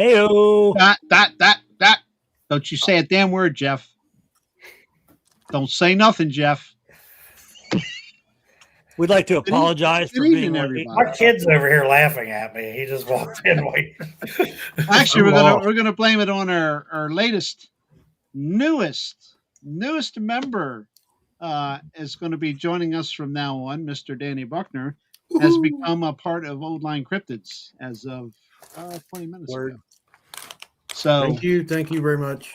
Heyo. That. Don't you say a damn word, Jeff. Don't say nothing, Jeff. We'd like to apologize for being late. My kid's over here laughing at me. He just walked in. Actually, we're gonna blame it on our newest member. Is going to be joining us from now on. Mr. Danny Buckner has become a part of Old Line Cryptids as of 20 minutes ago. So thank you very much.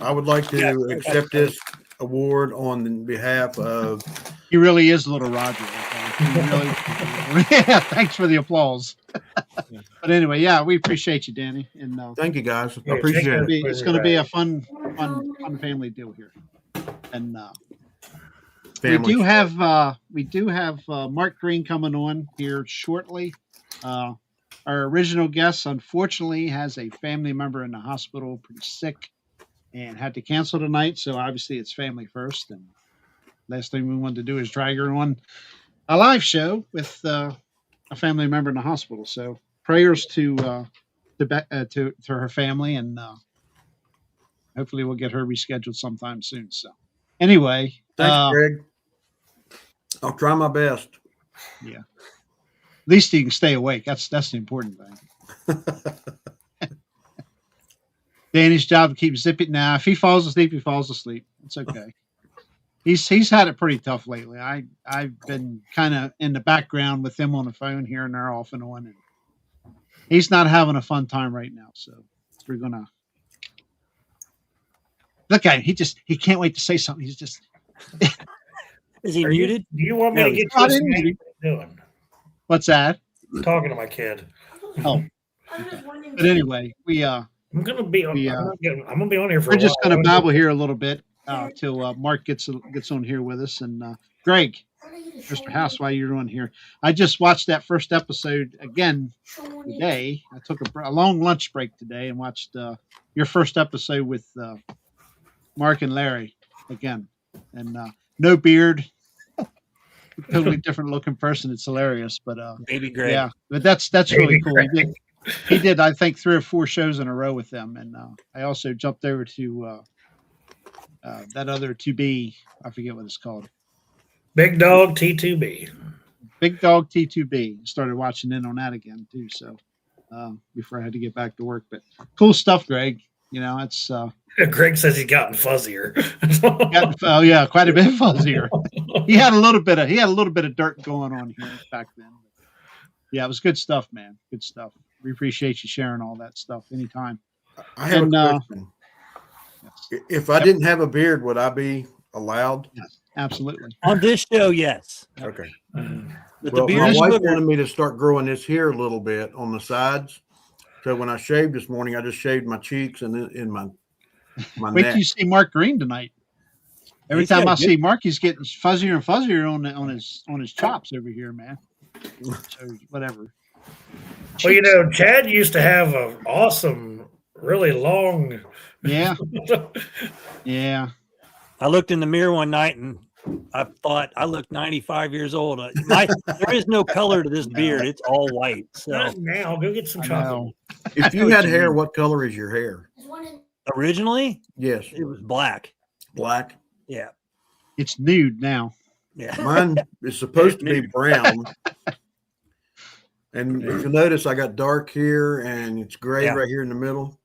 I would like to accept this award on behalf of. He really is Little Roger. Really, yeah. Thanks for the applause. But anyway, yeah, we appreciate you, Danny, and thank you guys. I appreciate it. It's going to be a fun family deal here, and we do have Mark Green coming on here shortly. Our original guest, unfortunately, has a family member in the hospital, pretty sick, and had to cancel tonight. So obviously, it's family first. And last thing we wanted to do is drag her on a live show with a family member in the hospital. So prayers to her family, and hopefully we'll get her rescheduled sometime soon. So anyway, thanks, Greg. I'll try my best. Yeah. At least he can stay awake. That's the important thing. Danny's job to keep zipping. Now, if he falls asleep, he falls asleep. It's okay. He's had it pretty tough lately. I've been kind of in the background with him on the phone here and there, off and on, and he's not having a fun time right now. So we're gonna look at him. He can't wait to say something. He's just. Is he muted? Do you want me to get you doing? What's that? I'm talking to my kid. Oh, okay. But anyway, I'm gonna be on. I'm gonna be on here for. We're just gonna babble here a little bit till Mark gets on here with us. And Greg, Mr. House, while you're on here, I just watched that first episode again today. I took a long lunch break today and watched your first episode with Mark and Larry again, and no beard. Totally different looking person. It's hilarious, but Baby Greg. Yeah, but that's really cool. He did, I think, 3 or 4 shows in a row with them, and I also jumped over to that other 2B. I forget what it's called. Big Dog T2B. Big Dog T2B. Started watching in on that again too. So before I had to get back to work, but cool stuff, Greg. You know, it's. Greg says he's gotten fuzzier. Oh yeah, quite a bit fuzzier. He had a little bit of dirt going on here back then. Yeah, it was good stuff, man. Good stuff. We appreciate you sharing all that stuff anytime. I have a question. Yes. If I didn't have a beard, would I be allowed? Yes, absolutely. On this show, yes. Okay. But well, my wife wanted me to start growing this hair a little bit on the sides. So when I shaved this morning, I just shaved my cheeks and in my Wait till you see Mark Green tonight. Every time I see Mark, he's getting fuzzier and fuzzier on his chops over here, man. So whatever. Well, you know, Chad used to have an awesome, really long. Yeah. Yeah. I looked in the mirror one night and I thought I looked 95 years old. There is no color to this beard. It's all white. So now go get some chocolate. If you had hair, what color is your hair? Originally? Yes. It was black. Black? Yeah. It's nude now. Yeah. Mine is supposed to be brown. And if you notice, I got dark here and it's gray right here in the middle.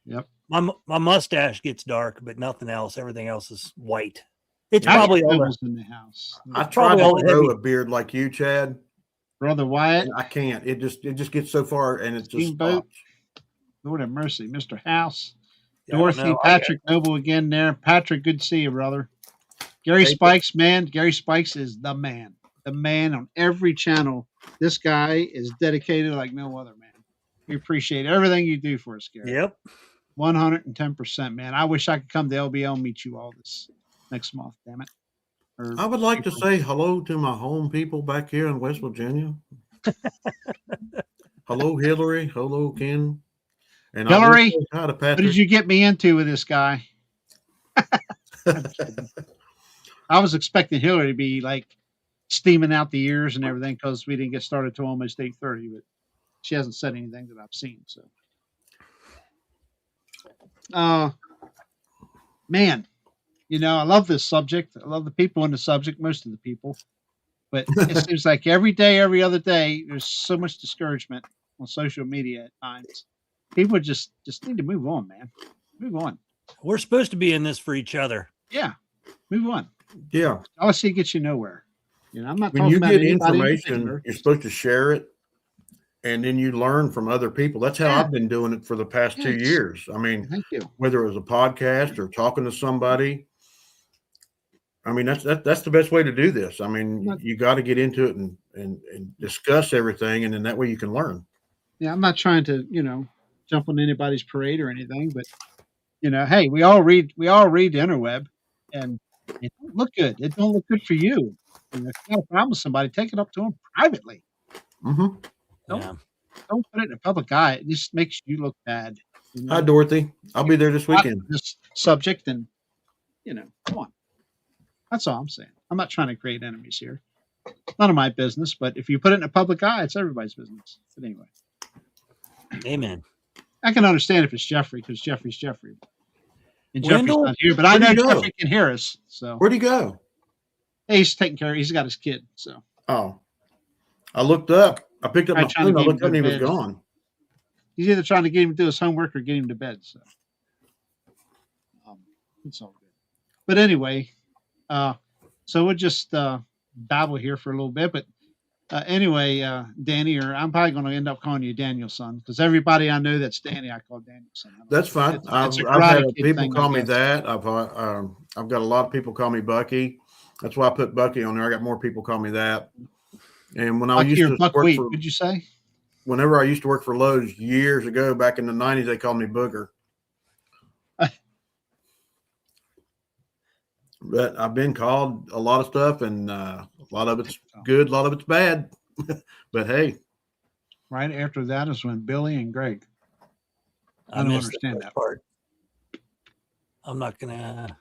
Yep. My mustache gets dark, but nothing else. Everything else is white. It's probably all in the house. I tried to grow a beard like you, Chad. Brother Wyatt. I can't. It just gets so far and it just stops. Lord have mercy. Mr. House. Dorothy, Patrick Noble again there. Patrick, good to see you, brother. Gary Spikes, man. Gary Spikes is the man. The man on every channel. This guy is dedicated like no other, man. We appreciate everything you do for us, Gary. Yep. 110%, man. I wish I could come to LBL and meet you all this next month, damn it. I would like to say hello to my home people back here in West Virginia. Hello, Hillary. Hello, Ken. And Hillary, what did you get me into with this guy? I was expecting Hillary to be like steaming out the ears and everything because we didn't get started till almost 8:30, but she hasn't said anything that I've seen. So Man, I love this subject. I love the people on the subject, most of the people. But it seems like every day, every other day, there's so much discouragement on social media at times. People just need to move on, man. Move on. We're supposed to be in this for each other. Yeah, move on. Yeah. Jealousy gets you nowhere. I'm not When talking you about get anybody in information, particular. you're supposed to share it, and then you learn from other people. That's how Yeah. I've been doing it for the past 2 Yes. years. I mean, Thank you. whether it was a podcast or talking to somebody, I mean, that's the best way to do this. I mean, you got to get into it and discuss everything, and then that way you can learn. Yeah, I'm not trying to, jump on anybody's parade or anything, but hey, we all read the interweb, and it don't look good. It don't look good for you. If you got a problem with somebody, take it up to them privately. Mm-hmm. Don't put it in a public eye. It just makes you look bad. Hi, Dorothy. I'll be there this weekend. This subject, and come on. That's all I'm saying. I'm not trying to create enemies here. None of my business, but if you put it in a public eye, it's everybody's business. But anyway. Amen. I can understand if it's Jeffrey, because Jeffrey's Jeffrey. And Jeffrey's Wendell, not here, but I know Jeffrey can hear us. So Where'd he go? hey, he's taking care of. He's got his kid. So Oh, I looked up. I picked up my trying to phone. I get looked him up and he to was bed. gone. he's either trying to get him to do his homework or get him to bed. So it's all good. But anyway, so we'll just babble here for a little bit. But anyway, Danny, or I'm probably going to end up calling you Daniel's son, because everybody I know that's Danny, I call Daniel's son. That's fine. It's I've a had Karate Kid people thing, call I me guess. that. I've got a lot of people call me Bucky. That's why I put Bucky on there. I got more people call me that. And when I Bucky used or to work Buckwheat, for, would you say? whenever I used to work for Lowe's years ago, back in the 90s, they called me Booger. But I've been called a lot of stuff, and a lot of it's good, a lot of it's bad. But hey, Right after that is when Billy and Greg. I don't missed the understand first that part. I'm not gonna.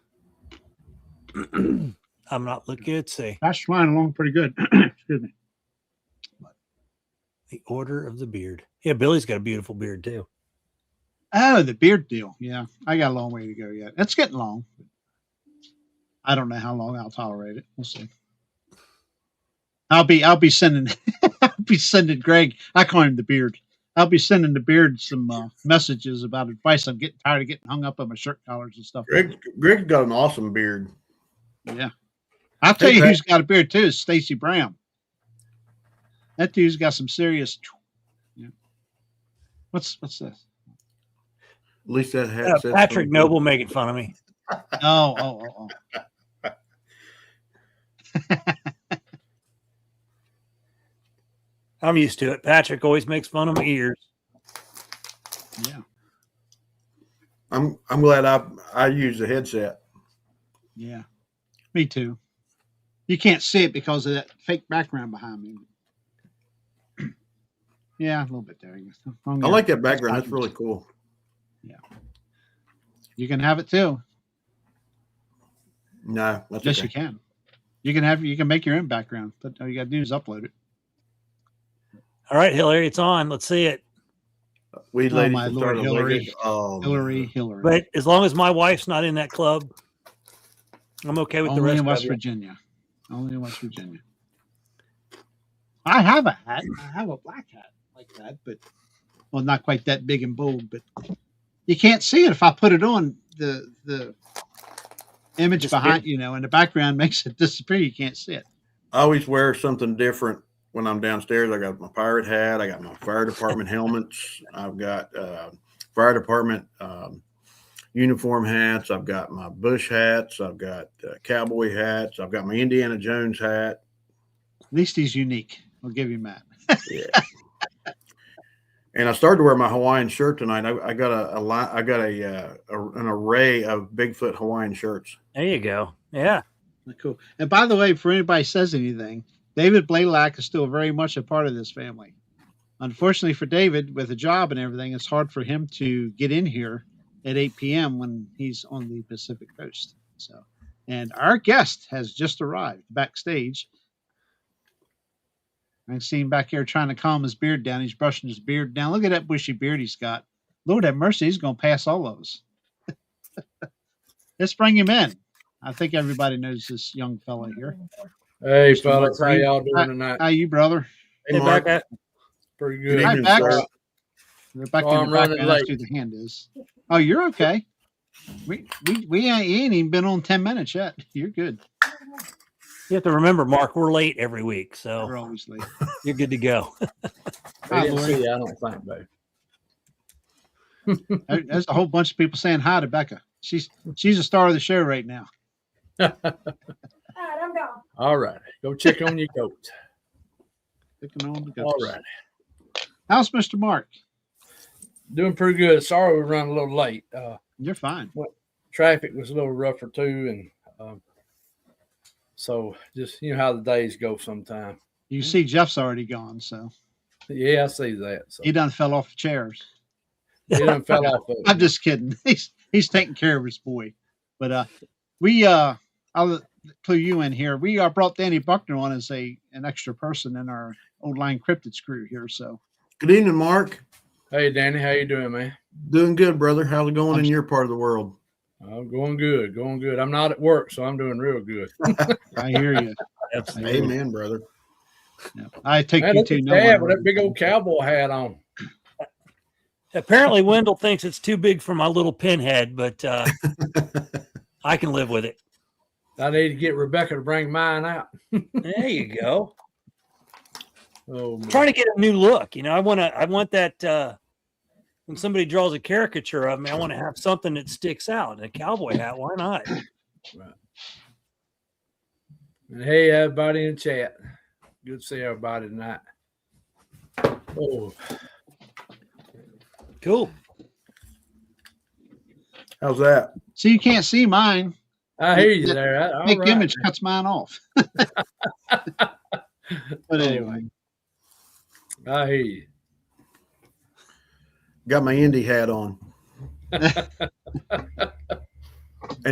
I'm not looking at say That's flying along pretty good. Excuse me. the order of the beard. Yeah, Billy's got a beautiful beard too. Oh, the beard deal. Yeah, I got a long way to go yet. It's getting long. I don't know how long I'll tolerate it. We'll see. I'll be sending Greg. I call him the beard. I'll be sending the beard some messages about advice. I'm getting tired of getting hung up on my shirt collars and stuff. Greg's got an awesome beard. Yeah, I'll tell you who's got a beard too is Stacy Brown. That dude's got some serious. Yeah. What's this? At least that hat says Patrick something. Noble making fun of me. Oh. I'm used to it. Patrick always makes fun of my ears. Yeah. I'm glad I use the headset. Yeah. Me too. You can't see it because of that fake background behind me. Yeah, a little bit there. I like that background. That's really cool. Yeah. You can have it too. No, that's Yes, okay. you can. You can make your own background, but all you got to do is upload it. All right, Hillary, it's on. Let's see it. We Oh, ladies my can Lord, start Hillary. Hillary. Hillary. But as long as my wife's not in that club, I'm okay with Only the rest in West of it. Virginia. Only in West Virginia. I have a hat. I have a black hat like that, but well, not quite that big and bold. But you can't see it if I put it on. The image behind, in the background makes it disappear. You can't see it. I always wear something different when I'm downstairs. I got my pirate hat. I got my fire department helmets. I've got fire department uniform hats. I've got my bush hats. I've got cowboy hats. I've got my Indiana Jones hat. At least he's unique. I'll give you that. Yeah. And I started to wear my Hawaiian shirt tonight. I got an array of Bigfoot Hawaiian shirts. There you go. Yeah. Cool. And by the way, for anybody says anything, David Blaylock is still very much a part of this family. Unfortunately for David, with a job and everything, it's hard for him to get in here at 8 p.m. when he's on the Pacific Coast. So, and our guest has just arrived backstage. I see him back here trying to calm his beard down. He's brushing his beard down. Look at that bushy beard he's got. Lord have mercy, he's going to pass all of us. Let's bring him in. I think everybody knows this young fella here. Hey, Mr. fellas, how Mark y'all Green. doing tonight? How you, brother? Hey, Mark. Becca. Pretty Good good. Hi, evening, Bex. sir. Rebecca Oh, in I'm the background. running That's late. who the hand is. Oh, you're okay. We ain't even been on 10 minutes yet. You're good. You have to remember, Mark, we're late every week, We're so always late. you're good to go. They Hi, didn't Lori. see you, I don't think, babe. There's a whole bunch of people saying hi to Becca. She's a star of the show right now. All right, go check on your goat. Picking on the goats. All right, How's Mr. Mark? doing pretty good. Sorry we run a little late. You're fine. Traffic was a little rougher too, and so just how the days go sometimes. You see Jeff's already gone, so Yeah, I see that. So he done fell off the chairs. he done fell off. Of I'm just kidding. He's taking care of his boy. But I'll clue you in here. We brought Danny Buckner on as an extra person in our old line Cryptids crew here. So Good evening, Mark. Hey, Danny, how you doing, man? Doing good, brother. How's it going in your part of the world? Going good, going good. I'm not at work, so I'm doing real good. I hear you. Absolutely. Amen, brother. Yeah. I take Man, you look to at no Chad one. with that big old cowboy hat on. Apparently, Wendell thinks it's too big for my little pinhead, but I can live with it. I need to get Rebecca to bring mine out. There you go. Oh, man. Trying to get a new look. I want that when somebody draws a caricature of me, I want to have something that sticks out. A cowboy hat, why not? Right. And hey, everybody in chat. Good to see everybody tonight. Oh, Cool. How's that? So you can't see mine. I hear you there. All Big right. image cuts mine off. But anyway, I hear you. Got my Indy hat on. And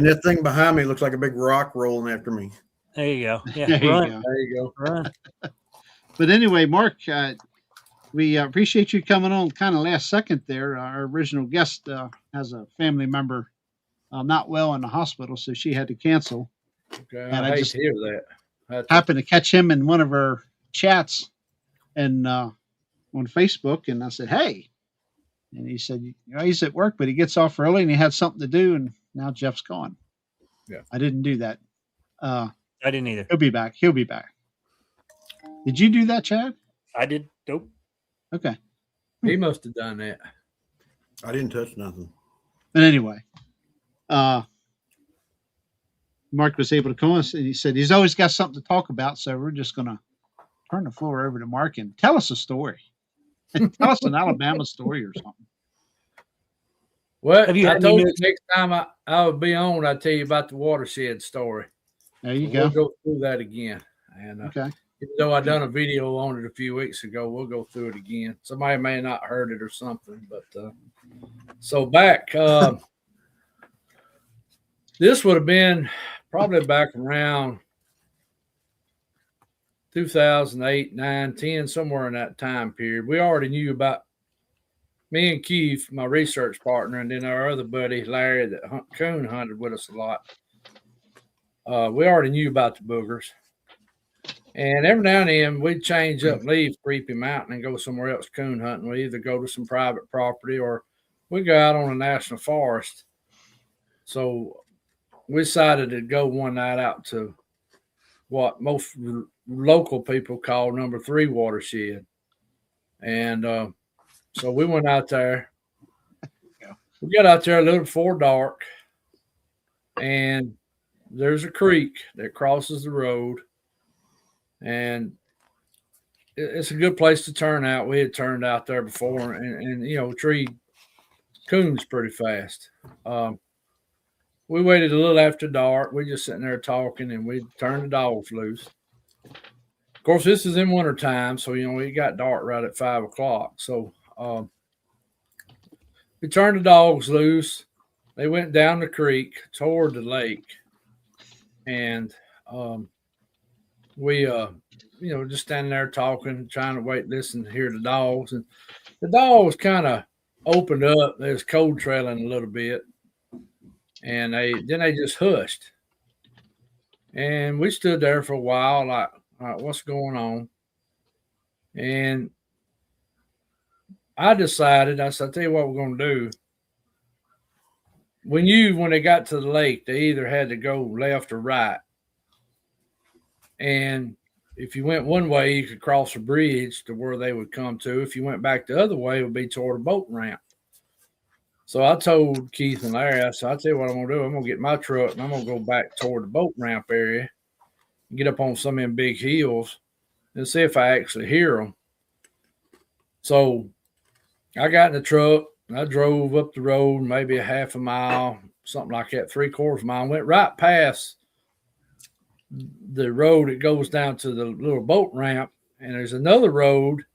that thing behind me looks like a big rock rolling after me. There you go. Yeah, there you run, go. There you go. run. But anyway, Mark, we appreciate you coming on kind of last second there. Our original guest has a family member not well in the hospital, so she had to cancel. Okay. And I I hate just to hear that. Happened to catch him in one of our chats and on Facebook, and I said, "Hey," and he said, "He's at work, but he gets off early and he had something to do, and now Jeff's gone." Yeah. I didn't do that. I didn't either. He'll be back. He'll be back. Did you do that, Chad? I did. Nope. Okay. He must have done that. I didn't touch nothing. But anyway, Mark was able to call us, and he said he's always got something to talk about. So we're just going to turn the floor over to Mark and tell us a story. Tell us an Alabama story or something. Well, Have you I had told any you next time I would be on, I'd tell you about the watershed story. There you We'll go. go through that again. And Okay. even though I done a video on it a few weeks ago, we'll go through it again. Somebody may not heard it or something, but so back this would have been probably back around 2008, 9, 10, somewhere in that time period. We already knew about me and Keith, my research partner, and then our other buddy Larry that coon hunted with us a lot. We already knew about the boogers. And every now and then we'd change up and leave Creepy Mountain and go somewhere else coon hunting. We either go to some private property or we go out on a national forest. So we decided to go one night out to what most local people call number 3 watershed. And so we went out there. We got out there a little before dark, and there's a creek that crosses the road. And it's a good place to turn out. We had turned out there before and treed coons pretty fast. We waited a little after dark. We just sitting there talking, and we turned the dogs loose. Of course, this is in wintertime, so, it got dark right at 5 o'clock. So we turned the dogs loose. They went down the creek toward the lake. And we just standing there talking, trying to wait, listen, to hear the dogs. And the dogs kind of opened up. There's cold trailing a little bit. And they just hushed. And we stood there for a while, like, all right, what's going on? And I decided, I said, I'll tell you what we're going to do. When they got to the lake, they either had to go left or right. And if you went one way, you could cross a bridge to where they would come to. If you went back the other way, it would be toward a boat ramp. So I told Keith and Larry, I said, I'll tell you what I'm going to do. I'm going to get my truck and I'm going to go back toward the boat ramp area and get up on some of them big hills and see if I actually hear them. So I got in the truck. I drove up the road, maybe a half a mile, something like that, 3/4 mile, went right past the road that goes down to the little boat ramp. And there's another road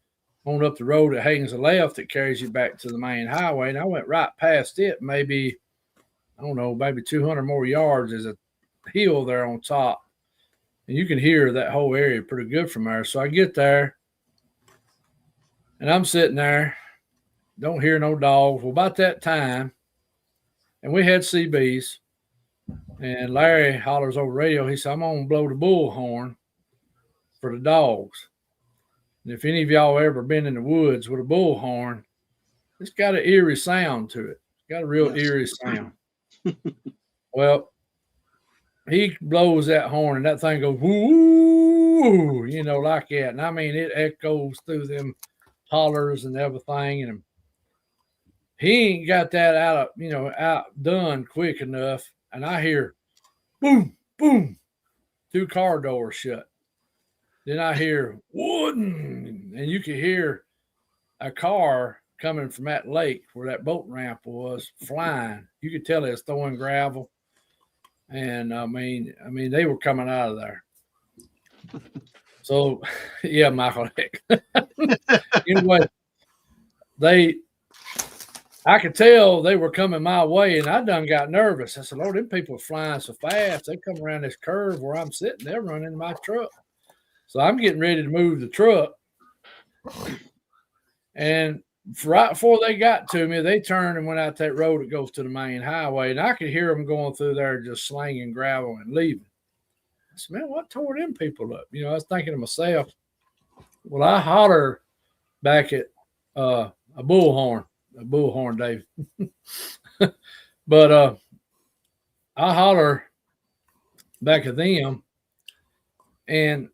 on up the road that hangs a left that carries you back to the main highway. And I went right past it, maybe, I don't know, maybe 200 more yards. There's a hill there on top. And you can hear that whole area pretty good from there. So I get there and I'm sitting there. Don't hear no dogs. Well, about that time, and we had CBs, and Larry hollers over radio. He said, I'm going to blow the bullhorn for the dogs. And if any of y'all ever been in the woods with a bullhorn, it's got an eerie sound to it. It's got a real eerie sound. Well, he blows that horn, and that thing goes, whoo, like that. And I mean, it echoes through them hollers and everything. And he ain't got that outdone quick enough. And I hear boom, boom, 2 car doors shut. Then I hear wooden, and you can hear a car coming from that lake where that boat ramp was flying. You could tell it was throwing gravel. And I mean, they were coming out of there. So, yeah, Michael. Anyway, I could tell they were coming my way, and I done got nervous. I said, Lord, them people are flying so fast. They come around this curve where I'm sitting. They're running my truck. So I'm getting ready to move the truck. And right before they got to me, they turned and went out that road that goes to the main highway, and I could hear them going through there just slinging gravel and leaving. I said, man, what tore them people up? I was thinking to myself, well, I holler back at a bullhorn, Dave. But I holler back at them and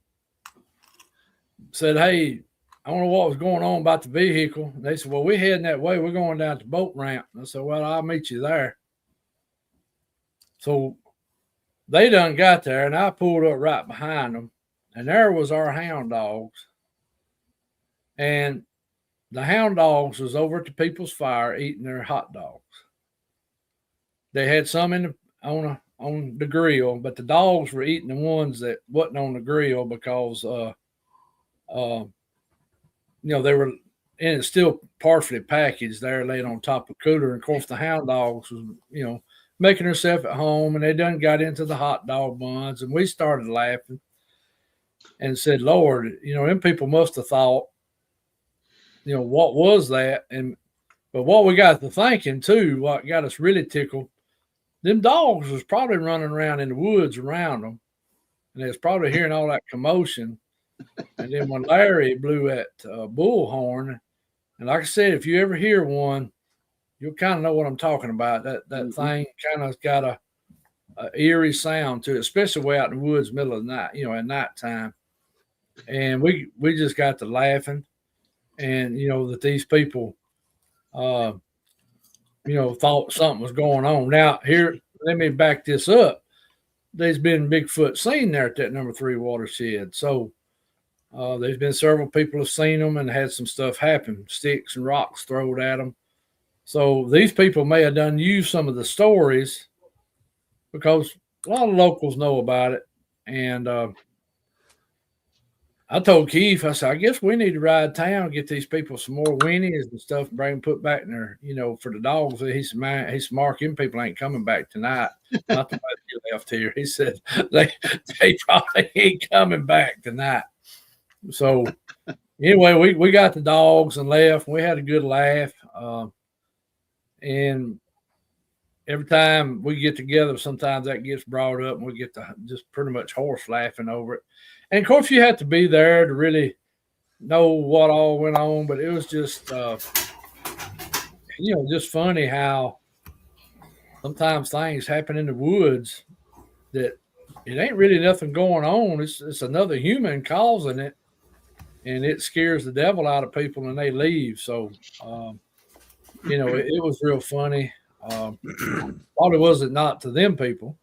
said, hey, I don't know what was going on about the vehicle. And they said, well, we're heading that way. We're going down to the boat ramp. And I said, well, I'll meet you there. So they done got there, and I pulled up right behind them, and there was our hound dogs. And the hound dogs was over at the people's fire eating their hot dogs. They had some on the grill, but the dogs were eating the ones that wasn't on the grill because they were, and it's still partially packaged there, laid on top of the cooler. And of course, the hound dogs was, making herself at home, and they done got into the hot dog buns, and we started laughing and said, Lord, them people must have thought, what was that? But what we got to thinking too, what got us really tickled, them dogs was probably running around in the woods around them, and they was probably hearing all that commotion. And then when Larry blew that bullhorn, and like I said, if you ever hear one, you'll kind of know what I'm talking about. That thing kind of got a eerie sound to it, especially way out in the woods, middle of the night, at nighttime. And we just got to laughing, and that these people, thought something was going on. Now here, let me back this up. There's been Bigfoot seen there at that number 3 watershed, so. There's been several people have seen them and had some stuff happen, sticks and rocks thrown at them. So these people may have done use some of the stories because a lot of locals know about it. And I told Keith, I said, I guess we need to ride town, get these people some more weenies and stuff, and bring them put back in there, for the dogs. He said, man, Mark, them people ain't coming back tonight. Not the way you left here. He said, they probably ain't coming back tonight. So anyway, we got the dogs and left. We had a good laugh. And every time we get together, sometimes that gets brought up and we get to just pretty much horse laughing over it. And of course, you have to be there to really know what all went on, but it was just, just funny how sometimes things happen in the woods that it ain't really nothing going on. It's another human causing it, and it scares the devil out of people and they leave. So, it was real funny. Probably wasn't not to them people.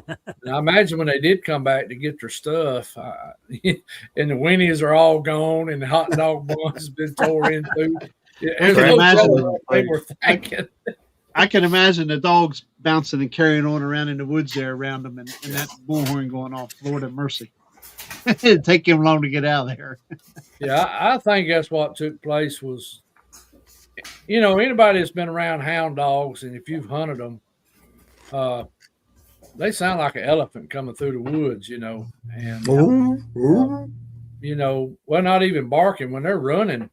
And I imagine when they did come back to get their stuff, and the Winnies are all gone, and the hot dog buns has been tore into. I can imagine they were thinking. I can imagine the dogs bouncing and carrying on around in the woods there around them, and that bullhorn going off. Lord have mercy! It'd take him long to get out of there. Yeah, I think that's what took place. Was anybody that's been around hound dogs, and if you've hunted them, they sound like an elephant coming through the woods, and well, not even barking when they're running.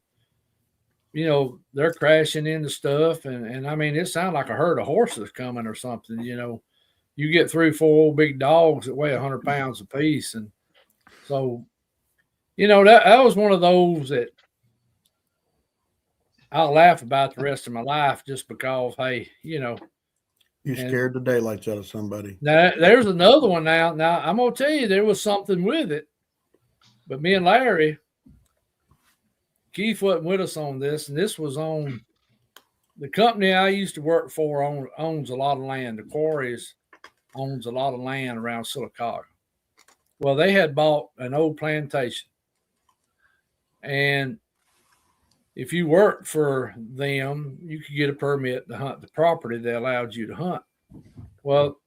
They're crashing into stuff, and I mean, it sounds like a herd of horses coming or something. You get 3 or 4 old big dogs that weigh 100 pounds apiece, and so that was one of those that I'll laugh about the rest of my life, just because, hey, You scared the daylights out of somebody. Now, there's another one now. Now, I'm going to tell you, there was something with it. But me and Larry, Keith wasn't with us on this, and this was on the company I used to work for owns a lot of land. The Quarries owns a lot of land around Sylacauga. Well, they had bought an old plantation. And if you worked for them, you could get a permit to hunt the property they allowed you to hunt. Well,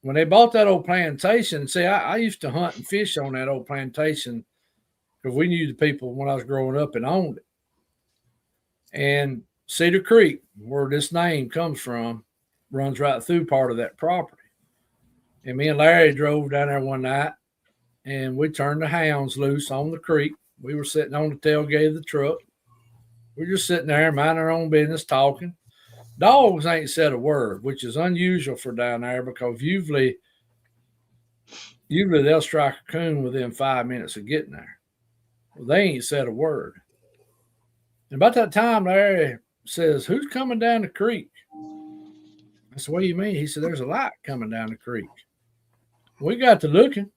when they bought that old plantation, see, I used to hunt and fish on that old plantation because we knew the people when I was growing up and owned it. And Cedar Creek, where this name comes from, runs right through part of that property. And me and Larry drove down there one night, and we turned the hounds loose on the creek. We were sitting on the tailgate of the truck. We're just sitting there, minding our own business, talking. Dogs ain't said a word, which is unusual for down there because usually they'll strike a coon within 5 minutes of getting there. Well, they ain't said a word. And about that time, Larry says, "Who's coming down the creek?" I said, "What do you mean?" He said, "There's a light coming down the creek." We got to looking.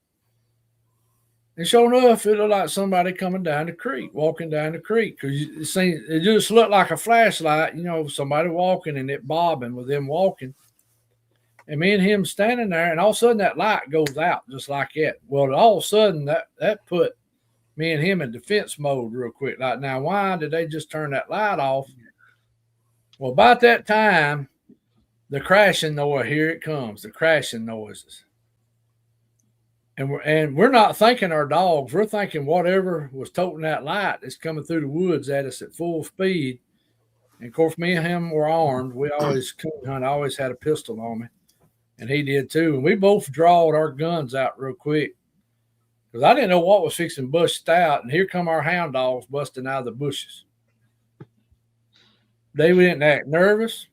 And sure enough, it looked like somebody coming down the creek, walking down the creek. Because it just looked like a flashlight, somebody walking and it bobbing with them walking. And me and him standing there, and all of a sudden that light goes out just like that. Well, all of a sudden that put me and him in defense mode real quick. Like, now, why did they just turn that light off? Well, about that time, the crashing noise, here it comes, the crashing noises. And we're not thinking our dogs. We're thinking whatever was toting that light is coming through the woods at us at full speed. And, of course, me and him were armed. We always coon hunt. I always had a pistol on me, and he did too. And we both drawed our guns out real quick because I didn't know what was fixing to bust out. And here come our hound dogs busting out of the bushes. They didn't act nervous.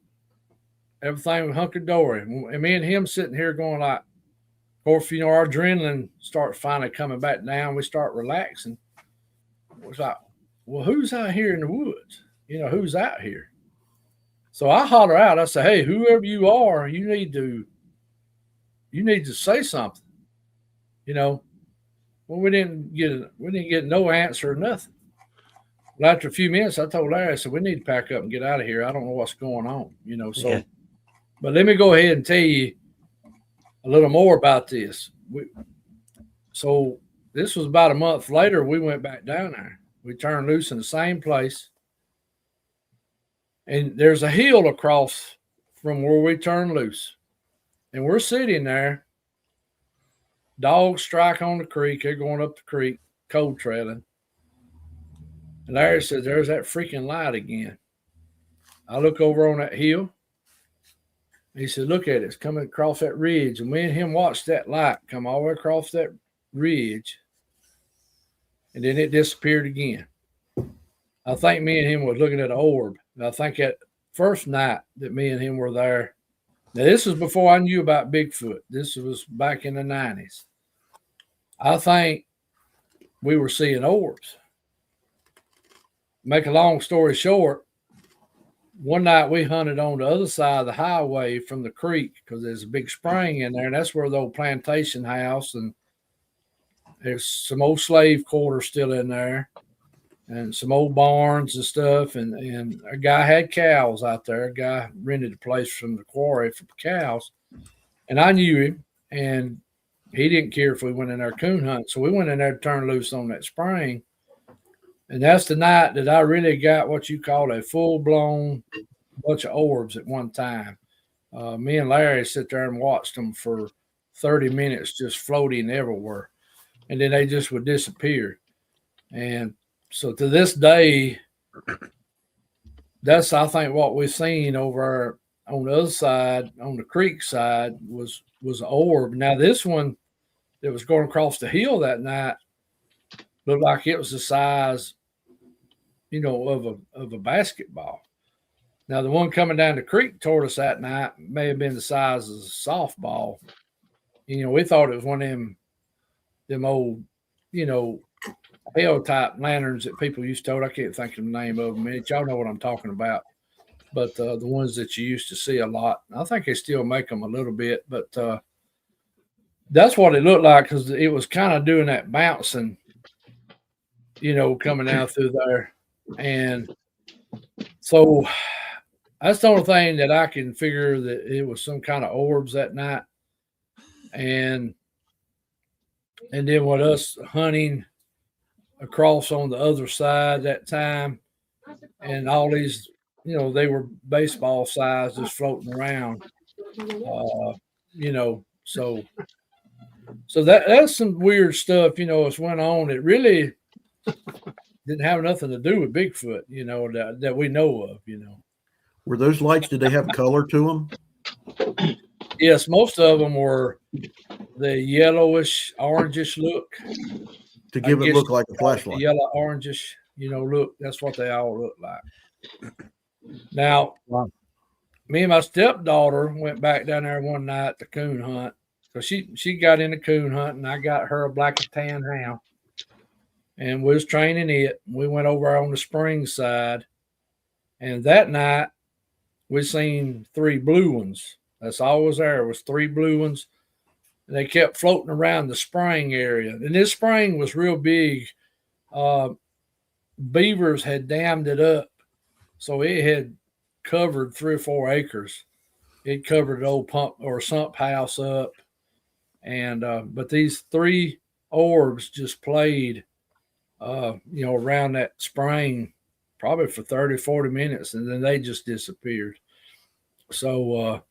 Everything was hunky-dory. And me and him sitting here going like, of course, our adrenaline starts finally coming back down. We start relaxing. It's like, well, who's out here in the woods? Who's out here? So I holler out. I say, "Hey, whoever you are, you need to say something." Well, we didn't get no answer or nothing. Well, after a few minutes, I told Larry, I said, "We need to pack up and get out of here. I don't know what's going on." So, yeah. But let me go ahead and tell you a little more about this. So this was about a month later. We went back down there. We turned loose in the same place. And there's a hill across from where we turned loose. And we're sitting there. Dogs strike on the creek. They're going up the creek, cold trailing. And Larry says, "There's that freaking light again." I look over on that hill. He said, "Look at it. It's coming across that ridge." And me and him watched that light come all the way across that ridge. And then it disappeared again. I think me and him was looking at an orb. And I think that first night that me and him were there, Now, this was before I knew about Bigfoot. This was back in the 90s. I think we were seeing orbs. Make a long story short, one night we hunted on the other side of the highway from the creek because there's a big spring in there, and that's where the old plantation house, and there's some old slave quarters still in there and some old barns and stuff. And a guy had cows out there. A guy rented a place from the quarry for cows. And I knew him, and he didn't care if we went in there coon hunt. So we went in there to turn loose on that spring. And that's the night that I really got what you call a full-blown bunch of orbs at one time. Me and Larry sit there and watched them for 30 minutes just floating everywhere. And then they just would disappear. And so to this day, that's, I think, what we've seen over on the other side, on the creek side, was an orb. Now, this one that was going across the hill that night looked like it was the size, of a basketball. Now, the one coming down the creek toward us that night may have been the size of a softball. We thought it was one of them old, hell type lanterns that people used to hold. I can't think of the name of them. Y'all know what I'm talking about. But the ones that you used to see a lot, I think they still make them a little bit. But that's what it looked like, because it was kind of doing that bouncing, coming out through there. And so that's the only thing that I can figure, that it was some kind of orbs that night. And then with us hunting across on the other side that time, and all these, they were baseball size just floating around, so that's some weird stuff, that's went on. It really didn't have nothing to do with Bigfoot, that we know of, Were those lights, did they have color to them? Yes, most of them were the yellowish, orangish look. To give it look like a flashlight. Yellow, orangish, look. That's what they all look like. Now, me and my stepdaughter went back down there one night to coon hunt. So she got into coon hunting. I got her a black and tan hound. And we was training it. We went over on the spring side. And that night, we seen 3 blue ones. That's all was there, was 3 blue ones. And they kept floating around the spring area. And this spring was real big. Beavers had dammed it up. So it had covered 3 or 4 acres. It covered an old pump or sump house up. And but these 3 orbs just played, around that spring probably for 30, 40 minutes. And then they just disappeared. So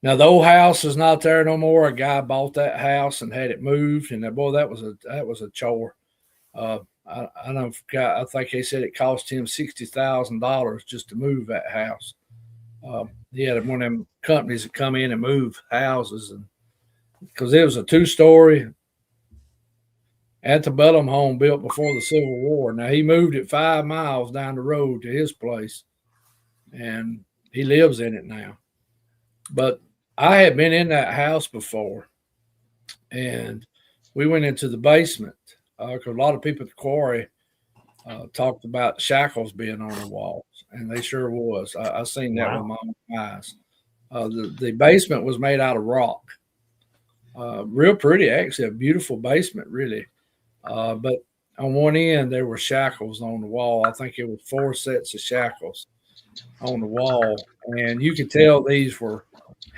now the old house is not there no more. A guy bought that house and had it moved, and that was a chore. I don't forgot. I think he said it cost him $60,000 just to move that house. He had one of them companies that come in and move houses, and because it was a 2-story antebellum home built before the Civil War. Now he moved it 5 miles down the road to his place, and he lives in it now. But I had been in that house before, and we went into the basement because a lot of people at the quarry talked about shackles being on the walls, and they sure was. I seen that with my own eyes. The basement was made out of rock. Real pretty, actually, a beautiful basement, really. But on one end, there were shackles on the wall. I think it was 4 sets of shackles on the wall, and you could tell these were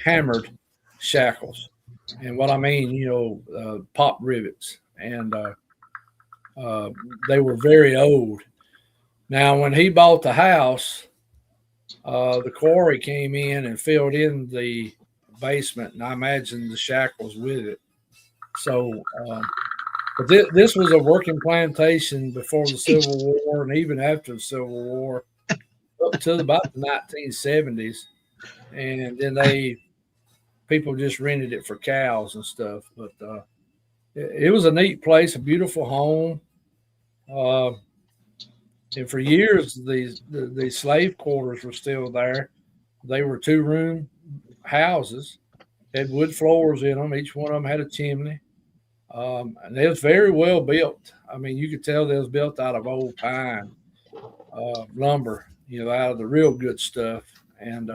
hammered shackles. And what I mean, pop rivets, and they were very old. Now, when he bought the house, the quarry came in and filled in the basement, and I imagine the shackles with it. So, but this was a working plantation before the Civil War, and even after the Civil War, up to about the 1970s. And then people just rented it for cows and stuff. But it was a neat place, a beautiful home. And for years, the slave quarters were still there. They were 2-room houses, had wood floors in them. Each one of them had a chimney. And they was very well built. I mean, you could tell they was built out of old pine lumber, out of the real good stuff. And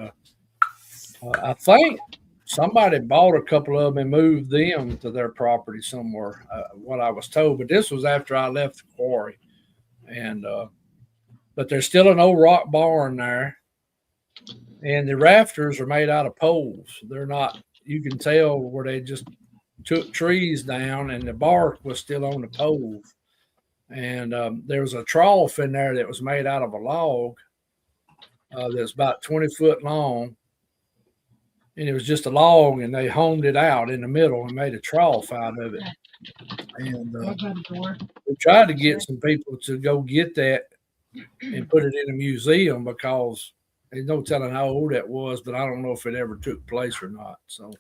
I think somebody bought a couple of them and moved them to their property somewhere, what I was told. But this was after I left the quarry. And but there's still an old rock barn there. And the rafters are made out of poles. They're not, you can tell where they just took trees down and the bark was still on the poles. And there was a trough in there that was made out of a log that's about 20 foot long. And it was just a log, and they homed it out in the middle and made a trough out of it. And we tried to get some people to go get that and put it in a museum because there's no telling how old that was, but I don't know if it ever took place or not. So,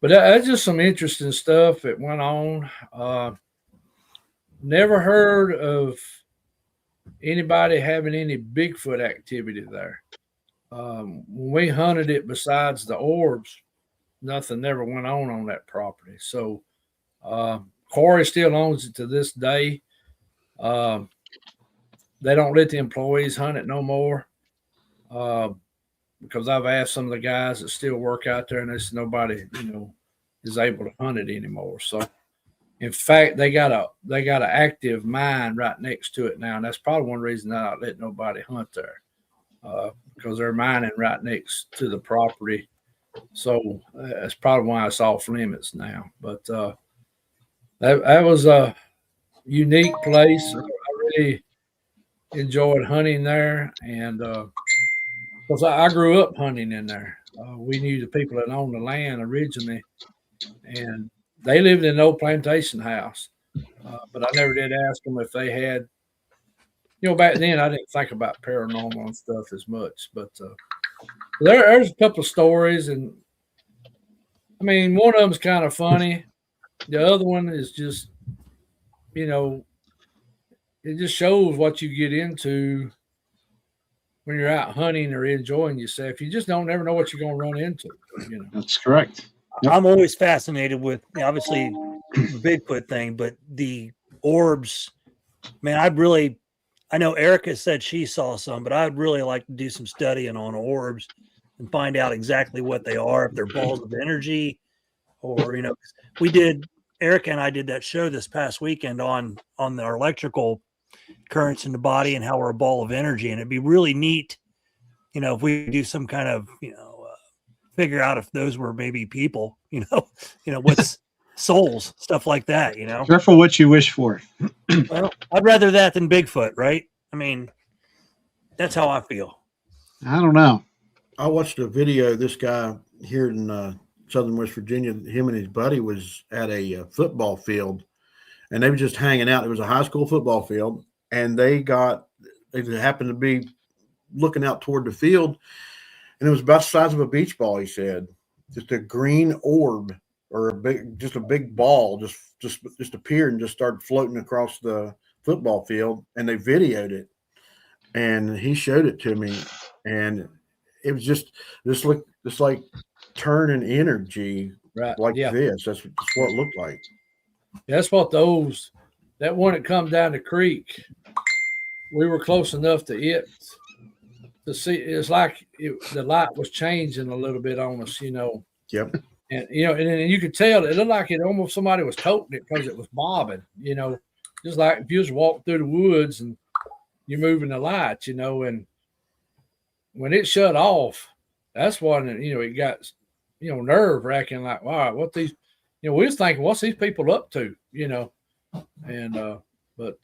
but that's just some interesting stuff that went on. Never heard of anybody having any Bigfoot activity there. When we hunted it, besides the orbs, nothing never went on that property. So Corey still owns it to this day. They don't let the employees hunt it no more because I've asked some of the guys that still work out there, and they said nobody, is able to hunt it anymore. So, in fact, they got an active mine right next to it now, and that's probably one reason they're not letting nobody hunt there because they're mining right next to the property. So that's probably why it's off limits now. But that was a unique place. I really enjoyed hunting there, and because I grew up hunting in there. We knew the people that owned the land originally, and they lived in an old plantation house. But I never did ask them if they had, back then I didn't think about paranormal and stuff as much. But there's a couple of stories, and I mean, one of them's kind of funny. The other one is just, it just shows what you get into when you're out hunting or enjoying yourself. You just don't ever know what you're going to run into. That's correct. Yep. I'm always fascinated with obviously the Bigfoot thing, but the orbs, man, I know Erica said she saw some, but I'd really like to do some studying on orbs and find out exactly what they are, if they're balls of energy or, Erica and I did that show this past weekend on our electrical currents in the body and how we're a ball of energy. And it'd be really neat, if we do some kind of, figure out if those were maybe people, what's souls, stuff like that, Careful what you wish for. Well, I'd rather that than Bigfoot, right? I mean, that's how I feel. I don't know. I watched a video. This guy here in Southern West Virginia, him and his buddy was at a football field, and they were just hanging out. It was a high school football field, and they happened to be looking out toward the field, and it was about the size of a beach ball. He said, just a green orb or a big ball just appeared and just started floating across the football field, and they videoed it, and he showed it to me, and it was just like turning energy Right. like Yeah. this. That's what it looked like. That's what that one that come down the creek, we were close enough to it to see. It's like the light was changing a little bit on us, Yep. And, and you could tell it looked like it almost somebody was toting it because it was bobbing, just like if you just walk through the woods and you're moving the lights, and when it shut off, that's when, it got, nerve wracking, like, wow, what these, we was thinking, what's these people up to, and, but,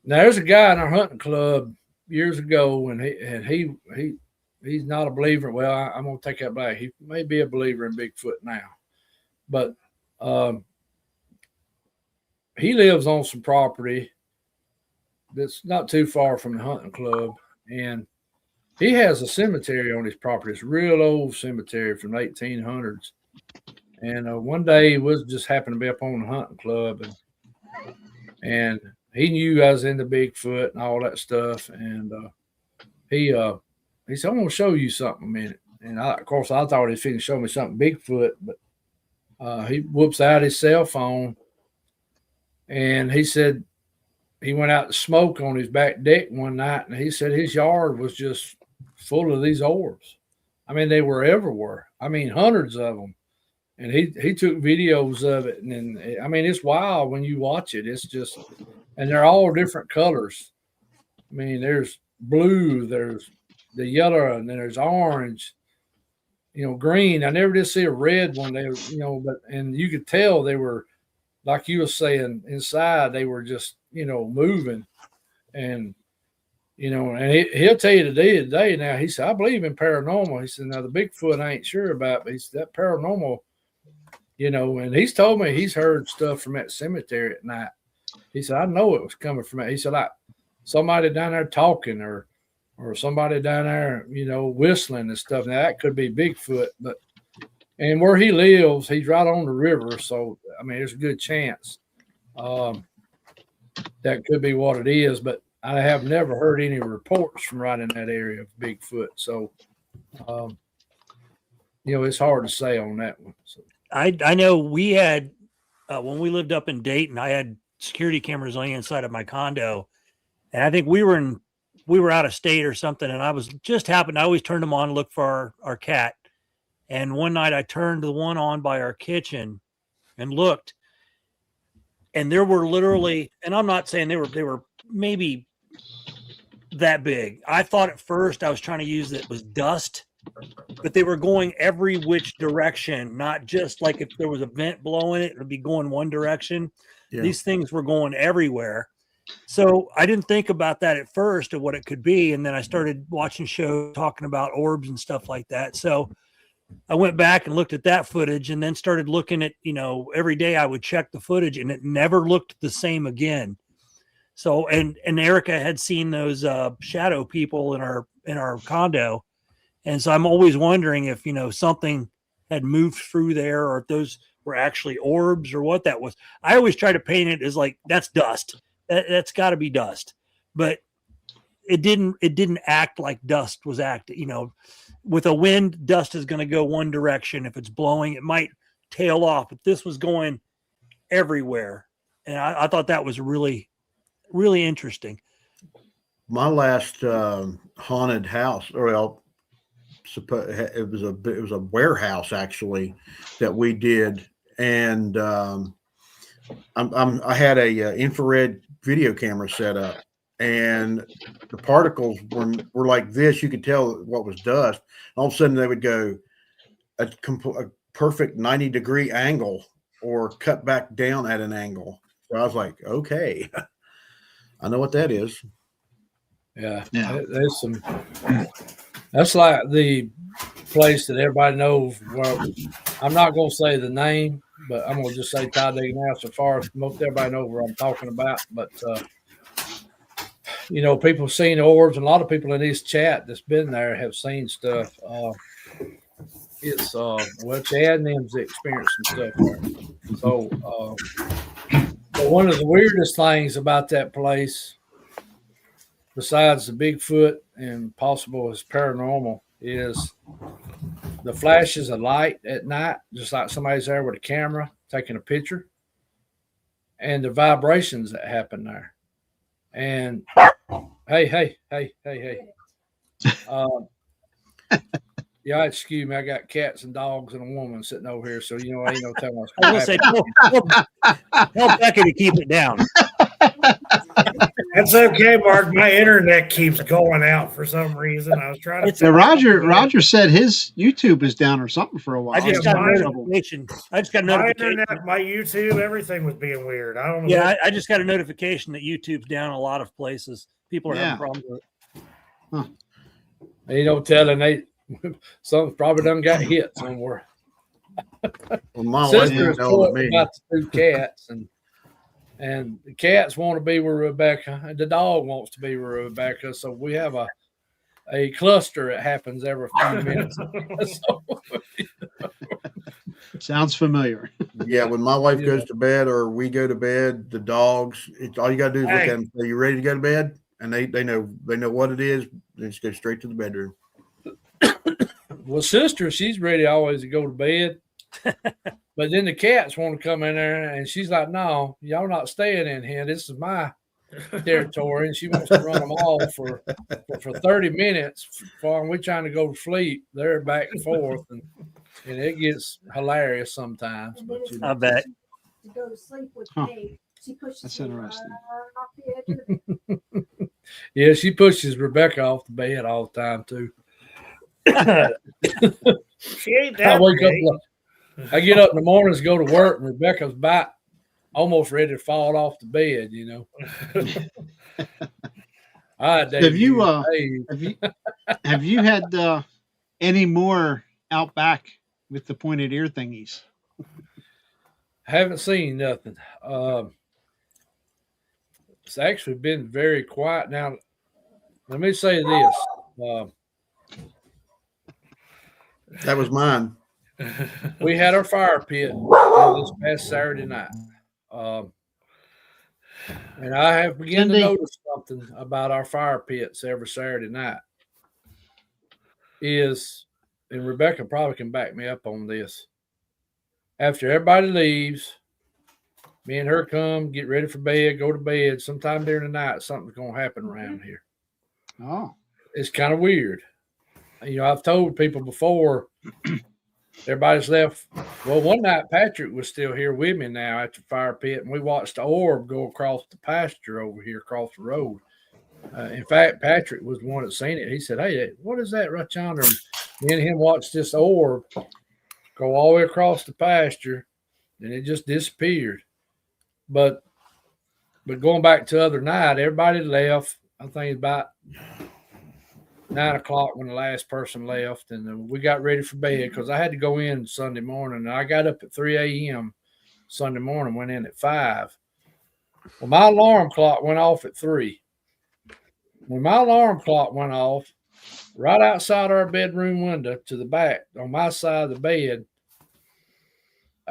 now there's a guy in our hunting club years ago, and he's not a believer. Well, I'm going to take that back. He may be a believer in Bigfoot now, but, he lives on some property that's not too far from the hunting club, and he has a cemetery on his property. It's a real old cemetery from the 1800s. And one day he was just happened to be up on the hunting club, and he knew I was into Bigfoot and all that stuff. And he he said, I'm going to show you something a minute. And of course, I thought he was going to show me something Bigfoot, but he whoops out his cell phone, and he said he went out to smoke on his back deck one night, and he said his yard was just full of these orbs. I mean, they were everywhere. I mean, hundreds of them. And he took videos of it. And then, I mean, it's wild when you watch it. It's just, and they're all different colors. I mean, there's blue, there's the yellow, and then there's orange, green. I never did see a red one. They, and you could tell they were, like you were saying, inside, they were just, moving. And, and he'll tell you today now, he said, I believe in paranormal. He said, now the Bigfoot I ain't sure about, but he said that paranormal, and he's told me he's heard stuff from that cemetery at night. He said, I know it was coming from it. He said, like somebody down there talking or somebody down there, whistling and stuff. Now that could be Bigfoot, and where he lives, he's right on the river. So, I mean, there's a good chance that could be what it is, but I have never heard any reports from right in that area of Bigfoot. So, it's hard to say on that one. So. I know we had, when we lived up in Dayton, I had security cameras on the inside of my condo, and I think we were out of state or something. And I always turned them on to look for our cat. And one night I turned the one on by our kitchen and looked, and there were literally, and I'm not saying they were maybe that big. I thought at first I was trying to use it was dust, but they were going every which direction, not just like if there was a vent blowing it would be going one direction. Yeah. These things were going everywhere. So I didn't think about that at first of what it could be. And then I started watching shows talking about orbs and stuff like that. So I went back and looked at that footage and then started looking at, every day I would check the footage and it never looked the same again. So, and Erica had seen those shadow people in our condo. And so I'm always wondering if, something had moved through there or if those were actually orbs or what that was. I always try to paint it as like, that's dust. That's got to be dust. But it didn't act like dust was acting. With a wind, dust is going to go one direction. If it's blowing, it might tail off. But this was going everywhere. And I thought that was really, really interesting. My last haunted house, it was a warehouse actually that we did, and I had a infrared video camera set up, and the particles were like this. You could tell what was dust. All of a sudden, they would go a perfect 90-degree angle or cut back down at an angle. So I was like, okay, I know what that is. Yeah. There's some. That's like the place that everybody knows. Well, I'm not going to say the name, but I'm going to just say Talladega National Forest. Most everybody knows where I'm talking about. But, people have seen orbs, and a lot of people in this chat that's been there have seen stuff. Chad and them's experienced some stuff there. So, but one of the weirdest things about that place, besides the Bigfoot and possible as paranormal, is the flashes of light at night, just like somebody's there with a camera taking a picture, and the vibrations that happen there. And hey. Yeah, excuse me. I got cats and dogs and a woman sitting over here, so I ain't no telling what's going to say, tell Becky to keep it down. That's okay, Mark. My internet keeps going out for some reason. I was trying to. Roger said his YouTube is down or something for a while. I just got a notification. My internet, my YouTube, everything was being weird. I don't know. Yeah, I just got a notification that YouTube's down a lot of places. People are having problems with it. Huh. They don't tell, and some probably done got hit somewhere. Well, my sister is about the two cats, and the cats want to be with Rebecca, and the dog wants to be with Rebecca. So we have a cluster that happens every few minutes. Sounds familiar. Yeah, when my wife goes to bed or we go to bed, the dogs, all you got to do is look at them. Are you ready to go to bed? And they know what it is. They just go straight to the bedroom. Well, sister, she's ready always to go to bed. But then the cats want to come in there, and she's like, no, y'all not staying in here. This is my territory. And she wants to run them all for 30 minutes while we're trying to go to sleep. They're back and forth, and it gets hilarious sometimes. But, you know. I bet. To go to sleep with Huh. me. She pushes That's me interesting. right off the edge of the bed. Yeah, she pushes Rebecca off the bed all the time, too. She ain't I that wake big. up, I get up in the mornings to go to work, and Rebecca's about almost ready to fall off the bed, you know. All right, Dave. Have you Dave. have you had any more out back with the pointed ear thingies? Haven't seen nothing. It's actually been very quiet. Now, let me say this. That was mine. We had our fire pit this past Saturday night. And I have begun to Cindy. notice something about our fire pits every Saturday night. And Rebecca probably can back me up on this. After everybody leaves, me and her come, get ready for bed, go to bed. Sometime during the night, something's going to happen around here. Oh, It's kind of weird. You know, I've told people before, everybody's left. Well, one night Patrick was still here with me now at the fire pit, and we watched the orb go across the pasture over here, across the road. In fact, Patrick was the one that seen it. He said, hey, what is that right yonder? And me and him watched this orb go all the way across the pasture, and it just disappeared. But going back to the other night, everybody left. I think about 9 o'clock when the last person left, and we got ready for bed because I had to go in Sunday morning. And I got up at 3 a.m. Sunday morning, went in at 5. Well, my alarm clock went off at 3. When my alarm clock went off, right outside our bedroom window to the back on my side of the bed,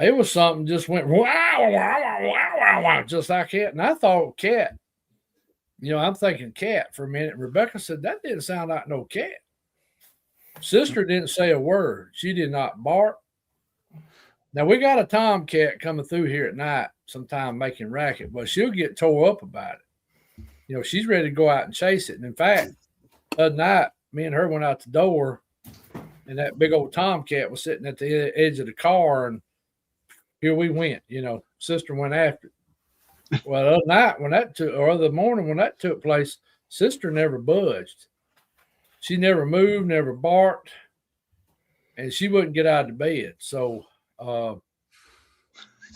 it was something just went wow, wow, wow, wow, wow, wow, just like that. And I thought cat. You know, I'm thinking cat for a minute. Rebecca said, that didn't sound like no cat. Sister didn't say a word. She did not bark. Now, we got a tomcat coming through here at night sometime making racket, but she'll get tore up about it. You know, she's ready to go out and chase it. And in fact, the other night, me and her went out the door, and that big old tomcat was sitting at the edge of the car, and here we went. You know, sister went after it. Well, the other night or the morning when that took place, sister never budged. She never moved, never barked, and she wouldn't get out of the bed. So, no,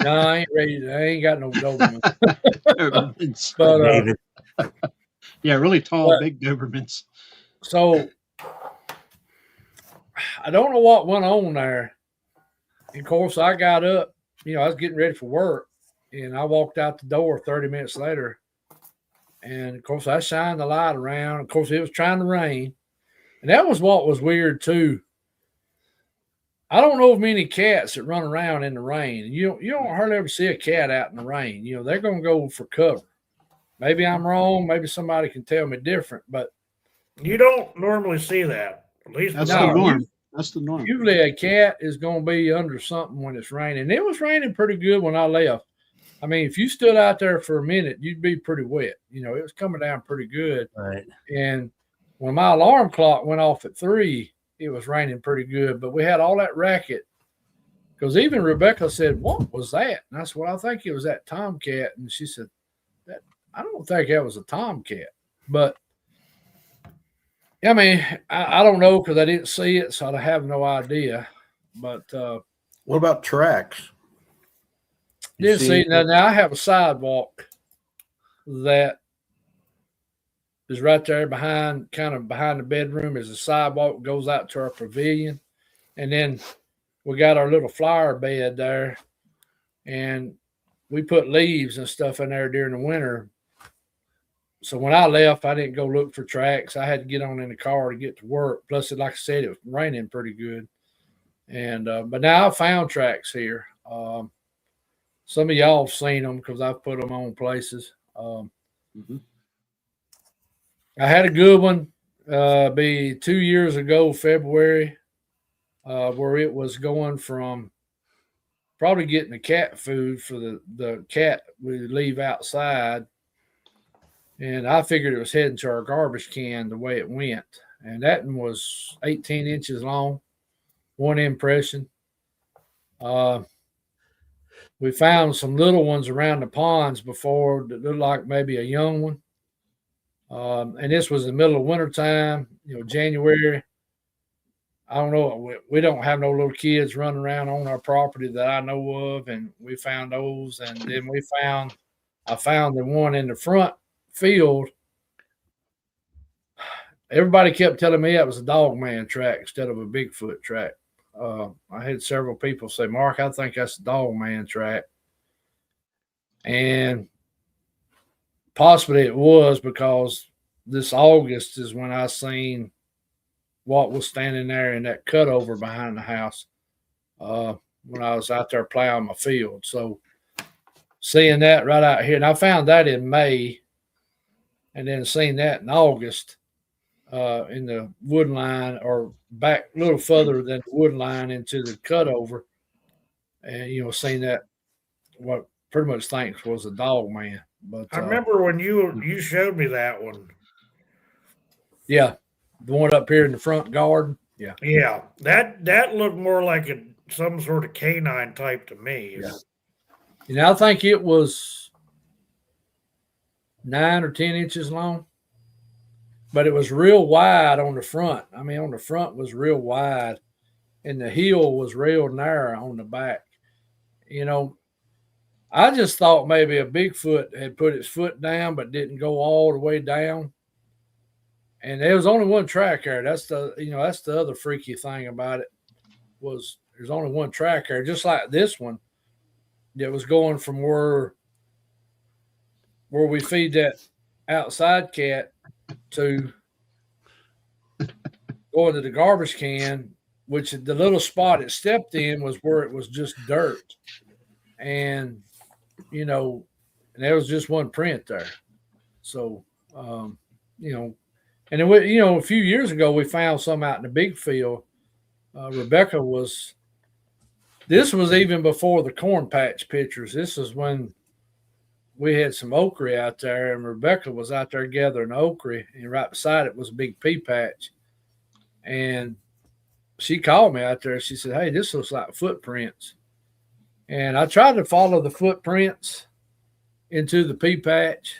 I ain't ready. I ain't got no Doberman. Dobermans. But Yeah, really tall, big Dobermans. so I don't know what went on there. And of course, I got up. You know, I was getting ready for work. And I walked out the door 30 minutes later. And, of course, I shined the light around. Of course, it was trying to rain. And that was what was weird, too. I don't know of many cats that run around in the rain. You don't hardly ever see a cat out in the rain. You know, they're going to go for cover. Maybe I'm wrong. Maybe somebody can tell me different. But You don't normally see that. At least That's No, the norm. That's the norm. usually a cat is going to be under something when it's raining. It was raining pretty good when I left. I mean, if you stood out there for a minute, you'd be pretty wet. You know, it was coming down pretty good. Right. And when my alarm clock went off at 3, it was raining pretty good. But we had all that racket. Because even Rebecca said, what was that? And I said, well, I think it was that tomcat. And she said, I don't think that was a tomcat. But, I mean, I don't know because I didn't see it, so I have no idea. But What about tracks? You didn't see now I have a sidewalk that is right there behind the bedroom. Is a sidewalk that goes out to our pavilion, and then we got our little flower bed there, and we put leaves and stuff in there during the winter. So when I left, I didn't go look for tracks. I had to get on in the car to get to work. Plus, like I said, it was raining pretty good, and but now I found tracks here. Some of y'all have seen them because I've put them on places. I had a good one be 2 years ago, February. where it was going from probably getting the cat food for the cat we leave outside. And I figured it was heading to our garbage can the way it went. And that one was 18 inches long, one impression. We found some little ones around the ponds before that looked like maybe a young one. And this was the middle of wintertime, January. I don't know. We don't have no little kids running around on our property that I know of. And we found those. And then I found the one in the front field. Everybody kept telling me that was a dog man track instead of a Bigfoot track. I had several people say, Mark, I think that's a dog man track. And possibly it was, because this August is when I seen what was standing there in that cutover behind the house when I was out there plowing my field. So seeing that right out here, and I found that in May, and then seeing that in August in the wood line, or back a little further than the wood line into the cutover, and seeing that what pretty much thinks was a dog man. But I remember when you showed me that one. Yeah, the one up here in the front garden. Yeah, Yeah, that looked more like some sort of canine type to me. Yeah. I think it was 9 or 10 inches long, but it was real wide on the front. I mean, on the front was real wide, and the heel was real narrow on the back. I just thought maybe a Bigfoot had put its foot down but didn't go all the way down. And there was only one track there. That's the other freaky thing about it, was there's only one track there, just like this one that was going from where we feed that outside cat to going to the garbage can, which the little spot it stepped in was where it was just dirt. And and there was just one print there. So, and then a few years ago, we found some out in the big field. This was even before the corn patch pictures. This is when we had some okra out there, and Rebecca was out there gathering okra, and right beside it was a big pea patch. And she called me out there. She said, "Hey, this looks like footprints." And I tried to follow the footprints into the pea patch,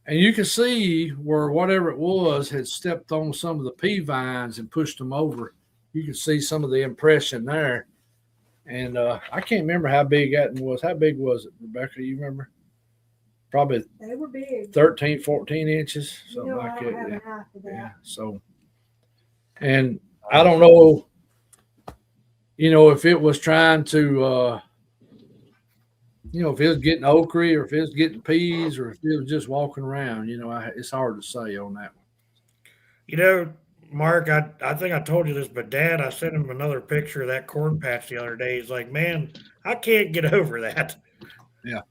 and you can see where whatever it was had stepped on some of the pea vines and pushed them over. You can see some of the impression there. And I can't remember how big that one was. How big was it, Rebecca? You remember? Probably They were big. 13, 14 inches, something I like don't that. have Yeah. enough of that. Yeah. So, and I don't know, if it was trying to, if it was getting okra, or if it was getting peas, or if it was just walking around, it's hard to say on that one. Mark, I think I told you this, but Dad, I sent him another picture of that corn patch the other day. He's like, "Man, I can't get over that." Yeah.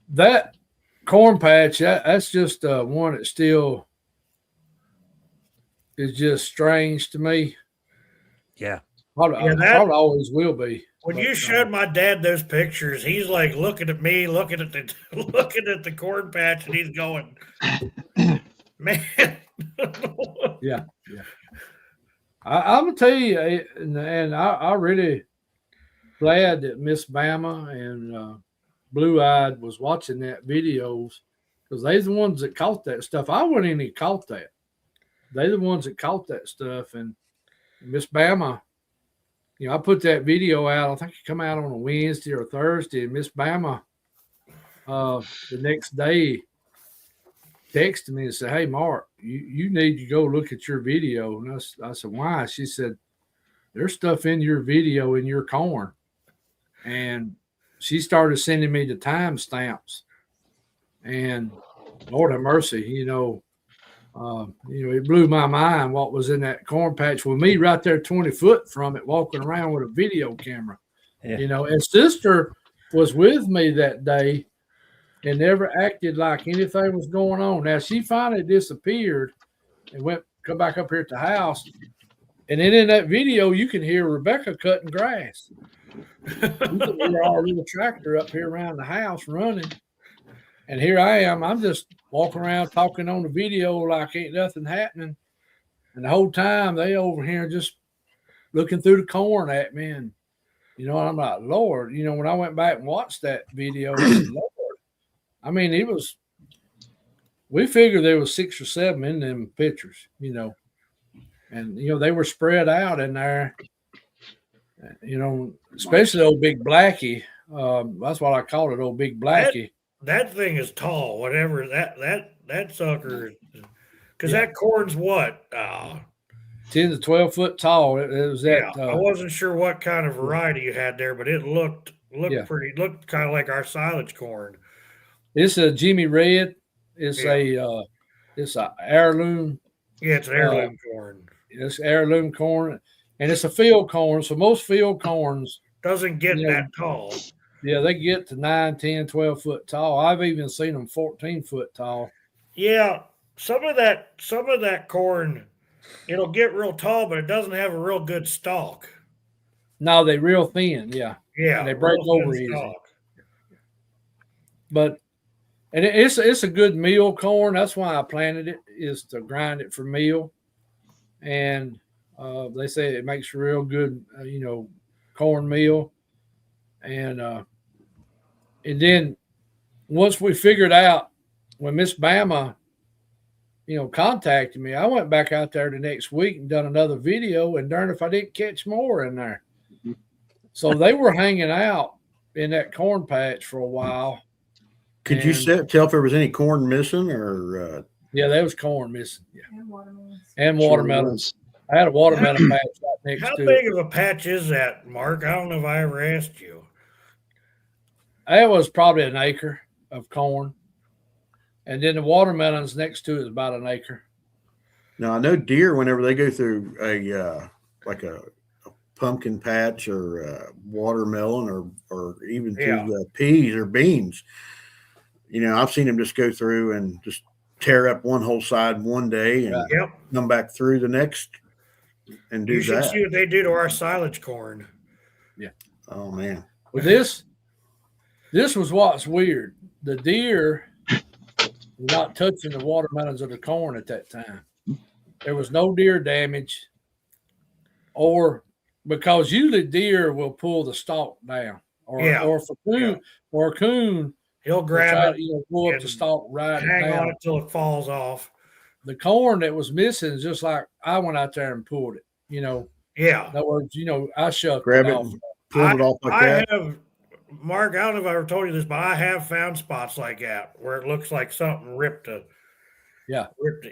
That corn patch, that's just one that still is just strange to me. Yeah. Probably always will be. When you showed my dad those pictures, he's like looking at me, looking at the corn patch, and he's going, "Man." Yeah. I'm gonna tell you, and I really glad that Miss Bama and Blue Eyed was watching that videos, because they're the ones that caught that stuff. I wouldn't even caught that. They're the ones that caught that stuff. And Miss Bama, I put that video out. I think it come out on a Wednesday or Thursday. And Miss Bama, the next day, texted me and said, "Hey, Mark, you need to go look at your video." And I said, "Why?" She said, "There's stuff in your video in your corn." And she started sending me the timestamps. And Lord have mercy, it blew my mind what was in that corn patch with me right there 20 foot from it, walking around with a video camera. Yeah. And sister was with me that day and never acted like anything was going on. Now, she finally disappeared and come back up here at the house. And then in that video, you can hear Rebecca cutting grass. You can hear our little tractor up here around the house running. And here I am. I'm just walking around talking on the video like ain't nothing happening. And the whole time they over here just looking through the corn at me. And, you know, I'm like, Lord, you know, when I went back and watched that video, I said, Lord, I mean, we figured there was 6 or 7 in them pictures, you know, and, you know, they were spread out in there, you know, especially old Big Blackie. That's what I called it, old Big Blackie. That thing is tall, whatever that sucker, because that corn's what? 10 to 12 foot tall. It was that. I wasn't sure what kind of variety you had there, but it looked looked kind of like our silage corn. It's a Jimmy Red. It's a heirloom. Yeah, it's an heirloom corn. It's heirloom corn, and it's a field corn. So most field corns doesn't get that tall. Yeah, they get to 9, 10, 12 foot tall. I've even seen them 14 foot tall. Yeah, some of that corn, it'll get real tall, but it doesn't have a real good stalk. No, they real thin. Yeah, and they break over easy. Stalk. But it's a good meal corn. That's why I planted it, is to grind it for meal. And they say it makes a real good, corn meal. And then once we figured out, when Miss Bama, contacted me, I went back out there the next week and done another video, and darn if I didn't catch more in there. So they were hanging out in that corn patch for a while. Could you tell if there was any corn missing, or? Yeah, there was corn missing. Yeah. And watermelons. Watermelons. I had a watermelon patch right next to it. How big of a patch is that, Mark? I don't know if I ever asked you. It was probably an acre of corn. And then the watermelons next to it is about an acre. Now, I know deer, whenever they go through a pumpkin patch or a watermelon or even through peas or beans, I've seen them just go through and just tear up one whole side one day and come back through the next and do that. You should see what they do to our silage corn. Yeah. Oh, man. Well, this was what's weird. The deer were not touching the watermelons or the corn at that time. There was no deer damage, or because usually deer will pull the stalk down, or if a coon, he'll grab it, pull up the stalk, right, hang on it till it falls off. The corn that was missing is just like I went out there and pulled it. Yeah. In other words, I shoved grab it it, off. pull it off like that. I have, Mark, I don't know if I ever told you this, but I have found spots like that where it looks like something ripped the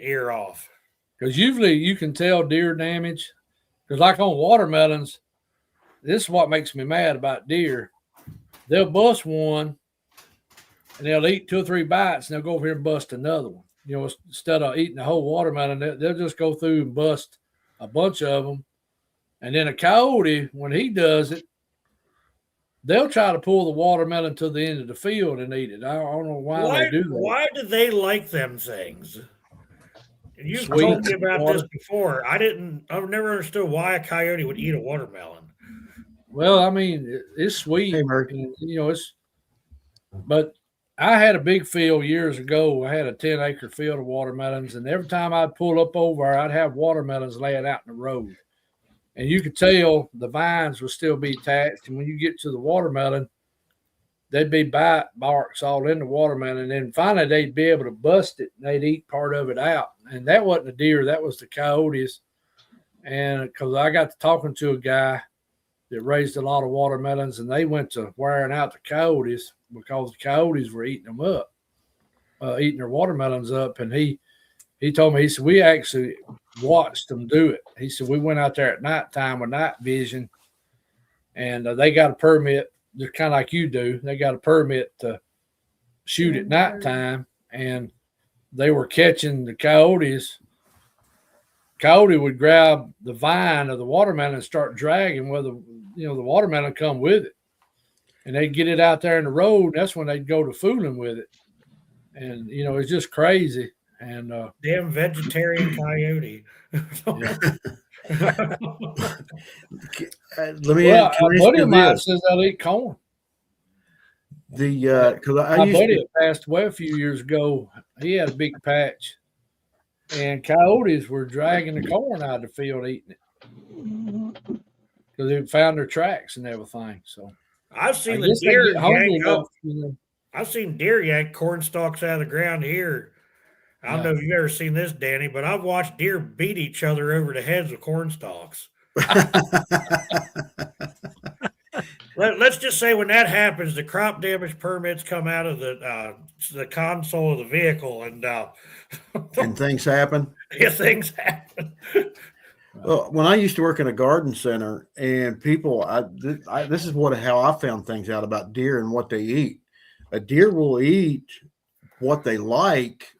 ear off. Because usually you can tell deer damage. Because like on watermelons, this is what makes me mad about deer. They'll bust one and they'll eat 2 or 3 bites and they'll go over here and bust another one. Instead of eating the whole watermelon, they'll just go through and bust a bunch of them. And then a coyote, when he does it, they'll try to pull the watermelon to the end of the field and eat it. I don't know why they do that. Why do they like them things? You've told me about this before. I've never understood why a coyote would eat a watermelon. Well, I mean, it's sweet. Hey, Mark. But I had a big field years ago. I had a 10-acre field of watermelons, and every time I'd pull up over, I'd have watermelons laying out in the road. And you could tell the vines would still be attached. And when you get to the watermelon, there'd be bite marks all in the watermelon. And then finally they'd be able to bust it and they'd eat part of it out. And that wasn't the deer, that was the coyotes. And because I got to talking to a guy that raised a lot of watermelons, and they went to wearing out the coyotes because the coyotes were eating them up, eating their watermelons up. And he told me, he said, we actually watched them do it. He said, we went out there at nighttime with night vision, and they got a permit, just kind of like you do. They got a permit to shoot at nighttime, and they were catching the coyotes. Coyote would grab the vine of the watermelon and start dragging where the watermelon come with it. And they'd get it out there in the road. That's when they'd go to fooling with it. And, it's just crazy. And damn vegetarian coyote. Let me Well, can a I ask buddy you of mine this. says they'll eat corn. Because I My used buddy to, that passed away a few years ago, he had a big patch, and coyotes were dragging the corn out of the field eating it because they found their tracks and everything. So I've I seen the guess they deer get hungry yank up. enough, you know. I've seen deer yank corn stalks out of the ground here. I don't Yeah. know if you've ever seen this, Danny, but I've watched deer beat each other over the heads with corn stalks. Let's just say when that happens, the crop damage permits come out of the console of the vehicle, and and things happen. yeah, things happen. Well, when I used to work in a garden center, and people, this is how I found things out about deer and what they eat. A deer will eat what they like,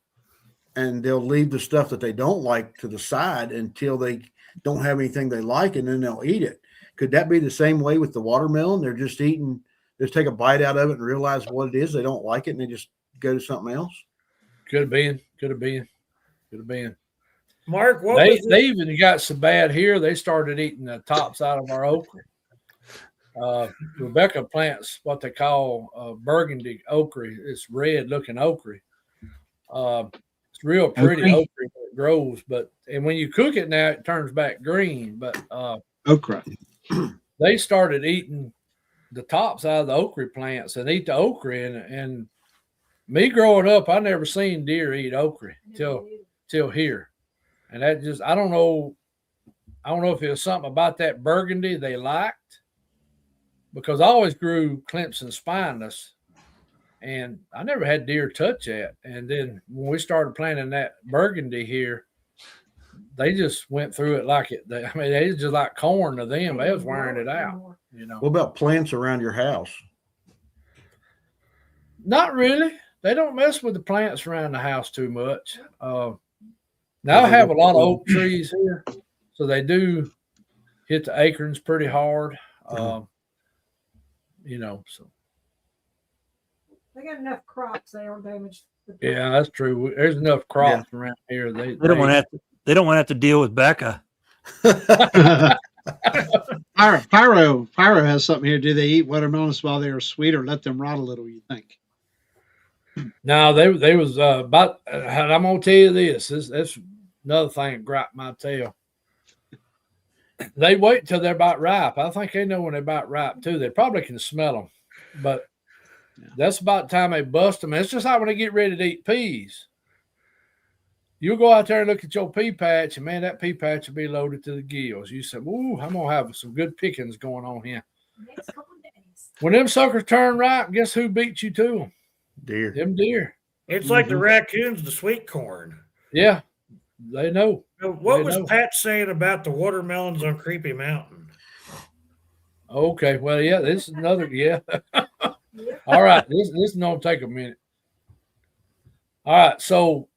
and they'll leave the stuff that they don't like to the side until they don't have anything they like, and then they'll eat it. Could that be the same way with the watermelon? They're just eating, just take a bite out of it and realize what it is. They don't like it, and they just go to something else. Could have been. Mark, what They was it? even got so bad here, they started eating the tops out of our okra. Rebecca plants what they call burgundy okra. It's red looking okra. It's real pretty Okra? okra when it grows, and when you cook it now, it turns back green. But Okra. they started eating the tops out of the okra plants and eat the okra. And me growing up, I never seen deer eat okra till here. And that just, I don't know if it was something about that burgundy they liked, because I always grew Clemson spineless, and I never had deer touch that. And then when we started planting that burgundy here, they just went through it like it. They was just like corn to them. They was wearing it out, you know. What about plants around your house? Not really. They don't mess with the plants around the house too much. Now I have a lot of oak trees here, so they do hit the acorns pretty hard. You know, so They got enough crops, they don't damage the yeah, that's true. There's enough crops around here. They don't want to have to. They don't want to have to deal with Becca. Pyro has something here. Do they eat watermelons while they are sweet, or let them rot a little? You think? No, they was about. I'm gonna tell you this. That's another thing that gripped my tail. They wait till they're about ripe. I think they know when they're about ripe too. They probably can smell them, but that's about the time they bust them. It's just like when they get ready to eat peas. You'll go out there and look at your pea patch, and man, that pea patch will be loaded to the gills. You say, "Ooh, I'm gonna have some good pickings going on here." next couple of days. When them suckers turn ripe, guess who beat you to them? Deer. Them deer. It's like the raccoons, the sweet corn. Yeah, they know. What They was know. Pat saying about the watermelons on Creepy Mountain? Okay, well, yeah, this is another. Yeah. All right, this is gonna take a minute. All right, so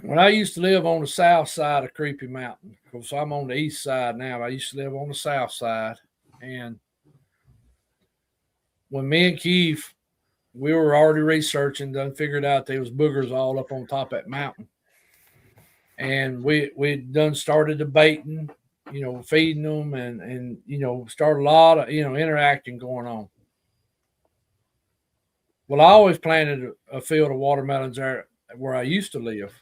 when I used to live on the south side of Creepy Mountain, because I'm on the east side now, I used to live on the south side, and when me and Keith, we were already researching, done figured out there was boogers all up on top of that mountain, and we done started debating, you know, feeding them, and you know, started a lot of interacting going on. Well, I always planted a field of watermelons there where I used to live.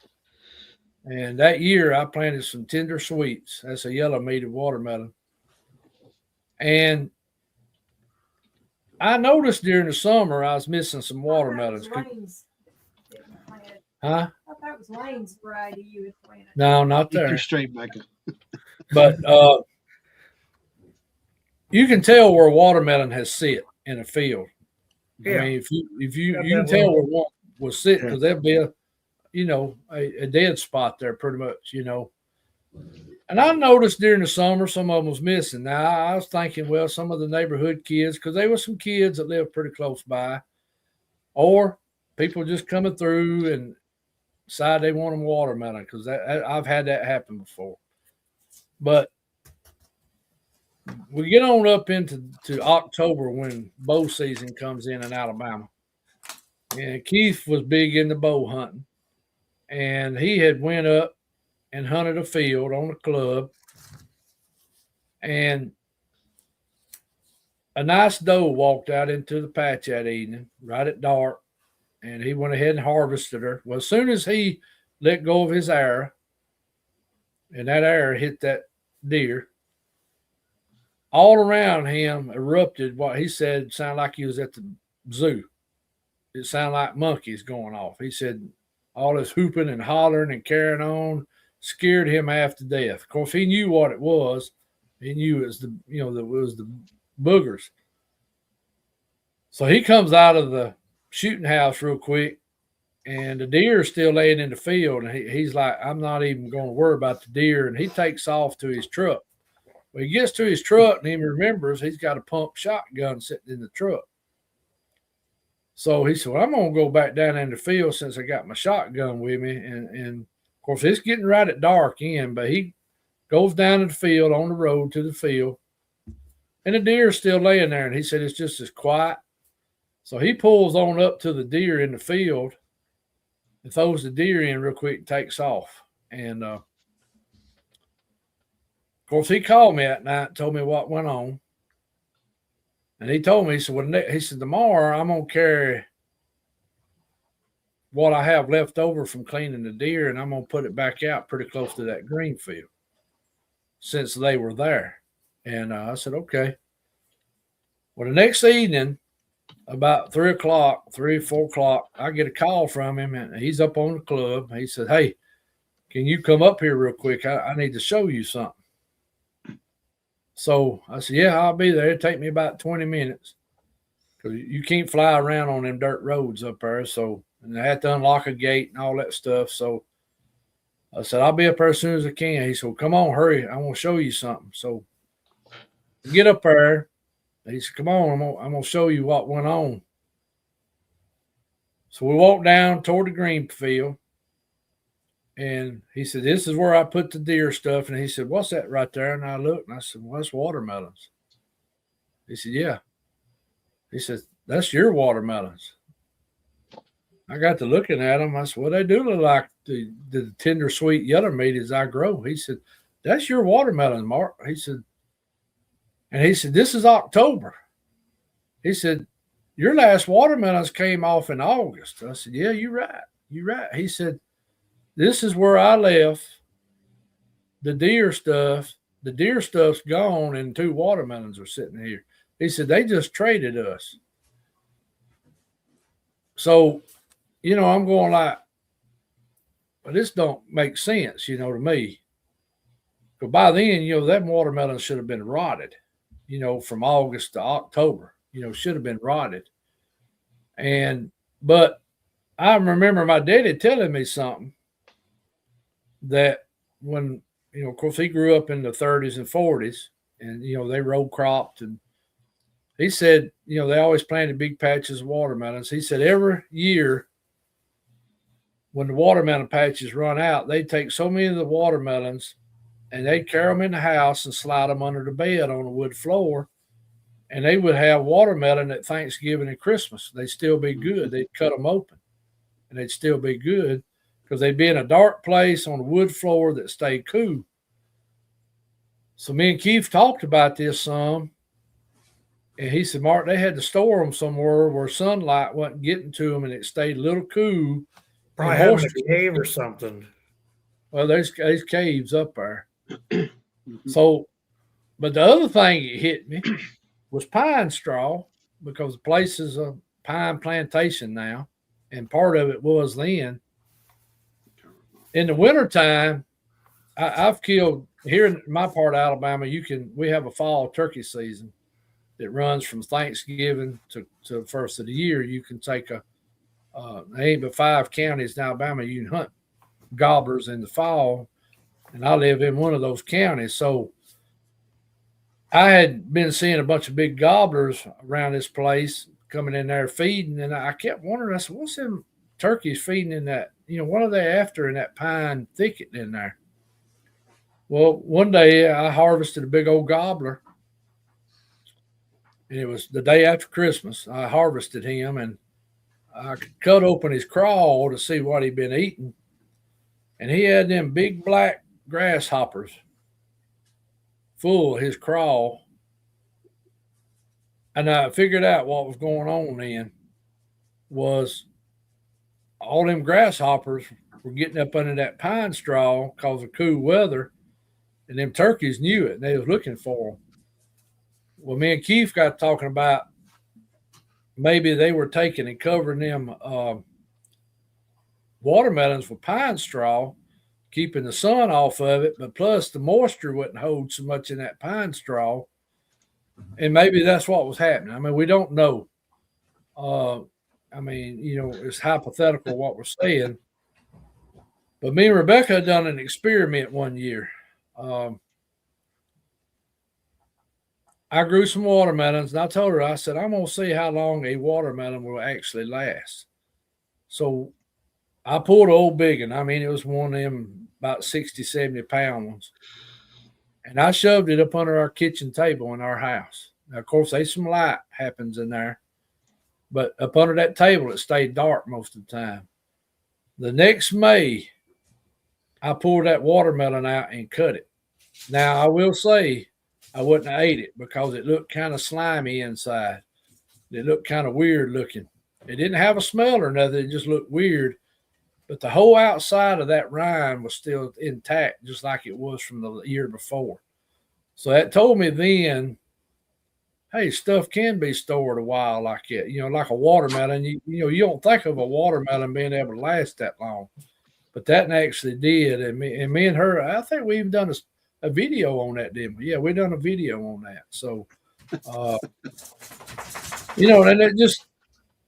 And that year I planted some tender sweets. That's a yellow meated watermelon. And I noticed during the summer I was missing some watermelons. Huh? I thought that was Lane's variety you had planted. No, not Keep there. you straight, Becca. But you can tell where a watermelon has sit in a field. Yeah. I mean, if you Got can that tell one. where one was sitting, because there'll be a dead spot there pretty much, you know. And I noticed during the summer some of them was missing. Now I was thinking, well, some of the neighborhood kids, because there were some kids that lived pretty close by, or people just coming through and decide they want them watermelon, because I've had that happen before. But we get on up into October when bow season comes in Alabama. And Keith was big into bow hunting. And he had went up and hunted a field on the club, and a nice doe walked out into the patch that evening, right at dark, and he went ahead and harvested her. Well, as soon as he let go of his arrow, and that arrow hit that deer, all around him erupted what he said sounded like he was at the zoo. It sounded like monkeys going off. He said all this hooping and hollering and carrying on scared him half to death. Of course, he knew what it was. He knew it was it was the boogers. So he comes out of the shooting house real quick, and the deer is still laying in the field. And he's like, I'm not even going to worry about the deer. And he takes off to his truck. When he gets to his truck and he remembers he's got a pump shotgun sitting in the truck. So he said, well, I'm going to go back down in the field since I got my shotgun with me. And of course, it's getting right at dark in, but he goes down to the field on the road to the field. And the deer is still laying there. And he said, it's just as quiet. So he pulls on up to the deer in the field and throws the deer in real quick and takes off. And of course, he called me that night and told me what went on. And he told me, he said, tomorrow I'm going to carry what I have left over from cleaning the deer, and I'm going to put it back out pretty close to that green field since they were there. And I said, okay. Well, the next evening, about 3 o'clock, 4 o'clock, I get a call from him, and he's up on the club. He said, hey, can you come up here real quick? I need to show you something. So I said, yeah, I'll be there. It'll take me about 20 minutes because you can't fly around on them dirt roads up there. So, and I had to unlock a gate and all that stuff. So I said, I'll be up there as soon as I can. He said, well, come on, hurry. I want to show you something. So I get up there. He said, come on, I'm going to show you what went on. So we walked down toward the green field. And he said, this is where I put the deer stuff. And he said, what's that right there? And I looked and I said, well, that's watermelons. He said, yeah. He said, that's your watermelons. I got to looking at them. I said, well, they do look like the tender, sweet yellow meat as I grow. He said, that's your watermelon, Mark. He said, this is October. He said, your last watermelons came off in August. I said, yeah, you're right. You're right. He said, this is where I left the deer stuff. The deer stuff's gone and 2 watermelons are sitting here. He said, they just traded us. So, I'm going like, well, this don't make sense, to me. But by then, that watermelon should have been rotted, from August to October, should have been rotted. But I remember my daddy telling me something that when, of course, he grew up in the 30s and 40s and, they row cropped. And he said, they always planted big patches of watermelons. He said every year when the watermelon patches run out, they take so many of the watermelons and they'd carry them in the house and slide them under the bed on the wood floor. And they would have watermelon at Thanksgiving and Christmas. They'd still be good. They'd cut them open and they'd still be good because they'd be in a dark place on a wood floor that stayed cool. So me and Keith talked about this some. And he said, Mark, they had to store them somewhere where sunlight wasn't getting to them and it stayed a little cool. Probably having a cave or something. Well, there's caves up there. So, but the other thing that hit me was pine straw because the place is a pine plantation now. And part of it was then. In the wintertime, I've killed, here in my part of Alabama, we have a fall turkey season that runs from Thanksgiving to the first of the year. You can take there ain't but 5 counties in Alabama you can hunt gobblers in the fall, and I live in one of those counties. So I had been seeing a bunch of big gobblers around this place coming in there feeding, and I kept wondering, I said, what's them turkeys feeding in that? What are they after in that pine thicket in there? Well, one day I harvested a big old gobbler, and it was the day after Christmas. I harvested him, and I cut open his craw to see what he'd been eating. and he had them big black grasshoppers full of his crawl. And I figured out what was going on then was all them grasshoppers were getting up under that pine straw because of cool weather, and them turkeys knew it, and they was looking for them. Well, me and Keith got talking about maybe they were taking and covering them watermelons with pine straw, keeping the sun off of it, but plus the moisture wouldn't hold so much in that pine straw. And maybe that's what was happening. I mean, we don't know. I mean, you know, it's hypothetical what we're saying. But me and Rebecca had done an experiment one year. I grew some watermelons, and I told her, I said, I'm going to see how long a watermelon will actually last. So I pulled an old big one. I mean, it was one of them about 60, 70-pound ones. And I shoved it up under our kitchen table in our house. Now, of course, there's some light happens in there. But up under that table, it stayed dark most of the time. The next May, I pulled that watermelon out and cut it. Now, I will say I wouldn't have ate it because it looked kind of slimy inside. It looked kind of weird looking. It didn't have a smell or nothing. It just looked weird. But the whole outside of that rind was still intact, just like it was from the year before. So that told me then, hey, stuff can be stored a while like it. You know, like a watermelon. You know, you don't think of a watermelon being able to last that long. But that actually did. And me and her, I think we even done a video on that, didn't we? Yeah, we done a video on that. So, you know, and it just,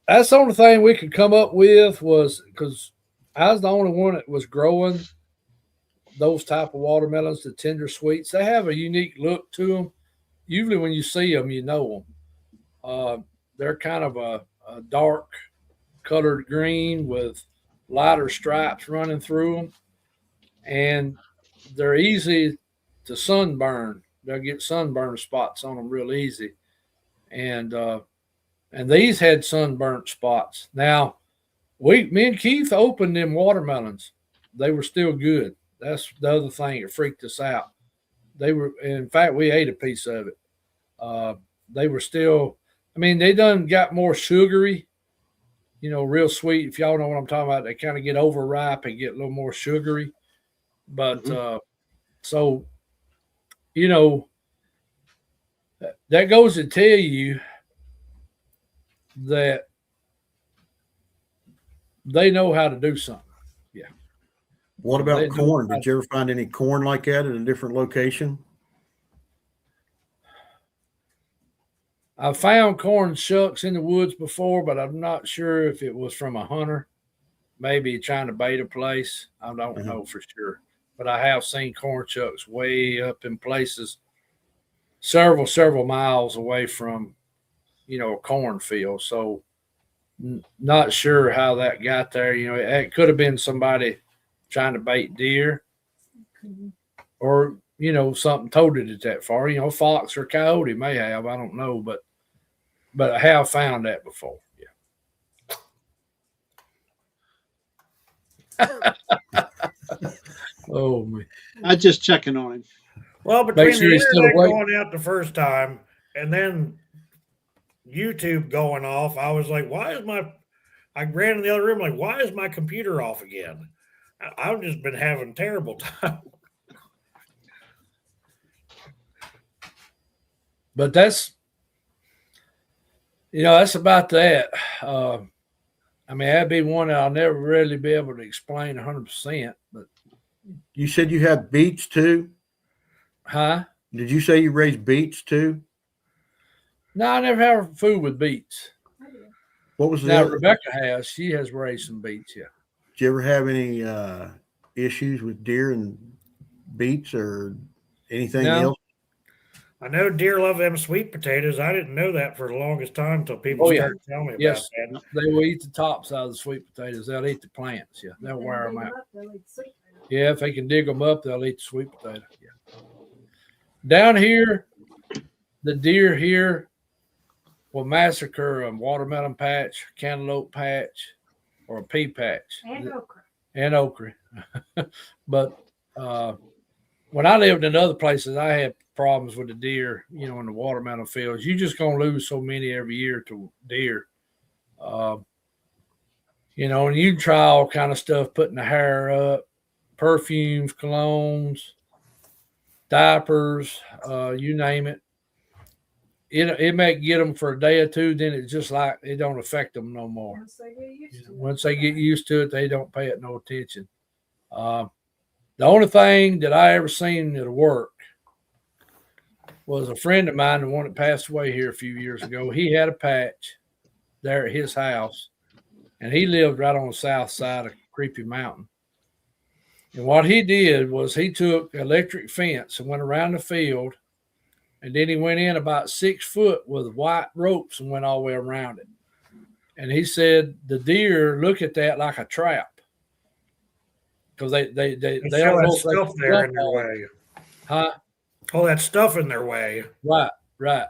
that's the only thing we could come up with was because I was the only one that was growing those type of watermelons, the tender sweets. They have a unique look to them. Usually when you see them, you know them. They're kind of a dark colored green with lighter stripes running through them. And they're easy to sunburn. They'll get sunburn spots on them real easy. And these had sunburnt spots. Now, me and Keith opened them watermelons. They were still good. That's the other thing that freaked us out. They were, in fact, we ate a piece of it. They were still, I mean, they done got more sugary, you know, real sweet. If y'all know what I'm talking about, they kind of get overripe and get a little more sugary. But so, you know, that goes to tell you that they know how to do something. Yeah. What about corn? Did you ever find any corn like that at a different location? I found corn shucks in the woods before, but I'm not sure if it was from a hunter, maybe trying to bait a place. I don't know for sure. But I have seen corn shucks way up in places several miles away from, you know, a cornfield. So not sure how that got there. You know, it could have been somebody trying to bait deer or, you know, something toted it that far. You know, fox or coyote may have. I don't know, but I have found that before. Yeah. Oh, man. I'm just checking on him. Well, between sure the he's still internet awake. going out the first time and then YouTube going off, I was like, I ran in the other room, like, why is my computer off again? I've just been having terrible time. But that's, you know, that's about that. I mean, that'd be one that I'll never really be able to explain 100%. But You said you have beets too? huh? Did you say you raise beets too? No, I never have food with beets. What was the Now other? Rebecca has. She has raised some beets. Yeah. Did you ever have any issues with deer and beets or anything No. else? I know deer love them sweet potatoes. I didn't know that for the longest time until people Oh, yeah. started telling me Yes, about that. they will eat the tops out of the sweet potatoes. They'll eat the plants. Yeah, they'll wear them out. They'll eat sweet potatoes. Yeah, if they can dig them up, they'll eat the sweet potato. Yeah. Down here, the deer here will massacre a watermelon patch, cantaloupe patch, or a pea patch. And okra. and okra. But when I lived in other places, I had problems with the deer, you know, in the watermelon fields. You just gonna lose so many every year to deer. You know, and you can try all kind of stuff, putting the hair up, perfumes, colognes, diapers, you name it. It may get them for a day or two, then it's just like it don't affect them no more. Once they get used to it. Once they get used to it, they don't pay it no attention. The only thing that I ever seen that'll work was a friend of mine, the one that passed away here a few years ago. He had a patch there at his house, and he lived right on the south side of Creepy Mountain. And what he did was he took electric fence and went around the field, and then he went in about 6 foot with white ropes and went all the way around it. And he said the deer look at that like a trap because they don't all know that if they stuff can there jump in their on it. way. Huh? All that stuff in their way. Right.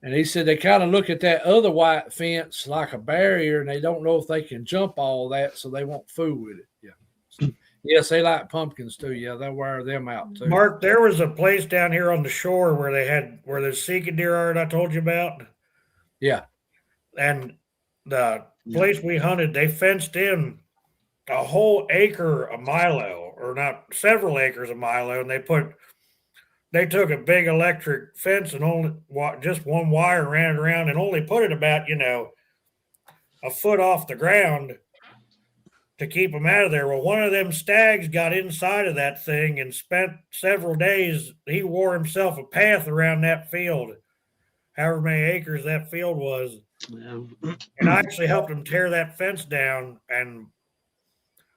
And he said they kind of look at that other white fence like a barrier, and they don't know if they can jump all that, so they won't fool with it. Yeah. So, yes, they like pumpkins too. Yeah, they'll wear them out too. Mark, there was a place down here on the shore where the Sika deer are that I told you about. Yeah. And the place we hunted, they fenced in a whole acre of milo, or not several acres of milo, and they took a big electric fence and only just one wire ran it around and only put it about, a foot off the ground to keep them out of there. Well, one of them stags got inside of that thing and spent several days. He wore himself a path around that field, however many acres that field was. Yeah. And I actually helped him tear that fence down. And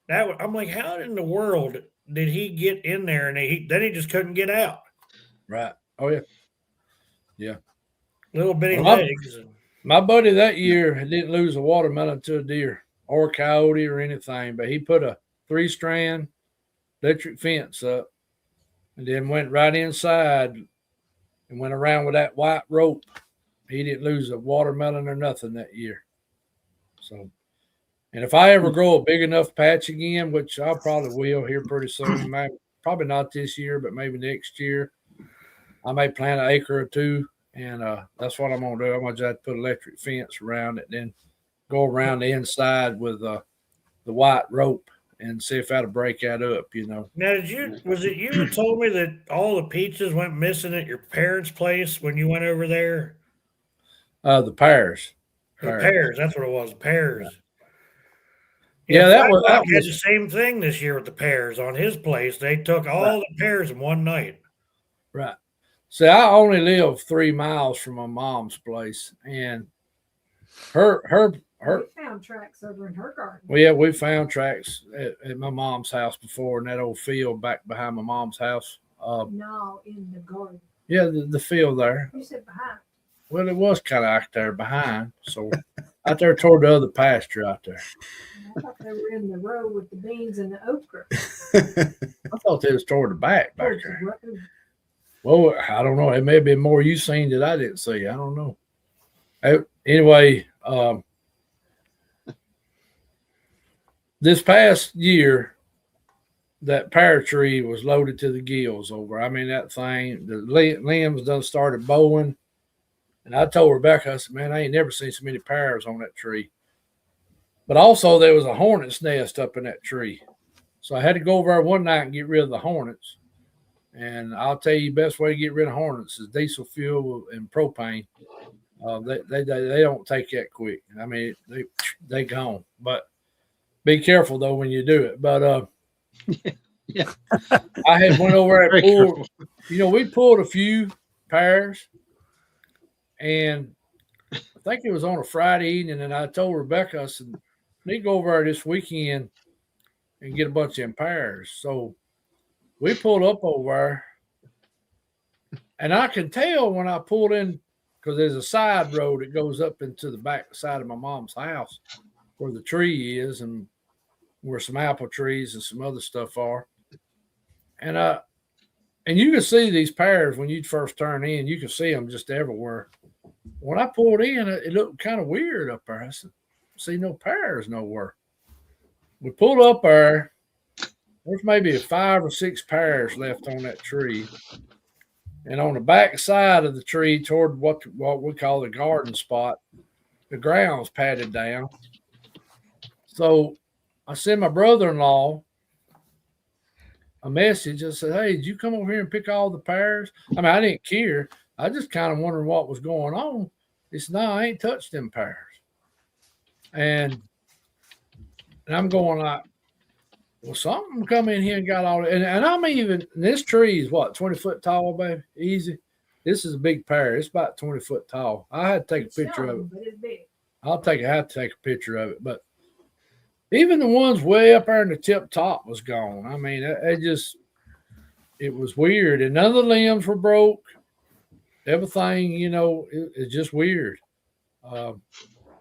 I'm like, how in the world did he get in there? And then he just couldn't get out. Right. Oh yeah. Yeah. Little bitty Well, legs. My buddy that year didn't lose a watermelon to a deer or coyote or anything, but he put a 3-strand electric fence up and then went right inside and went around with that white rope. He didn't lose a watermelon or nothing that year. So, and if I ever grow a big enough patch again, which I probably will here pretty soon, probably not this year, but maybe next year, I may plant an acre or two, and that's what I'm going to do. I'm going to just put electric fence around it, then go around the inside with the white rope and see if that'll break that up, Now, was it you that told me that all the peaches went missing at your parents' place when you went over there? The pears. The pears, that's what it was, pears. Yeah, that was had the same thing this year with the pears on his place. They took all the pears in one night. Right. See, I only live 3 miles from my mom's place, and her We found tracks over in her garden. Well, yeah, we found tracks at my mom's house before in that old field back behind my mom's house. No, in the garden. Yeah, the field there. You said behind. Well, it was kind of out there behind, so out there toward the other pasture out there. I thought they were in the row with the beans and the okra. I thought they was toward the back Towards there. the road. Well, I don't know. It may have been more you seen that I didn't see. I don't know. Anyway, this past year, that pear tree was loaded to the gills over. I mean, that thing, the limbs done started bowing. And I told Rebecca, I said, man, I ain't never seen so many pears on that tree. But also there was a hornet's nest up in that tree. So I had to go over there one night and get rid of the hornets. And I'll tell you, the best way to get rid of hornets is diesel fuel and propane. They don't take that quick. I mean, they gone. But be careful though when you do it. But Yeah. I had went over and Very pulled. careful. We pulled a few pears, and I think it was on a Friday evening. And I told Rebecca, I said, "I need to go over there this weekend and get a bunch of them pears." So we pulled up over there, and I can tell when I pulled in because there's a side road that goes up into the back side of my mom's house where the tree is and where some apple trees and some other stuff are. And you can see these pears when you first turn in. You can see them just everywhere. When I pulled in, it looked kind of weird up there. I said, "See no pears nowhere." we pulled up there. There's maybe 5 or 6 pairs left on that tree. And on the back side of the tree, toward what we call the garden spot, the ground's patted down. So I sent my brother-in-law a message. I said, "Hey, did you come over here and pick all the pears?" I mean, I didn't care. I just kind of wondered what was going on. He said, "No, I ain't touched them pears." And I'm going like, well, something come in here and got all and I'm even this tree is what 20 foot tall, baby. Easy. This is a big pear. It's about 20 foot tall. I had to take a picture of it. But it's big. I have to take a picture of it. But even the ones way up there in the tip top was gone. I mean, it was weird. And none of the limbs were broke. Everything, it's just weird. You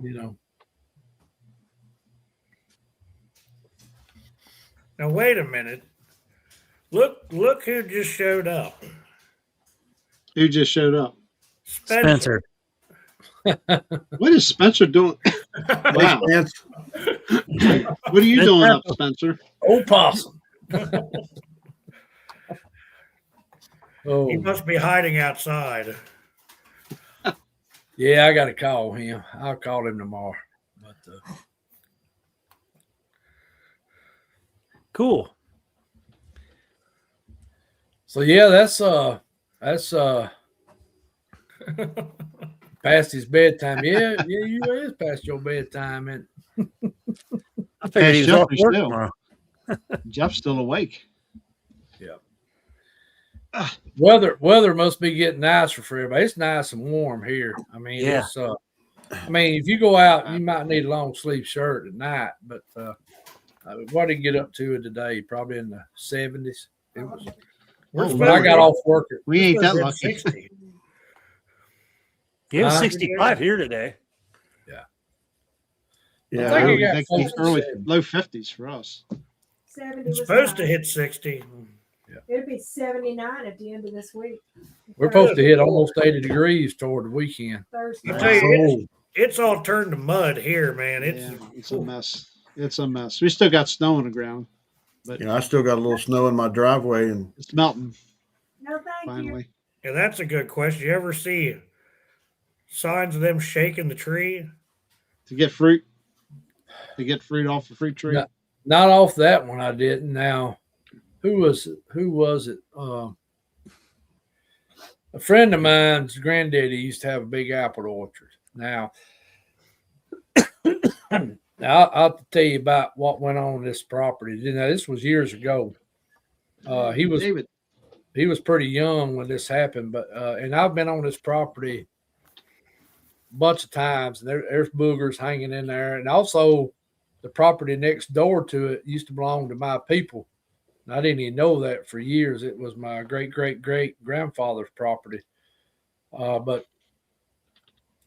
know. Now wait a minute. Look who just showed up. Who just showed up? Spencer. What is Spencer doing? Wow. Spence, What are you doing up, Spencer? Old possum. Oh, He must be hiding outside. yeah, I got to call him. I'll call him tomorrow. But Cool. so yeah, that's past his bedtime. Yeah, you is past your bedtime, and I figured he was off Jeffrey's work still. tomorrow. Jeff's still awake. weather must be getting nicer for everybody. It's nice and warm here. I mean, Yeah. it's if you go out, you might need a long sleeve shirt at night. But what did you get up to today? Probably in the 70s. It was. We're When I got off work, We ain't that supposed lucky. to hit 60. He was Huh? 65 here today. yeah, I think Early you got 60s, close to early 70. low 50s for us. 70 It's was supposed to high. hit 60. It'll be 79 at the end of this week. we're supposed to hit almost 80 degrees toward the weekend. Thursday. I tell you, So, it's all turned to mud here, man. It's a mess. It's a mess. We still got snow on the ground. I still got a little snow in my driveway, and It's melting No, thank you. finally. And that's a good question. You ever see signs of them shaking the tree? To get fruit. To get fruit off the fruit tree. No. not off that one, I didn't. Now, who was it? A friend of mine's granddaddy used to have a big apple orchard. Now, I'll tell you about what went on this property. Now, this was years ago. David. He was pretty young when this happened, but and I've been on this property a bunch of times, and there's boogers hanging in there, and also the property next door to it used to belong to my people. And I didn't even know that for years. It was my great grandfather's property, and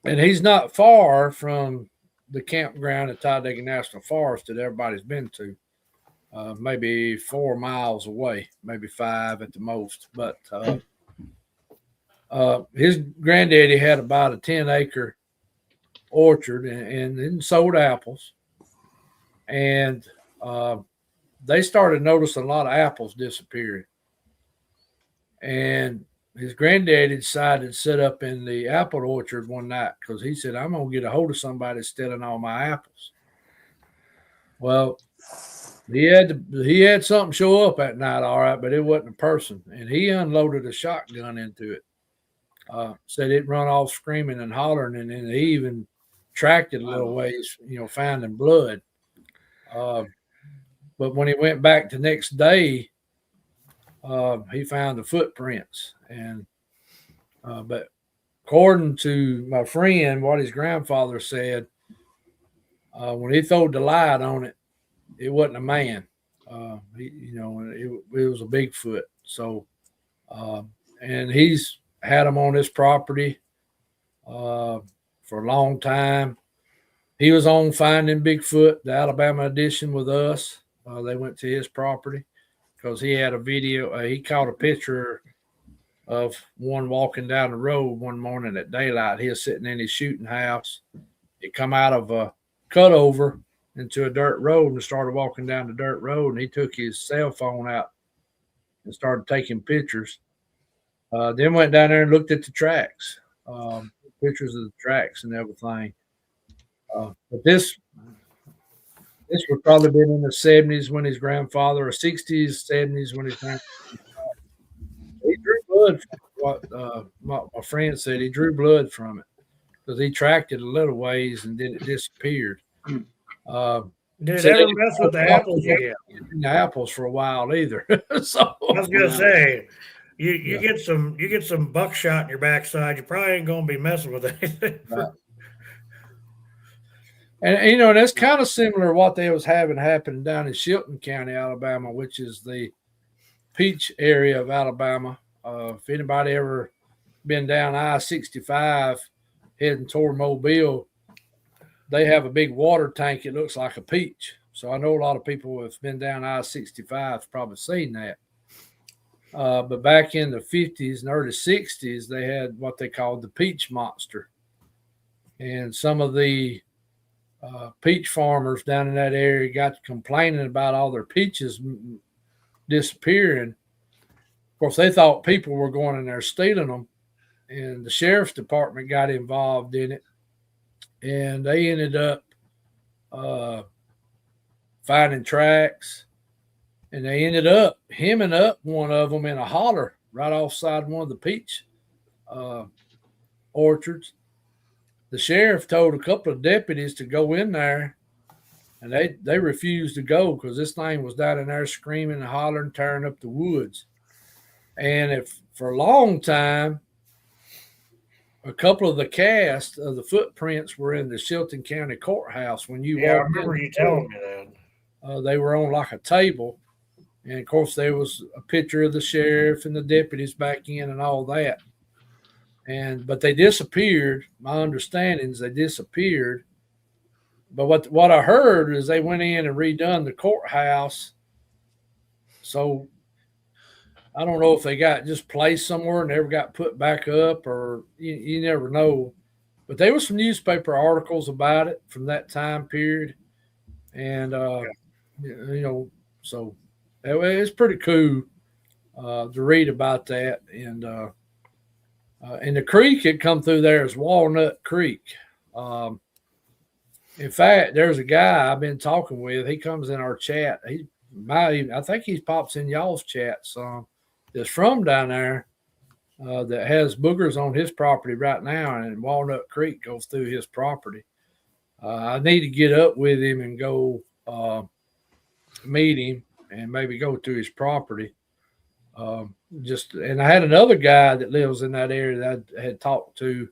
he's not far from the campground at Talladega National Forest that everybody's been to. Maybe 4 miles away, maybe 5 at the most. But his granddaddy had about a 10-acre orchard and sold apples. And they started noticing a lot of apples disappearing. And his granddaddy decided to set up in the apple orchard one night because he said, "I'm going to get a hold of somebody stealing all my apples." Well, he had something show up that night, all right, but it wasn't a person. And he unloaded a shotgun into it. Said it run off screaming and hollering, and then he even tracked it a little ways, finding blood. But when he went back the next day, he found the footprints. And but according to my friend, what his grandfather said, when he throwed the light on it, it wasn't a man. It was a Bigfoot. So, and he's had him on this property for a long time. He was on Finding Bigfoot, the Alabama edition with us. They went to his property because he had a video. He caught a picture of one walking down the road one morning at daylight. He was sitting in his shooting house. It come out of a cutover into a dirt road and started walking down the dirt road. And he took his cell phone out and started taking pictures. Then went down there and looked at the tracks, pictures of the tracks and everything. But this would probably been in the 70s when his grandfather, or 60s, 70s when his grandfather. He drew blood from what my friend said. He drew blood from it because he tracked it a little ways and then it disappeared. Did it ever mess with the apples again? The apples for a while either. So I was gonna say, you get some buckshot in your backside, you probably ain't gonna be messing with anything. Right. And that's kind of similar to what they was having happen down in Chilton County, Alabama, which is the peach area of Alabama. If anybody ever been down I-65 heading toward Mobile, they have a big water tank. It looks like a peach. So I know a lot of people who have been down I-65 have probably seen that. But back in the 50s and early 60s, they had what they called the peach monster. And some of the peach farmers down in that area got complaining about all their peaches disappearing. Of course, they thought people were going in there stealing them, and the sheriff's department got involved in it, and they ended up finding tracks, and they ended up hemming up one of them in a holler right offside one of the peach orchards. The sheriff told a couple of deputies to go in there, and they refused to go because this thing was down in there screaming and hollering, tearing up the woods. And for a long time, a couple of the cast of the footprints were in the Chilton County Courthouse. When you I walked remember in, you telling me that. they were on like a table, and of course there was a picture of the sheriff and the deputies back in and all that. But they disappeared. My understanding is they disappeared. But what I heard is they went in and redone the courthouse. So I don't know if they got just placed somewhere and never got put back up, or you never know. But there was some newspaper articles about it from that time period. And, so it's pretty cool to read about that. And the creek that come through there is Walnut Creek. In fact, there's a guy I've been talking with. He comes in our chat. I think he pops in y'all's chat some. That's from down there that has boogers on his property right now, and Walnut Creek goes through his property. I need to get up with him and go meet him and maybe go to his property. And I had another guy that lives in that area that I had talked to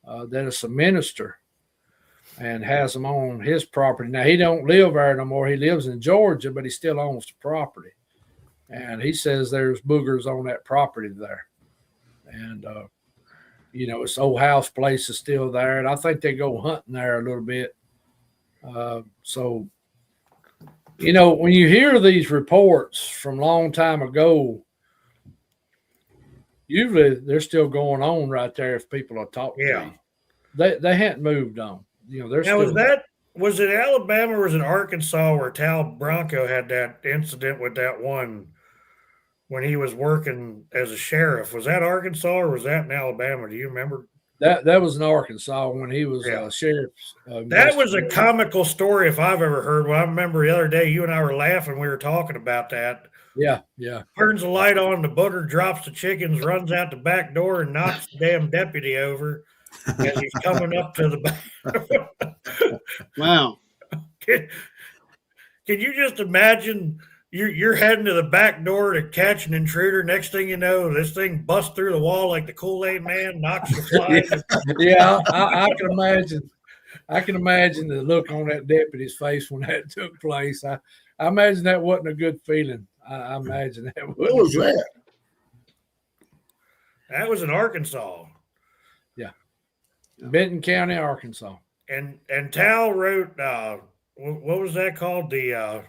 that is a minister and has them on his property. Now, he don't live there no more. He lives in Georgia, but he still owns the property. And he says there's boogers on that property there. And, his old house place is still there. And I think they go hunting there a little bit. So, when you hear these reports from a long time ago, usually they're still going on right there if people are talking to you. They hadn't moved on. They're Now, still was it Alabama or was it Arkansas where Tal Bronco had that incident with that one when he was working as a sheriff? Was that Arkansas or was that in Alabama? Do you remember? That was in Arkansas when he was sheriff. That was a comical story if I've ever heard one. I remember the other day you and I were laughing. We were talking about that. Yeah. Turns the light on, the booger drops the chickens, runs out the back door, and knocks the damn deputy over as he's coming up to the back. Wow. Can you just imagine you're heading to the back door to catch an intruder? Next thing you know, this thing busts through the wall like the Kool-Aid Man, knocks the fly. Yeah, I can imagine. I can imagine the look on that deputy's face when that took place. I imagine that wasn't a good feeling. I imagine that. What was that? That was in Arkansas. Yeah. Benton County, Arkansas. And Tal wrote, what was that called? The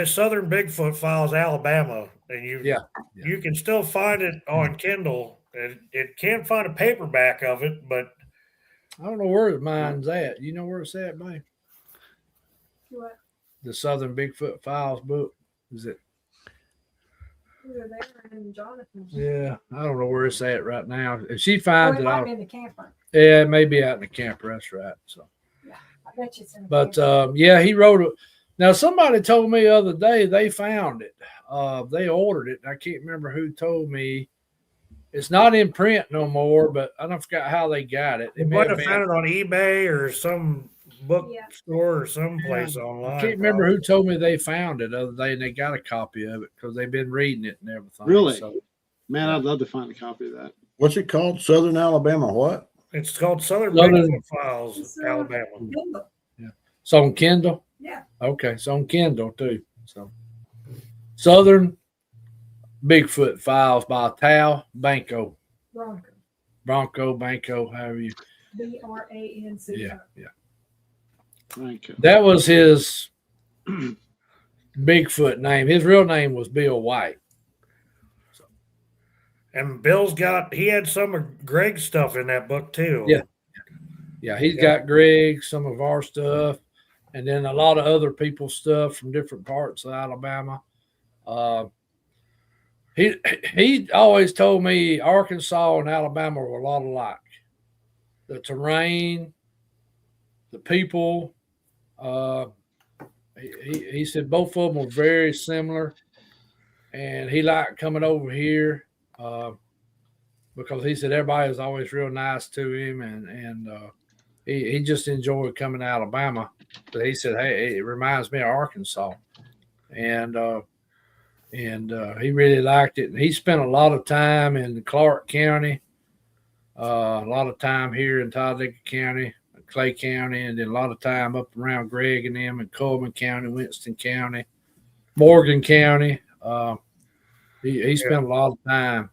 Southern Bigfoot Files, Alabama. And you can still find it on Kindle. It can't find a paperback of it, but I don't know where mine's at. You know where it's at, man? What? The Southern Bigfoot Files book. Is it? Either there and Jonathan's. Yeah, I don't know where it's at right now. If she Oh, finds it it, might I'll, be in the camper. yeah, it may be out in the camper. That's right. So, I bet you it's in the but camper. yeah, he wrote it. Now somebody told me the other day they found it. They ordered it. I can't remember who told me. It's not in print no more, but I don't forget how they got it. They It may might have have found it on eBay or some bookstore or someplace online. I can't remember who told me they found it the other day, and they got a copy of it because they've been reading it and everything. Really? So, Man, Yeah. I'd love to find a copy of that. What's it called? Southern Alabama what? It's called Southern Southern- Bigfoot Files, It's, Alabama. Kindle. it's on Kindle. Yeah. Okay, it's on Kindle too. So, Southern Bigfoot Files by Tal Banco, Banco, however you. BRANC. Yeah. Thank you. That was his Bigfoot name. His real name was Bill White. And he had some of Greg's stuff in that book too. Yeah. Yeah, he's got Greg, some of our stuff, and then a lot of other people's stuff from different parts of Alabama. He always told me Arkansas and Alabama were a lot alike. The terrain, the people. He said both of them were very similar, and he liked coming over here because he said everybody was always real nice to him, and he just enjoyed coming to Alabama. But he said, "Hey, it reminds me of Arkansas," and he really liked it. And he spent a lot of time in Clark County, a lot of time here in Talladega County, Clay County, and then a lot of time up around Gregg and them in Coleman County, Winston County, Morgan County. He spent a lot of time,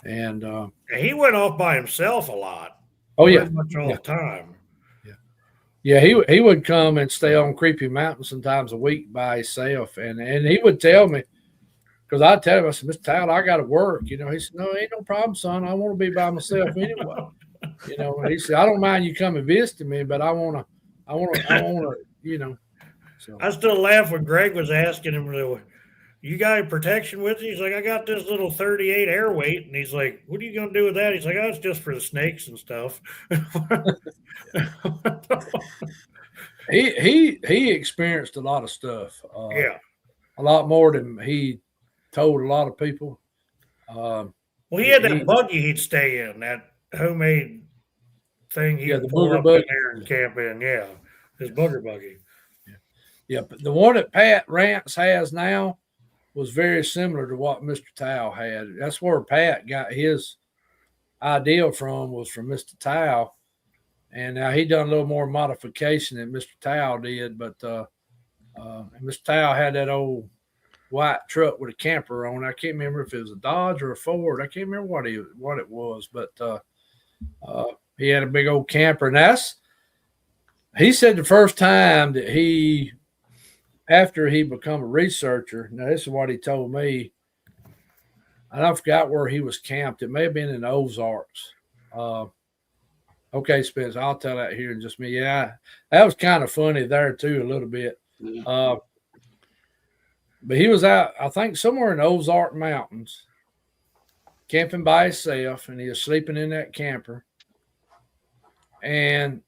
and he went off by himself a lot. oh yeah, Pretty much all the time. yeah, he would come and stay on Creepy Mountain sometimes a week by himself, and he would tell me, because I'd tell him, I said, Mr. Tyler, I got to work. He said, no, ain't no problem, son. I want to be by myself anyway. And he said, I don't mind you coming visiting me, but I want to. So I still laugh when Greg was asking him, "You got any protection with you?" He's like, "I got this little 38 air weight," and he's like, "What are you gonna do with that?" He's like, "Oh, it's just for the snakes and stuff." he experienced a lot of stuff. Yeah. A lot more than he told a lot of people. Well, he had that buggy he'd stay in, that homemade thing he'd the pull booger up buggy. in there and camp in. Yeah, his booger buggy. Yeah, but the one that Pat Rance has now was very similar to what Mr. Towle had. That's where Pat got his idea from, was from Mr. Towle. And now he done a little more modification than Mr. Towle did, but Mr. Towle had that old white truck with a camper on. I can't remember if it was a Dodge or a Ford. I can't remember what it was, but he had a big old camper. And he said the first time that after he become a researcher, now this is what he told me, and I forgot where he was camped. It may have been in the Ozarks. Okay, Spence, I'll tell that here in just a minute. Yeah, that was kind of funny there too, a little bit. But he was out, I think, somewhere in the Ozark Mountains, camping by himself, and he was sleeping in that camper. And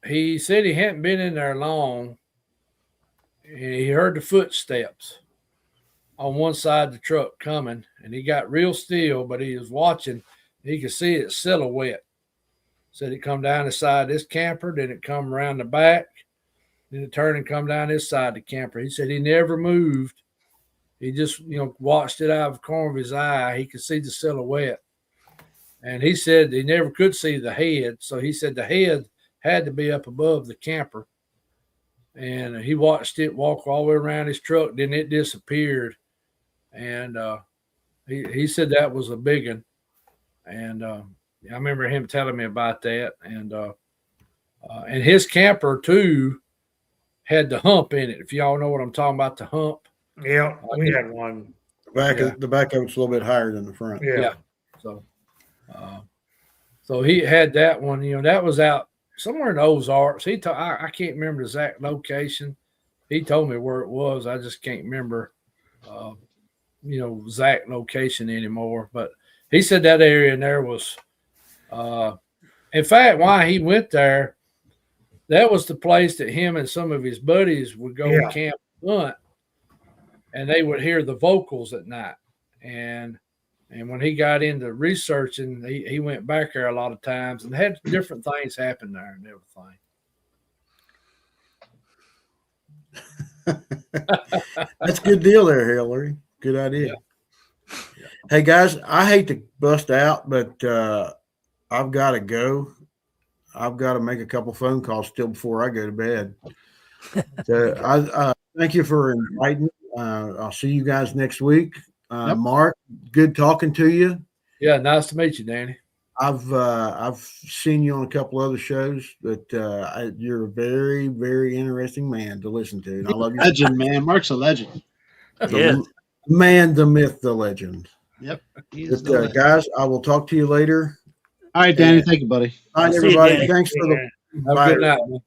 he said he hadn't been in there long, and he heard the footsteps on one side of the truck coming, and he got real still, but he was watching. He could see its silhouette. Said it come down the side of this camper, then it come around the back, then it turned and come down this side of the camper. He said he never moved. He just, watched it out of the corner of his eye. He could see the silhouette. And he said he never could see the head. So he said the head had to be up above the camper. And he watched it walk all the way around his truck. Then it disappeared. And he said that was a big one. And I remember him telling me about that. And his camper, too, had the hump in it. If y'all know what I'm talking about, the hump. Yeah, we had one. The back of it's a little bit higher than the front. Yeah. So he had that one. That was out somewhere in the Ozarks. I can't remember the exact location. He told me where it was. I just can't remember, exact location anymore. But he said that area in there was, in fact, why he went there, that was the place that him and some of his buddies would go camp hunt, and they would hear the vocals at night. And when he got into researching, he went back there a lot of times and had different things happen there and everything. That's a good deal there, Hillary. Good idea. Yeah. Hey guys, I hate to bust out, but I've got to go. I've got to make a couple phone calls still before I go to bed. So I thank you for inviting me. I'll see you guys next week. Yep. Mark, good talking to you. Yeah, nice to meet you, Danny. I've seen you on a couple other shows, but you're a very, very interesting man to listen to, and I love you. Legend, man. Mark's a legend. The man, the myth, the legend. Yep. But, guys, I will talk to you later. All right, Danny. Thank you, buddy. All right, See you, everybody. Danny. Thanks for the. Have a good night, man.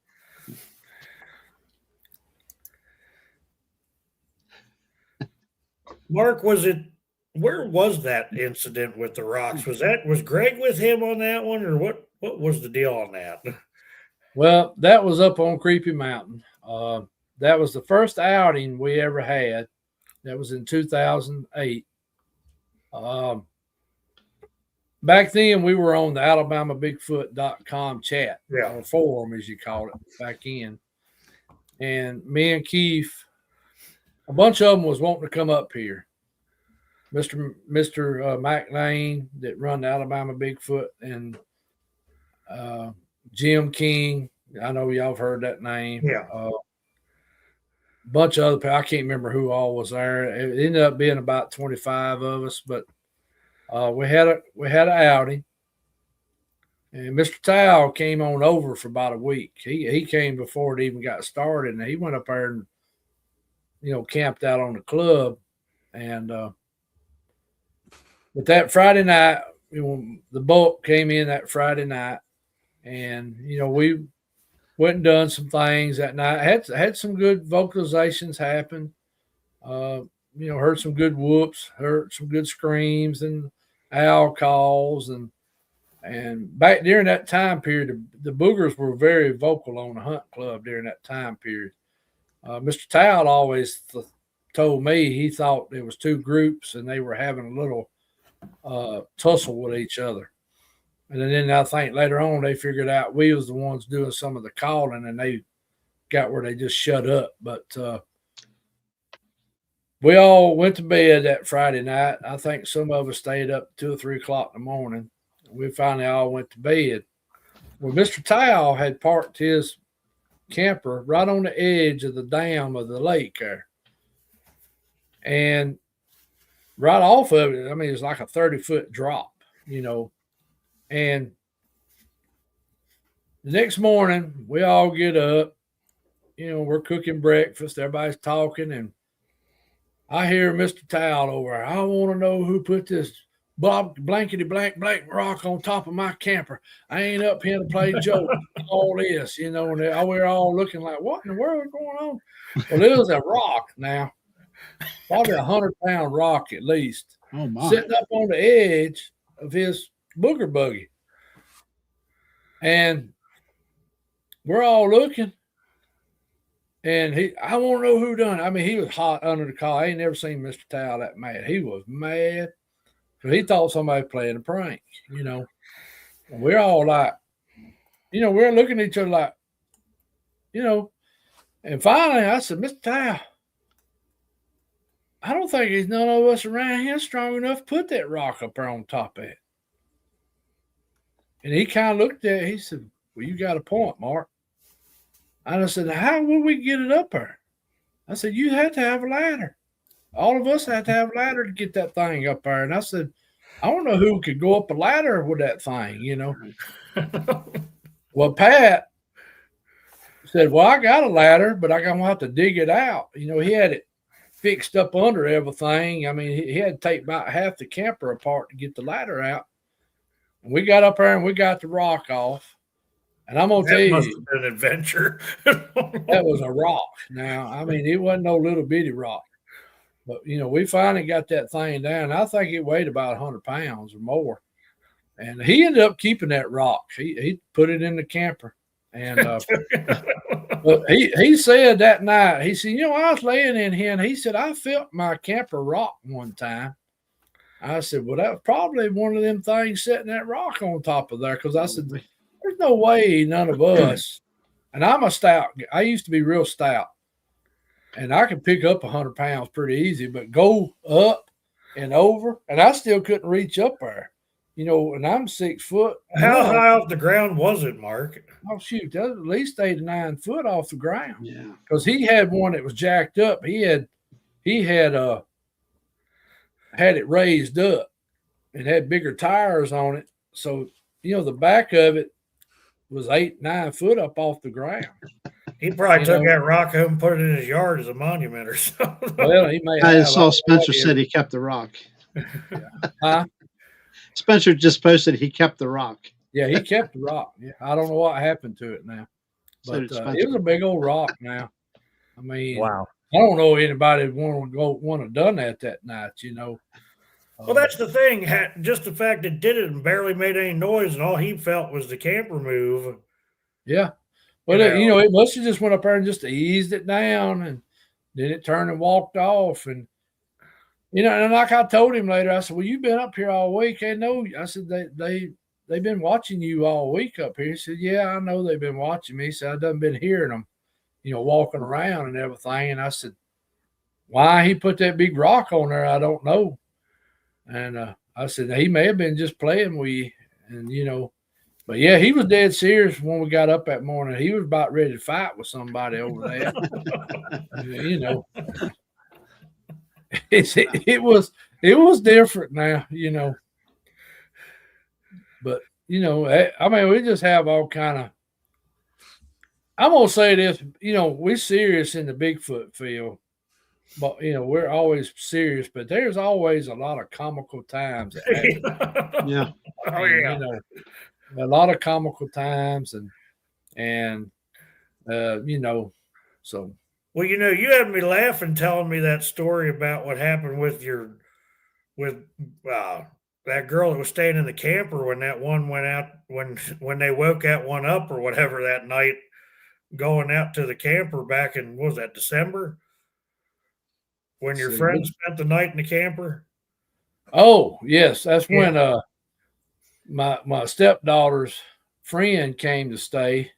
Mark, where was that incident with the rocks? Was Greg with him on that one, or what was the deal on that? Well, that was up on Creepy Mountain. That was the first outing we ever had. That was in 2008. Back then, we were on the AlabamaBigfoot.com chat, or forum, as you call it, back in. And me and Keith, a bunch of them was wanting to come up here. Mr. Mike Lane that run the Alabama Bigfoot, and Jim King. I know y'all have heard that name. Yeah. A bunch of other people. I can't remember who all was there. It ended up being about 25 of us, but we had an outing. And Mr. Towle came on over for about a week. He came before it even got started, and he went up there and camped out on the club. And but that Friday night, the bulk came in that Friday night, and we went and done some things that night. Had some good vocalizations happen. Heard some good whoops, heard some good screams and owl calls, and back during that time period, the boogers were very vocal on the hunt club during that time period. Mr. Towle always told me he thought there was two groups and they were having a little tussle with each other. And then I think later on they figured out we was the ones doing some of the calling, and they got where they just shut up. But we all went to bed that Friday night. I think some of us stayed up 2 or 3 o'clock in the morning. We finally all went to bed. Well, Mr. Towle had parked his camper right on the edge of the dam of the lake there. And right off of it, it's like a 30-foot drop, And the next morning, we all get up, we're cooking breakfast, everybody's talking, and I hear Mr. Towle over, I want to know who put this blankety blank rock on top of my camper. I ain't up here to play joke. All this, and we're all looking like, what in the world is going on? Well, it was a rock now, probably 100-pound rock at least, sitting up on the edge of his booger buggy. And we're all looking, and I want to know who done it. He was hot under the collar. I ain't never seen Mr. Towle that mad. He was mad. He thought somebody playing a prank, And we're all like, we're looking at each other like, And finally, I said, Mr. Towle, I don't think there's none of us around here strong enough to put that rock up there on top of it. And he kind of looked at it. He said, well, you got a point, Mark. And I said, how will we get it up there? I said, you had to have a ladder. All of us had to have a ladder to get that thing up there. And I said, I don't know who could go up a ladder with that thing, Well, Pat said, well, I got a ladder, but I'm going to have to dig it out. He had it fixed up under everything. He had to take about half the camper apart to get the ladder out. And we got up there and we got the rock off. And I'm gonna tell That must you, have been an adventure. that was a rock. Now, I mean, it wasn't no little bitty rock, but we finally got that thing down. I think it weighed about 100 pounds or more, and he ended up keeping that rock. He put it in the camper, and but he said that night, he said, I was laying in here, and he said I felt my camper rock one time. I said, well, that was probably one of them things setting that rock on top of there, because I said, there's no way none of us. And I'm a stout. I used to be real stout, and I could pick up 100 pounds pretty easy, but go up and over, and I still couldn't reach up there. And I'm 6 foot. How high off the ground was it, Mark? Oh shoot, that was at least 8 to 9 foot off the ground. Yeah, because he had one that was jacked up. He had it raised up and had bigger tires on it. So the back of it was 8, 9 foot up off the ground. He probably took that rock home and put it in his yard as a monument or something. Well, he may. I saw Spencer said he kept the rock. Huh? Spencer just posted he kept the rock. Yeah, he kept the rock. Yeah, I don't know what happened to it now, but it was a big old rock. Now, I mean, Wow. I don't know anybody want to done that night. Well, that's the thing. Just the fact that did it and barely made any noise, and all he felt was the camper move. Yeah. Well, it must have just went up there and just eased it down, and then it turned and walked off. And and like I told him later, I said, "Well, you've been up here all week." I know. I said they've been watching you all week up here. He said, "Yeah, I know they've been watching me." He said, "I done been hearing them, walking around and everything." And I said, "Why he put that big rock on there, I don't know." And I said, he may have been just playing with you. And, but yeah, he was dead serious when we got up that morning. He was about ready to fight with somebody over there. It was different now, But, I mean, we just have all kind of, I'm going to say this, we're serious in the Bigfoot field. But we're always serious, but there's always a lot of comical times. Yeah. Oh yeah. A lot of comical times, and so. Well, you had me laughing telling me that story about what happened with that girl that was staying in the camper when that one went out when they woke that one up or whatever that night, going out to the camper back in, what was that, December? When your friend spent the night in the camper? Oh, yes. That's when my stepdaughter's friend came to stay,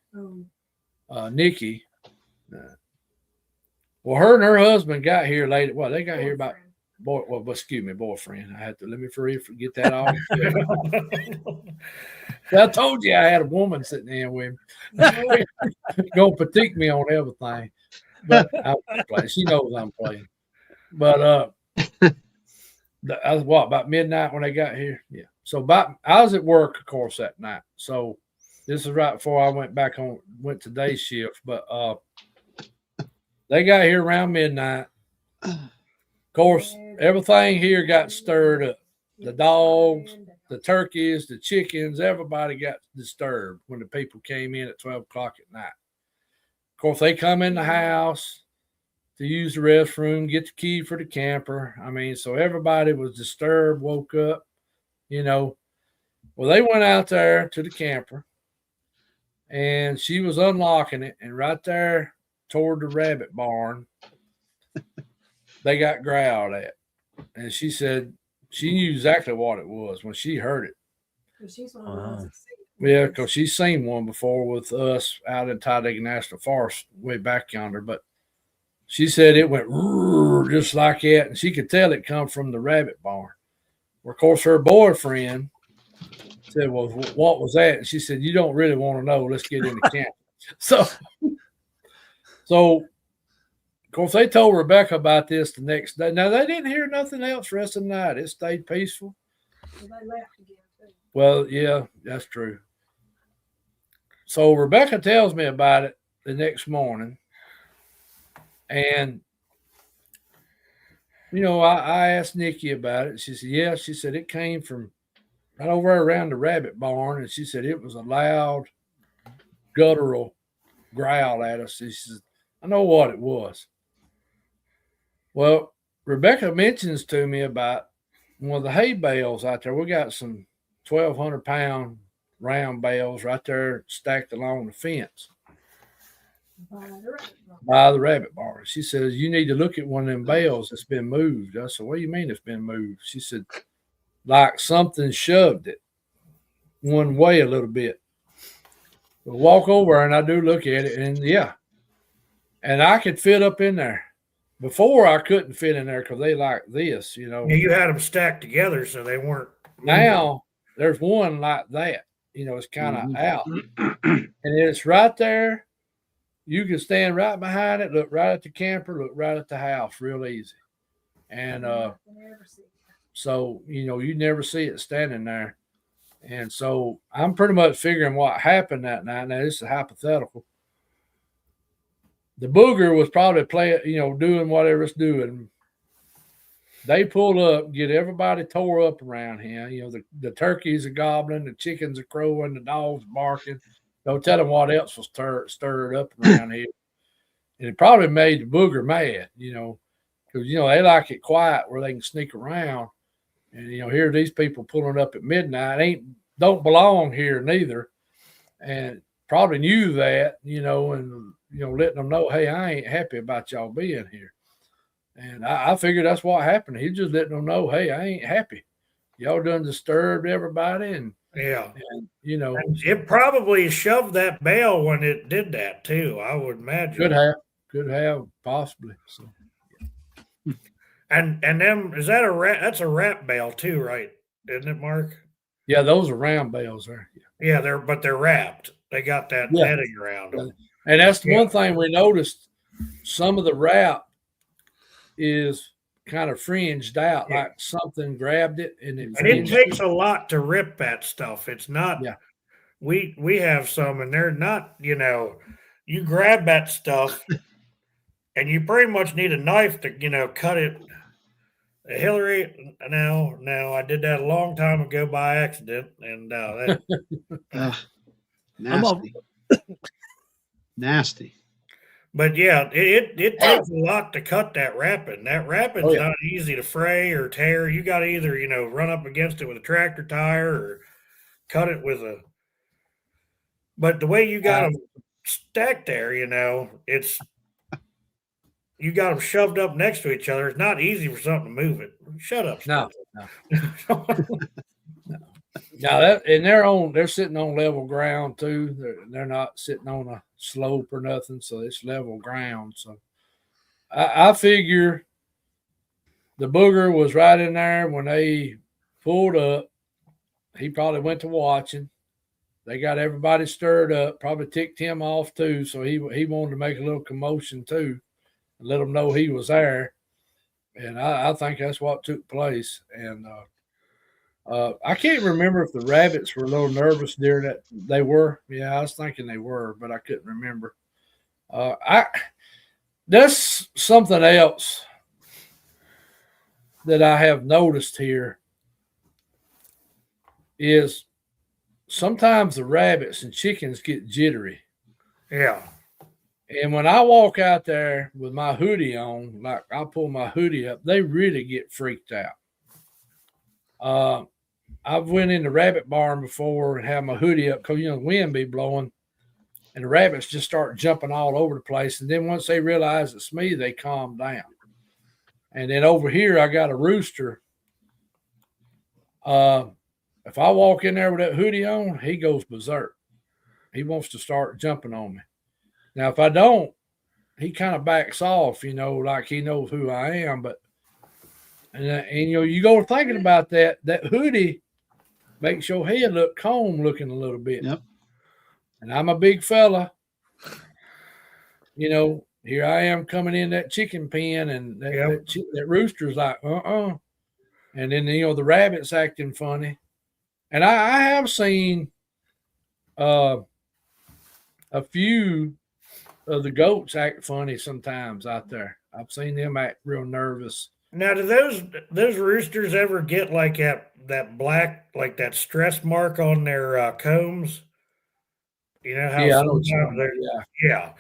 Nikki. Well, her and her husband got here late. Well, they got here about boyfriend. I had to let me forget that all. I told you I had a woman sitting there with me. Gonna critique me on everything. But she knows I'm playing. But I was about midnight when they got here. Yeah. So I was at work, of course, that night. So this is right before I went to day shift. But they got here around midnight. Of course, everything here got stirred up. The dogs, the turkeys, the chickens, everybody got disturbed when the people came in at 12 o'clock at night. Of course, they come in the house to use the restroom, get the key for the camper. I mean, so everybody was disturbed, woke up, Well, they went out there to the camper, and she was unlocking it, and right there toward the rabbit barn, they got growled at. And she said she knew exactly what it was when she heard it. She's one of the ones that see it. Yeah, because she's seen one before with us out in Talladega National Forest way back yonder, but she said it went just like that, and she could tell it come from the rabbit barn. Well, of course, her boyfriend said, well, what was that? And she said, you don't really want to know. Let's get in the camp. So, of course, they told Rebecca about this the next day. Now, they didn't hear nothing else the rest of the night. It stayed peaceful. Well, they left again, too. Well, yeah, that's true. So Rebecca tells me about it the next morning. And, I asked Nikki about it. She said, yeah. She said it came from right over around the rabbit barn. And she said it was a loud guttural growl at us. He says, I know what it was. Well, Rebecca mentions to me about one of the hay bales out there. We got some 1,200-pound round bales right there stacked along the fence by the rabbit bar. She says, you need to look at one of them bales that's been moved. I said, what do you mean it's been moved? She said, like something shoved it one way a little bit. We'll walk over and I do look at it, and yeah. And I could fit up in there. Before I couldn't fit in there because they like this, you know. You had them stacked together so they weren't. Now there's one like that, you know, it's kind of out. And it's right there. You can stand right behind it, look right at the camper, look right at the house, real easy. And so, you know, you never see it standing there. And so I'm pretty much figuring what happened that night. Now, this is hypothetical. The booger was probably playing, you know, doing whatever it's doing. They pulled up, get everybody tore up around here. You know, the turkeys are gobbling, the chickens are crowing, the dogs barking. Don't tell them what else was stirred up around here. And it probably made the booger mad, you know, because, you know, they like it quiet where they can sneak around. And, you know, here these people pulling up at midnight don't belong here neither. And probably knew that, you know, and, you know, letting them know, hey, I ain't happy about y'all being here. And I figured that's what happened. He just letting them know, hey, I ain't happy. Y'all done disturbed everybody. And, you know. And it probably shoved that bale when it did that, too, I would imagine. Could have, possibly. So. And them, is that that's a wrap bale, too, right? Isn't it, Mark? Yeah, those are round bales there. Yeah, they're wrapped. They got that netting around them. And that's the one thing we noticed. Some of the wrap is kind of fringed out, like something grabbed it, and it takes a lot to rip that stuff. It's not. Yeah. We have some, and they're not. You know, you grab that stuff, and you pretty much need a knife to, you know, cut it. Hillary, no, I did that a long time ago by accident, and nasty. Nasty. But yeah, it takes a lot to cut that wrapping. That wrapping's not easy to fray or tear. You got to either, you know, run up against it with a tractor tire or cut it with a. But the way you got them stacked there, you know, you got them shoved up next to each other. It's not easy for something to move it. Shut up. No. Now they're sitting on level ground too. They're not sitting on a slope or nothing, so it's level ground. So I figure the booger was right in there when they pulled up. He probably went to watching. They got everybody stirred up, probably ticked him off too. So he wanted to make a little commotion too and let them know he was there. And I think that's what took place. And I can't remember if the rabbits were a little nervous during that. They were. Yeah, I was thinking they were, but I couldn't remember. That's something else that I have noticed here is sometimes the rabbits and chickens get jittery. Yeah. And when I walk out there with my hoodie on, like I pull my hoodie up, they really get freaked out. I've went in the rabbit barn before and had my hoodie up because, you know, the wind be blowing and the rabbits just start jumping all over the place. And then once they realize it's me, they calm down. And then over here, I got a rooster. If I walk in there with that hoodie on, he goes berserk. He wants to start jumping on me. Now, if I don't, he kind of backs off, you know, like he knows who I am. But, and you know, you go thinking about that hoodie makes your head look calm looking a little bit. Yep. And I'm a big fella. You know, here I am coming in that chicken pen and that rooster's like, And then, you know, the rabbit's acting funny. And I have seen a few of the goats act funny sometimes out there. I've seen them act real nervous. Now, do those roosters ever get like that black, like that stress mark on their combs? You know how Yeah, I know what you sometimes mean. they're, yeah,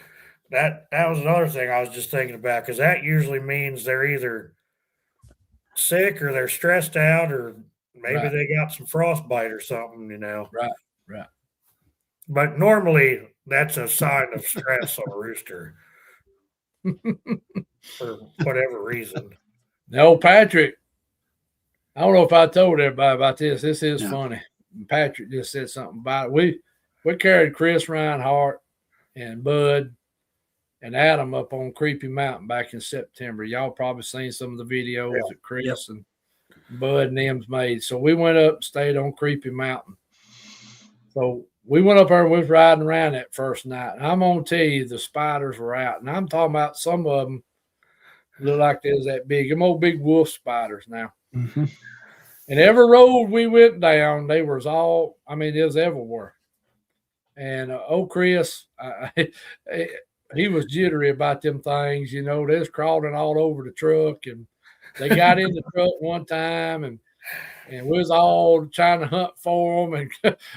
that was another thing I was just thinking about because that usually means they're either sick or they're stressed out or maybe Right. they got some frostbite or something, you know. Right. Right. But normally that's a sign of stress on a rooster for whatever reason. No, Patrick. I don't know if I told everybody about this. This is Yeah. funny. Patrick just said something about it. We carried Chris Reinhardt and Bud and Adam up on Creepy Mountain back in September. Y'all probably seen some of the videos that Chris and Bud and them's made. So we went up and stayed on Creepy Mountain. So we went up there and we was riding around that first night. And I'm gonna tell you, the spiders were out, and I'm talking about some of them look like they was that big. Them old big wolf spiders now. Mm-hmm. And every road we went down, they was all. I mean, it was everywhere. And Chris, he was jittery about them things. You know, they was crawling all over the truck, and they got in the truck one time, and we was all trying to hunt for them.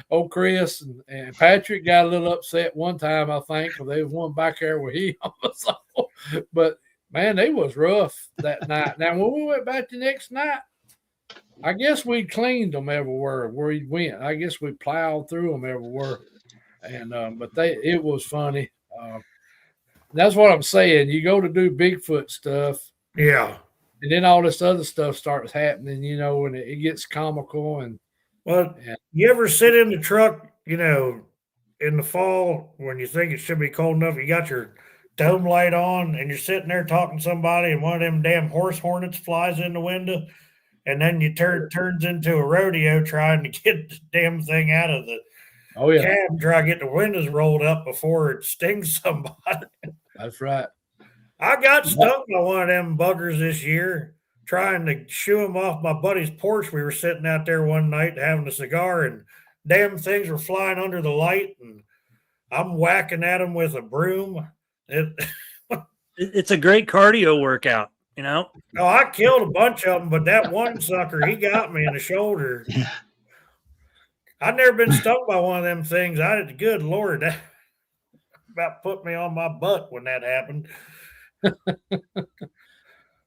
And Chris and Patrick got a little upset one time, I think, because they was one back there with him. So, but man, they was rough that night. Now, when we went back the next night, I guess we cleaned them everywhere where he went. I guess we plowed through them everywhere. And but it was funny. That's what I'm saying. You go to do Bigfoot stuff, Yeah. and then all this other stuff starts happening, you know, and it gets comical. And Well, you ever sit in the truck, you know, in the fall when you think it should be cold enough, you got your dome light on and you're sitting there talking to somebody and one of them damn horse hornets flies in the window and then you turns into a rodeo trying to get the damn thing out of the cab, try to get the windows rolled up before it stings somebody. That's right. I got stung by one of them buggers this year trying to shoo him off my buddy's porch. We were sitting out there one night having a cigar and damn things were flying under the light and I'm whacking at them with a broom. It's a great cardio workout, you know? Oh, I killed a bunch of them, but that one sucker, he got me in the shoulder. I'd never been stung by one of them things. Good Lord, that about put me on my butt when that happened.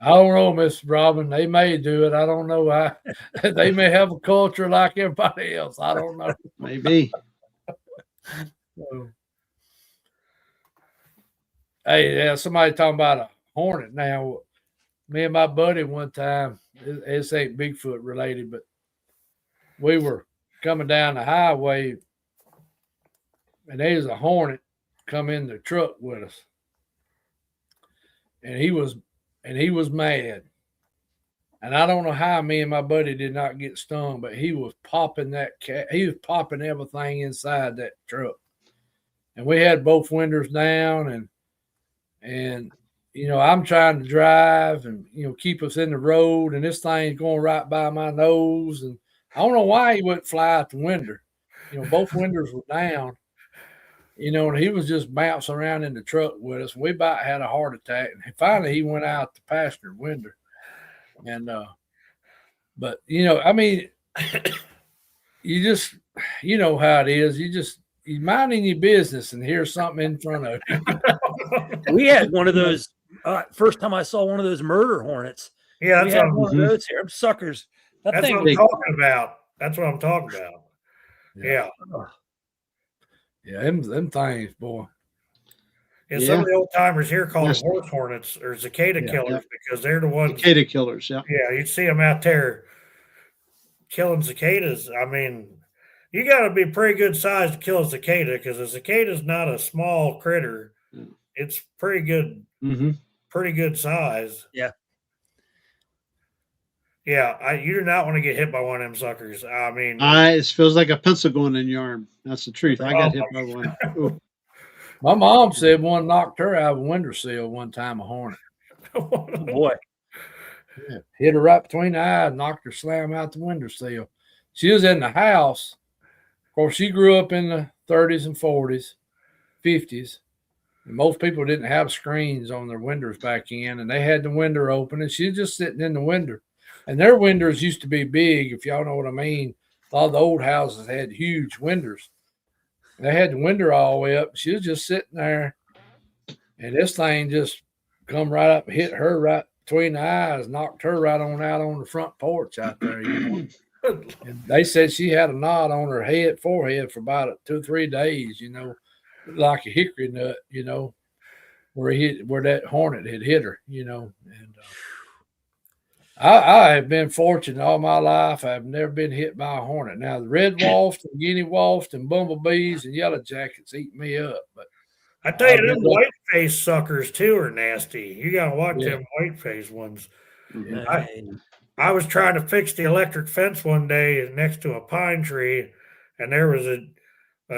I don't know, Miss Robin. They may do it. I don't know. They may have a culture like everybody else. I don't know. Maybe. So, hey, yeah, somebody talking about a hornet now. Me and my buddy one time, this ain't Bigfoot related, but we were coming down the highway and there's a hornet come in the truck with us. And he was mad. And I don't know how me and my buddy did not get stung, but he was popping he was popping everything inside that truck. And we had both windows down and you know, I'm trying to drive and you know keep us in the road, and this thing's going right by my nose. And I don't know why he wouldn't fly out the window. You know, both windows were down. You know, and he was just bouncing around in the truck with us. We about had a heart attack. And finally he went out the passenger window. And but you know, I mean, you know how it is. You're minding your business and hear something in front of you. We had one of those first time I saw one of those murder hornets. Yeah, we had one of those here. Suckers. That's what I'm talking about. That's what I'm talking about. Yeah. Yeah, them things, boy. And some of the old timers here call them horse hornets or cicada killers because they're the ones. Cicada killers, yeah. Yeah, you'd see them out there killing cicadas. I mean, you got to be pretty good size to kill a cicada because a cicada is not a small critter. It's pretty good, pretty good size. Yeah. Yeah, you do not want to get hit by one of them suckers. I mean, it feels like a pencil going in your arm. That's the truth. I got hit by one. Ooh. My mom said one knocked her out of a windowsill one time, a hornet. Oh, boy. Yeah. Hit her right between the eyes, knocked her slam out the windowsill. She was in the house. Of course, she grew up in the 30s and 40s, 50s. And most people didn't have screens on their windows back in, and they had the window open, and she was just sitting in the window. And their windows used to be big, if y'all know what I mean. A lot of the old houses had huge windows. They had the window all the way up. She was just sitting there, and this thing just come right up, hit her right between the eyes, knocked her right on out on the front porch out there. And they said she had a knot on her forehead for about 2 or 3 days. Like a hickory nut. Where that hornet had hit her. And I have been fortunate all my life. I've never been hit by a hornet. Now the red waft and guinea waft and bumblebees and yellow jackets eat me up, but I tell you, them white face suckers too are nasty. You gotta watch them white face ones. Yeah. I was trying to fix the electric fence one day next to a pine tree, and there was a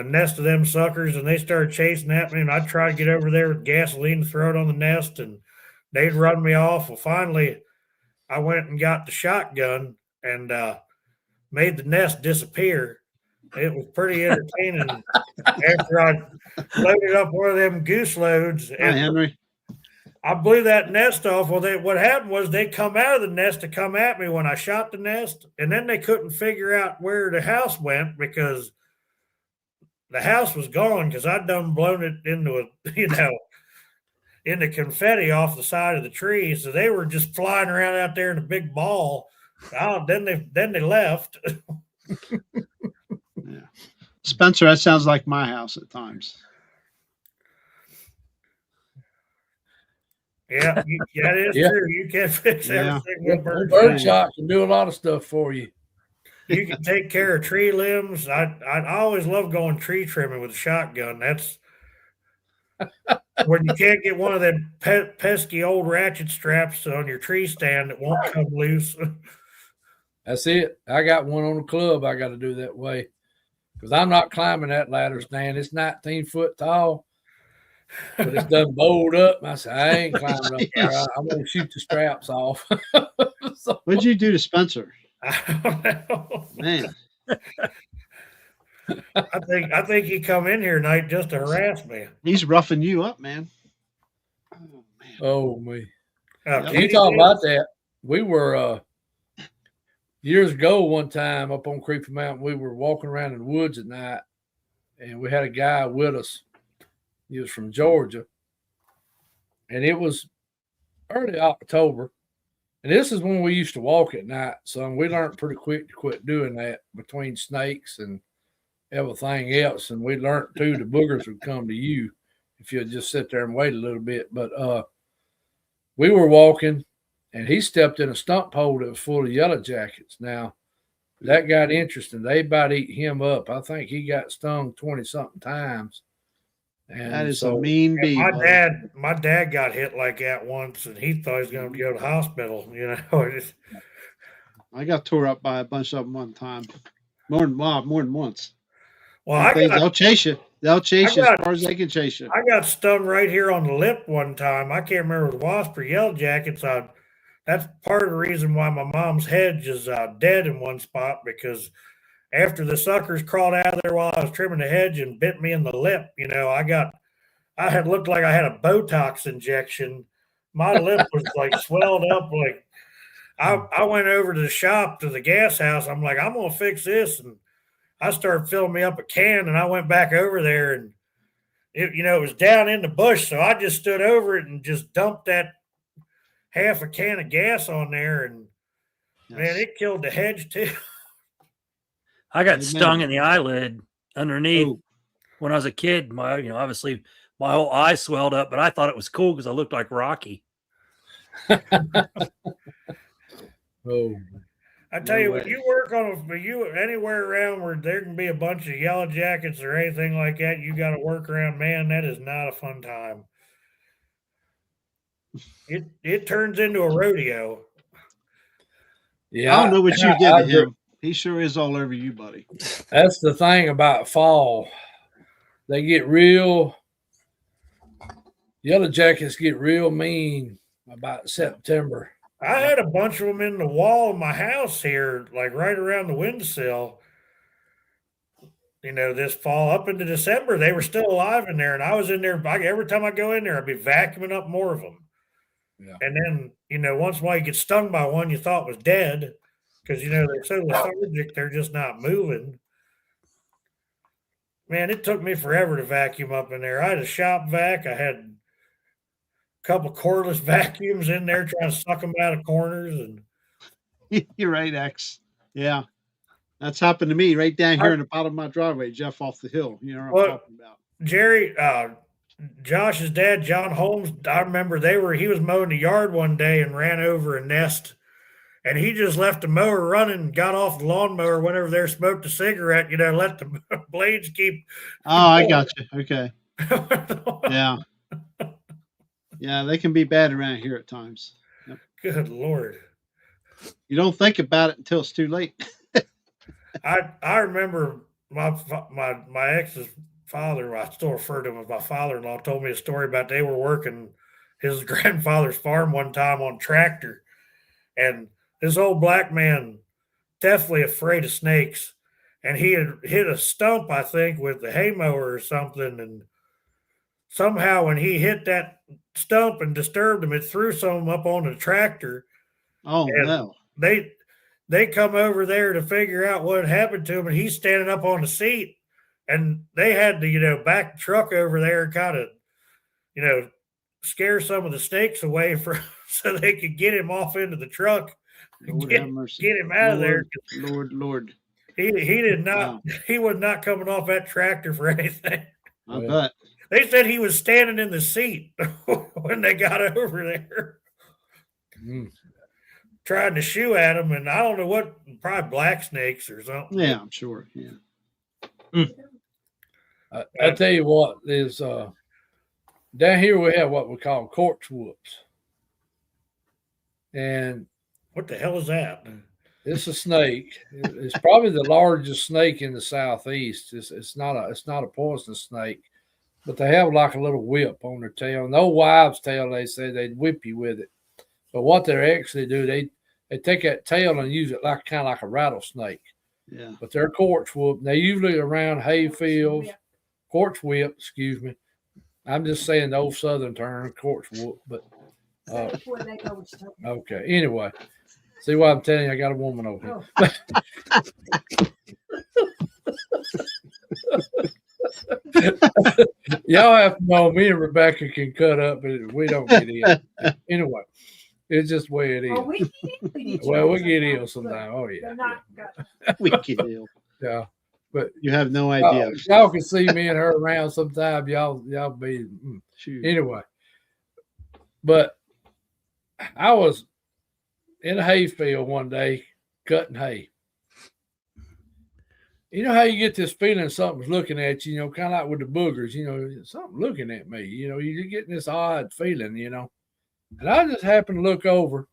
nest of them suckers, and they started chasing at me, and I tried to get over there with gasoline to throw it on the nest, and they'd run me off. Well, finally, I went and got the shotgun and made the nest disappear. It was pretty entertaining after I loaded up one of them goose loads. And Hi, Henry. I blew that nest off. Well, what happened was they come out of the nest to come at me when I shot the nest, and then they couldn't figure out where the house went because the house was gone because I'd done blown it into into confetti off the side of the tree. So they were just flying around out there in a big ball. Then they left. Yeah. Spencer, that sounds like my house at times. Yeah, that is true. You can't fix everything with bird shot can do a lot of stuff for you. You can take care of tree limbs. I always love going tree trimming with a shotgun. That's when you can't get one of them pesky old ratchet straps on your tree stand that won't come loose. That's it. I got one on the club. I got to do that way because I'm not climbing that ladder stand. It's 19 foot tall, but it's done bowled up. I said, I ain't climbing up there. I'm going to shoot the straps off. What'd you do to Spencer? I don't know. Man. I think he come in here tonight just to harass me. He's roughing you up, man. Oh, me. You talk about that. We were years ago one time up on Creepy Mountain, we were walking around in the woods at night, and we had a guy with us. He was from Georgia, and it was early October. And this is when we used to walk at night. So we learned pretty quick to quit doing that between snakes and everything else. And we learned too, the boogers would come to you if you'd just sit there and wait a little bit. But we were walking, and he stepped in a stump hole that was full of yellow jackets. Now, that got interesting. They about eat him up. I think he got stung 20-something times. And that is a mean bee. My dad got hit like that once, and he thought he was going to go to the hospital. I got tore up by a bunch of them one time, more than once. Well, they'll chase you. They'll chase you as far as they can chase you. I got stung right here on the lip one time. I can't remember if it was wasp or yellow jackets. That's part of the reason why my mom's hedge is dead in one spot, because after the suckers crawled out of there while I was trimming the hedge and bit me in the lip, I had looked like I had a Botox injection. My lip was like swelled up. Like I went over to the shop to the gas house. I'm like, I'm going to fix this. And I started filling me up a can, and I went back over there, and it was down in the bush. So I just stood over it and just dumped that half a can of gas on there. And man, it killed the hedge too. I got stung in the eyelid underneath when I was a kid. Obviously my whole eye swelled up, but I thought it was cool because I looked like Rocky. I tell you, when you work anywhere around where there can be a bunch of yellow jackets or anything like that, you got to work around. Man, that is not a fun time. It turns into a rodeo. Yeah, I don't know what you did to him. He sure is all over you, buddy. That's the thing about fall. They get yellow jackets get real mean about September. I had a bunch of them in the wall of my house here, like right around the windowsill. This fall up into December, they were still alive in there. And I was in there. Every time I go in there, I'd be vacuuming up more of them. Yeah. And then, once in a while you get stung by one you thought was dead. Because, they're so lethargic, they're just not moving. Man, it took me forever to vacuum up in there. I had a shop vac. I had a couple cordless vacuums in there trying to suck them out of corners. And You're right, X. Yeah. That's happened to me right down here in the bottom of my driveway, Jeff, off the hill. You know what I'm talking about. Jerry, Josh's dad, John Holmes, I remember he was mowing the yard one day and ran over a nest, and he just left the mower running and got off the lawnmower, went over there, smoked a cigarette, let the blades keep. Oh, I got you. Okay. Yeah. Yeah, they can be bad around here at times. Yep. Good Lord. You don't think about it until it's too late. I remember my ex's father, I still refer to him as my father-in-law, told me a story about they were working his grandfather's farm one time on tractor, and this old black man definitely afraid of snakes, and he had hit a stump, I think, with the hay mower or something, and somehow when he hit that stump and disturbed him, it threw some up on the tractor. Oh no. They come over there to figure out what happened to him, and he's standing up on the seat, and they had to, back the truck over there and kind of, scare some of the snakes away so they could get him off into the truck, Lord get have mercy. him out of there. Lord. He did not. Wow. He was not coming off that tractor for anything. I bet. They said he was standing in the seat when they got over there. Trying to shoo at him, and I don't know what, probably black snakes or something. Yeah, I'm sure. Yeah. I tell you what, there's down here we have what we call corpse whoops, and What the hell is that? it's a snake. It's probably the largest snake in the southeast. It's not a poisonous snake, but they have like a little whip on their tail. No wives' tail, they say they'd whip you with it. But what they actually do, they take that tail and use it kind of like a rattlesnake. Yeah. But they're corpse whoop. They usually around hay fields. Corpse whip, excuse me. I'm just saying the old southern term, corpse whoop. But okay. Anyway, see what I'm telling you? I got a woman over here. Y'all have to know me and Rebecca can cut up, but we don't get in. Anyway. It's just the way it is. Oh, we get ill sometimes. Oh yeah, we get ill. Yeah, but you have no idea. Y'all can see me and her around sometime. Y'all be anyway. But I was in a hayfield one day cutting hay. You know how you get this feeling something's looking at you, kind of like with the boogers, something looking at me, you're getting this odd feeling, And I just happened to look over,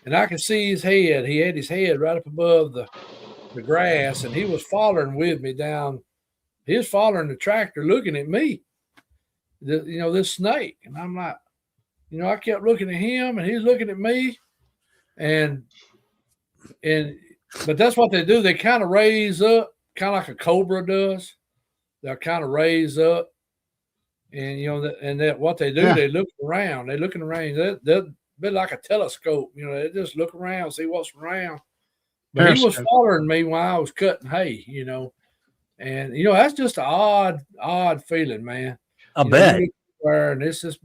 and I could see his head. He had his head right up above the grass, and he was following with me down. He was following the tractor, looking at me, this snake. And I'm like, I kept looking at him, and he's looking at me. But that's what they do. They kind of raise up, kind of like a cobra does. They'll kind of raise up. And what they do, they look around. They're looking around. They're a bit like a telescope. They just look around, see what's around. But he was following me while I was cutting hay, And that's just an odd feeling, man. I bet. And it's just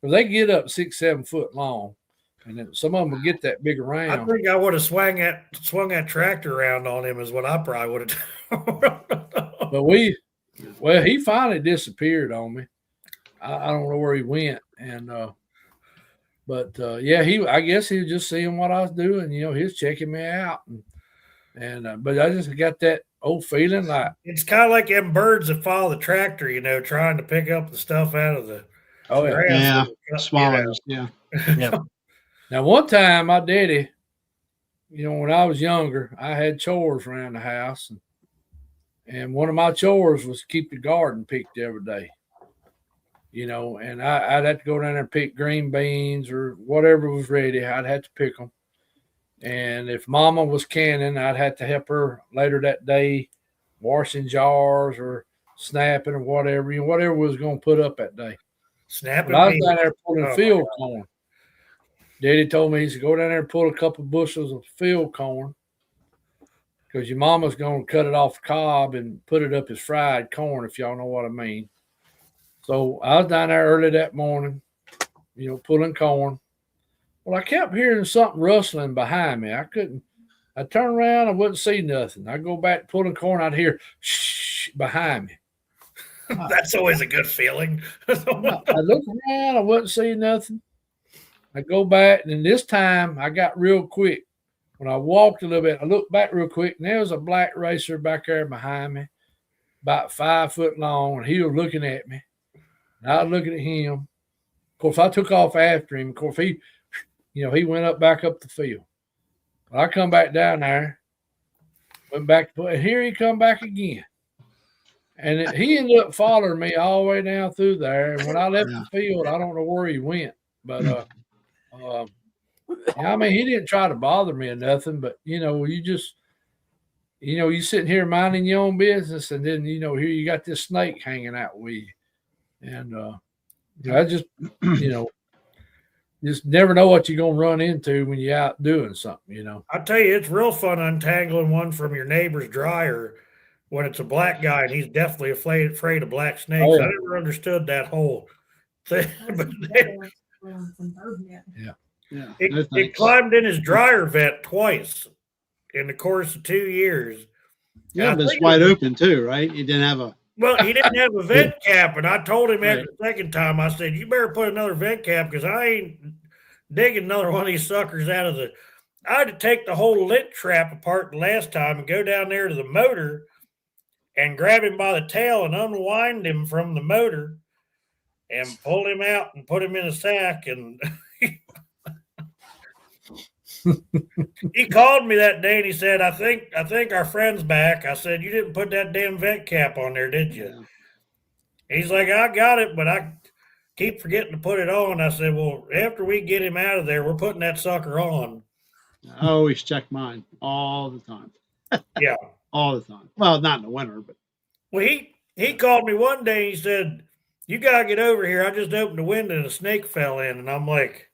they get up 6-7 foot long, and then some of them will get that big around. I think I would have swung that tractor around on him, is what I probably would have done. But he finally disappeared on me. I don't know where he went, and I guess he was just seeing what I was doing. He was checking me out, and but I just got that old feeling like it's kind of like them birds that follow the tractor, trying to pick up the stuff out of the grass. Yeah, swallows. Yeah. Now, one time, my daddy, when I was younger, I had chores around the house, and one of my chores was keep the garden picked every day. And I'd have to go down there and pick green beans or whatever was ready. I'd have to pick them. And if Mama was canning, I'd have to help her later that day, washing jars or snapping or whatever was going to put up that day. Snapping. I was down there pulling field corn. Daddy told me he said, go down there and pull a couple bushels of field corn because your mama's going to cut it off the cob and put it up as fried corn, if y'all know what I mean. So I was down there early that morning, pulling corn. Well, I kept hearing something rustling behind me. I turned around, I wouldn't see nothing. I go back pulling corn, I'd hear shh behind me. That's always a good feeling. I looked around, I wouldn't see nothing. I go back, and this time I got real quick. When I walked a little bit, I looked back real quick, and there was a black racer back there behind me, about 5 foot long, and he was looking at me. And I was looking at him. Of course, I took off after him. Of course, he went back up the field. But I come back down there, went back to and here he come back again. And he ended up following me all the way down through there. And when I left the field, I don't know where he went. But I mean, he didn't try to bother me or nothing, but you just, you sitting here minding your own business, and then here you got this snake hanging out with you, and I just just never know what you're gonna run into when you're out doing something. I tell you, it's real fun untangling one from your neighbor's dryer when it's a black guy, and he's definitely afraid of black snakes. Oh, yeah. I never understood that whole thing, but it climbed in his dryer vent twice in the course of 2 years. Yeah, but it's wide open too, right? He didn't have a. Well, he didn't have a vent cap, and I told him after the second time, I said, you better put another vent cap because I ain't digging another one of these suckers out of the. I had to take the whole lint trap apart the last time and go down there to the motor and grab him by the tail and unwind him from the motor and pull him out and put him in a sack. And he called me that day and he said, I think our friend's back. I said, you didn't put that damn vent cap on there, did you? Yeah. He's like, I got it, but I keep forgetting to put it on. I said, well, after we get him out of there, we're putting that sucker on. I always check mine all the time. Yeah. All the time. Well, not in the winter, but. Well, he called me one day and he said, you got to get over here. I just opened the window and a snake fell in. And I'm like,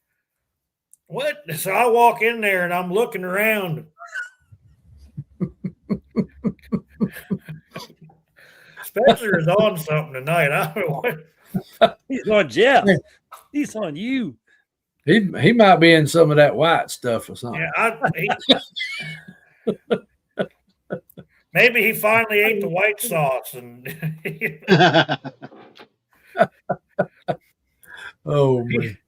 what? So I walk in there and I'm looking around. Spencer is on something tonight. I don't know what. He's on Jeff. He's on you. He might be in some of that white stuff or something. Yeah, maybe he finally ate the white sauce and. Oh man.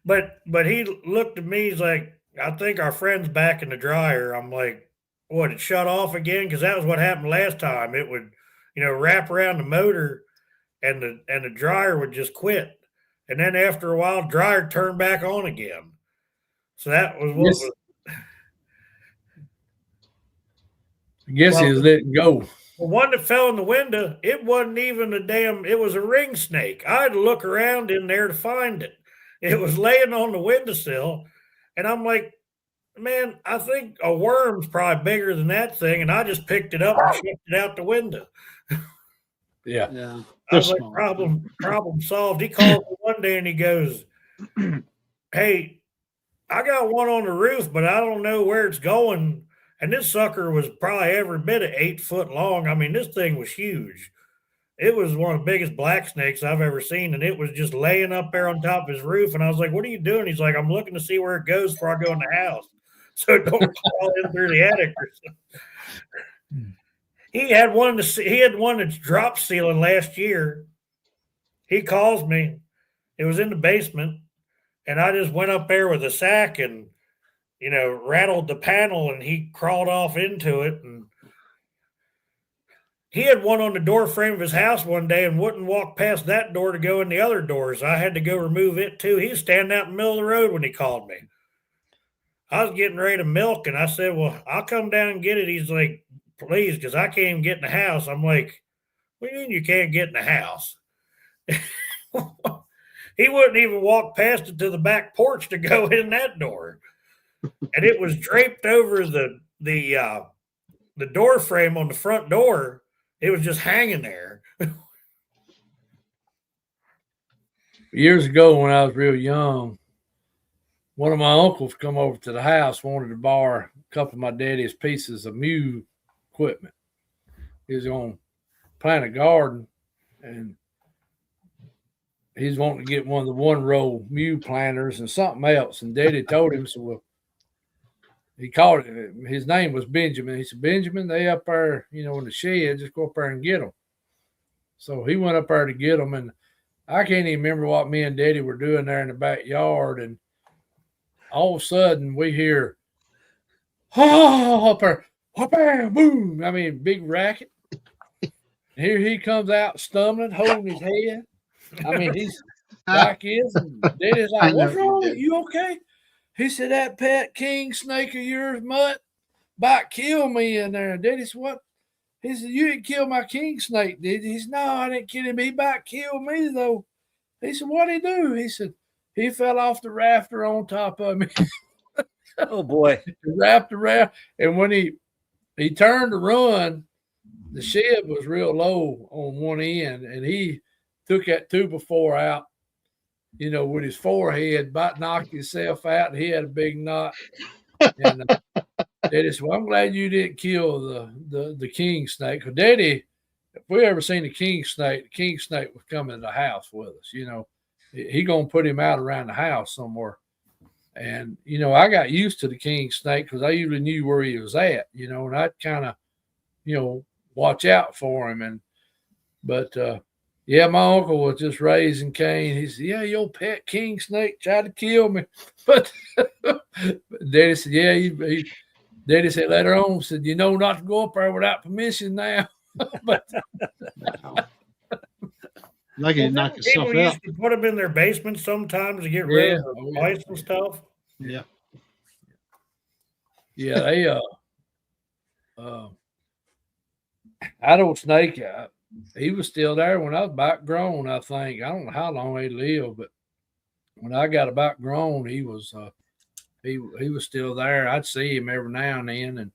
But he looked at me. He's like, I think our friend's back in the dryer. I'm like, what? It shut off again? Because that was what happened last time. It would, wrap around the motor, and the dryer would just quit. And then after a while, dryer turned back on again. So that was what was. I guess he was letting go. The one that fell in the window, it wasn't even it was a ring snake. I had to look around in there to find it. It was laying on the windowsill. And I'm like, man, I think a worm's probably bigger than that thing. And I just picked it up and shipped it out the window. Yeah. I was like, problem solved. He called me one day and he goes, hey, I got one on the roof, but I don't know where it's going. And this sucker was probably every bit of 8 foot long. I mean, this thing was huge. It was one of the biggest black snakes I've ever seen. And it was just laying up there on top of his roof. And I was like, what are you doing? He's like, I'm looking to see where it goes before I go in the house. So it don't fall in through the attic or something. He had one that's drop ceiling last year. He calls me. It was in the basement. And I just went up there with a sack and, rattled the panel, and he crawled off into it. And he had one on the door frame of his house one day and wouldn't walk past that door to go in the other doors. I had to go remove it too. He was standing out in the middle of the road when he called me. I was getting ready to milk, and I said, well, I'll come down and get it. He's like, please, because I can't even get in the house. I'm like, what do you mean you can't get in the house? He wouldn't even walk past it to the back porch to go in that door. And it was draped over the door frame on the front door. It was just hanging there. Years ago when I was real young, one of my uncles come over to the house, wanted to borrow a couple of my daddy's pieces of mule equipment. He was going to plant a garden, and he's wanting to get one of the 1-row mule planters and something else. And Daddy told him, so well, he called it. His name was Benjamin. He said, Benjamin, they up there, in the shed. Just go up there and get them. So he went up there to get them, and I can't even remember what me and Daddy were doing there in the backyard. And all of a sudden, we hear, oh, up there, bam, boom. I mean, big racket. And here he comes out stumbling, holding his head. I mean, he's like this. And Daddy's like, what's wrong with you? Okay? He said, that pet king snake of yours, Mutt, about killed me in there. And Daddy said, what? He said, you didn't kill my king snake, did you? He said, no, I didn't kill him. He about killed me, though. He said, what'd he do? He said, he fell off the rafter on top of me. Oh, boy. Wrapped around. And when he turned to run, the shed was real low on one end, and he took that 2x4 out, with his forehead, about knocked himself out, and he had a big knot. And Daddy said, well, I'm glad you didn't kill the king snake. Because Daddy, if we ever seen the king snake was coming to the house with us. He going to put him out around the house somewhere. And, I got used to the king snake because I usually knew where he was at, and I'd kind of, watch out for him. But yeah, my uncle was just raising Cain. He said, yeah, your pet king snake tried to kill me. But Daddy said, yeah, Daddy said later on, said, not to go up there without permission now. But like it knock yourself people out. used to put them in their basement sometimes to get rid of the lice and stuff. Yeah. Yeah, they adult snake, he was still there when I was about grown, I think. I don't know how long he lived, but when I got about grown, he was he was still there. I'd see him every now and then,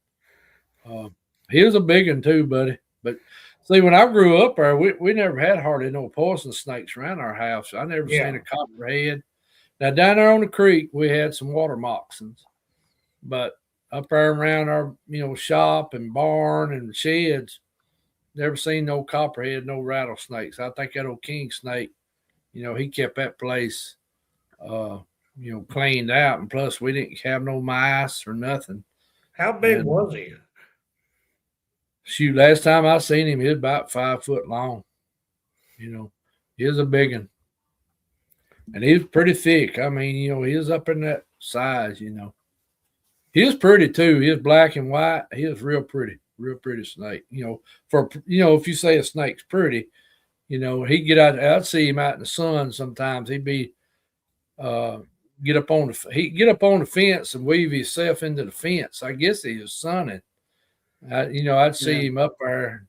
and he was a big one too, buddy. But see, when I grew up there, we never had hardly no poison snakes around our house. I never seen a copperhead. Now down there on the creek, we had some water moccasins, but up there around our shop and barn and sheds, never seen no copperhead, no rattlesnakes. I think that old king snake, he kept that place, cleaned out, and plus we didn't have no mice or nothing. How big was he? Shoot, last time I seen him, he was about 5 foot long. He was a big one. And he was pretty thick. I mean, he was up in that size, He was pretty too. He was black and white. He was real pretty snake. If you say a snake's pretty, he'd get out. I'd see him out in the sun sometimes. He'd be get up on the fence and weave himself into the fence. I guess he was sunning. I'd see him up there,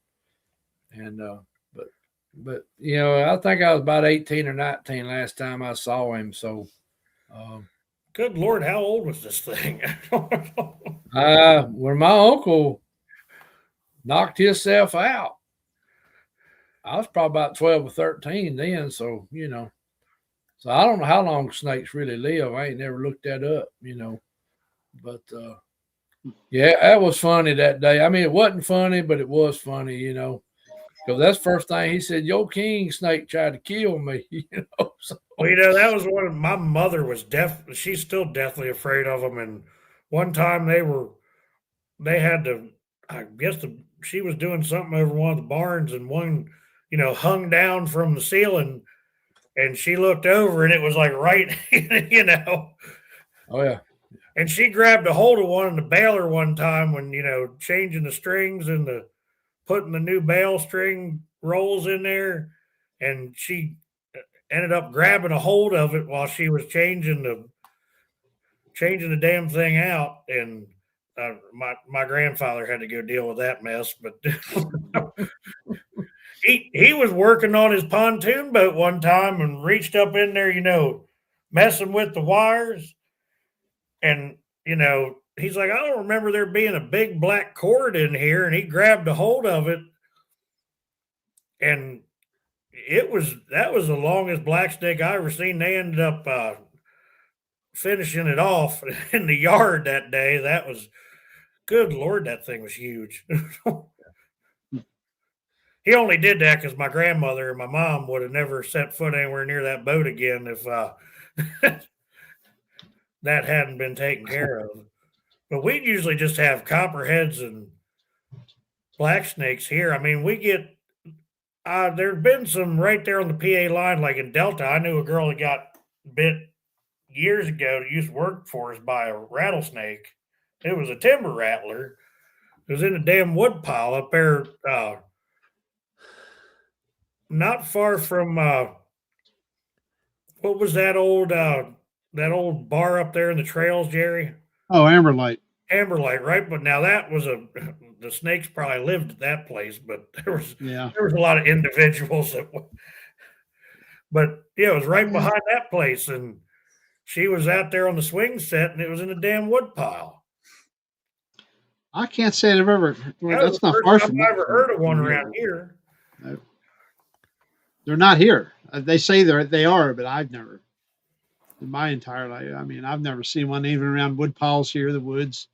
and but I think I was about 18 or 19 last time I saw him. So, good Lord, how old was this thing? When my uncle knocked himself out, I was probably about 12 or 13 then. So, so I don't know how long snakes really live. I ain't never looked that up, but, yeah, that was funny that day. I mean, it wasn't funny, but it was funny, because that's the first thing he said, your king snake tried to kill me, So. Well, that was one of my mother was she's still deathly afraid of them. And one time they had to, I guess she was doing something over one of the barns, and one, hung down from the ceiling, and she looked over and it was like right, Oh yeah. And she grabbed a hold of one in the baler one time when, changing the strings and putting the new bale string rolls in there. And she ended up grabbing a hold of it while she was changing the damn thing out. And my grandfather had to go deal with that mess, but he was working on his pontoon boat one time and reached up in there, messing with the wires. And, he's like, I don't remember there being a big black cord in here. And he grabbed a hold of it. And that was the longest black snake I ever seen. They ended up finishing it off in the yard that day. That was Good Lord, that thing was huge. He only did that because my grandmother and my mom would have never set foot anywhere near that boat again if that hadn't been taken care of. But we usually just have copperheads and black snakes here. I mean, we get there've been some right there on the PA line, like in Delta. I knew a girl that got bit years ago that used to work for us by a rattlesnake. It was a timber rattler. It was in a damn wood pile up there, not far from what was that old bar up there in the trails, Jerry? Oh, Amberlight. Amberlight, right? But now that was the snakes probably lived at that place, but there was a lot of individuals that. But yeah, it was right behind that place, and she was out there on the swing set, and it was in a damn wood pile. I can't say I've ever. Well, that's not far far from. I've ever heard of one around here. They're not here. They say they are, but I've never. In my entire life, I mean, I've never seen one even around wood piles here, the woods.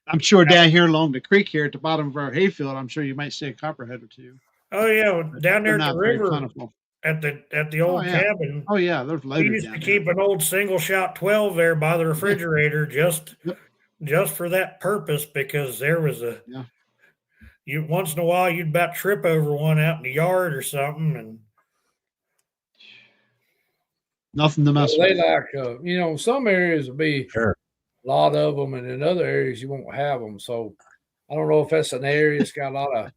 I'm sure down here along the creek here at the bottom of our hayfield, I'm sure you might see a copperhead or two. Oh yeah, down there at the river, plentiful. at the old cabin. Oh yeah, there's loaded. We used to keep an old single shot 12 there by the refrigerator just for that purpose, because there was you once in a while you'd about trip over one out in the yard or something, and nothing to mess with. They like some areas will be a lot of them, and in other areas you won't have them. So I don't know if that's an area that's got a lot of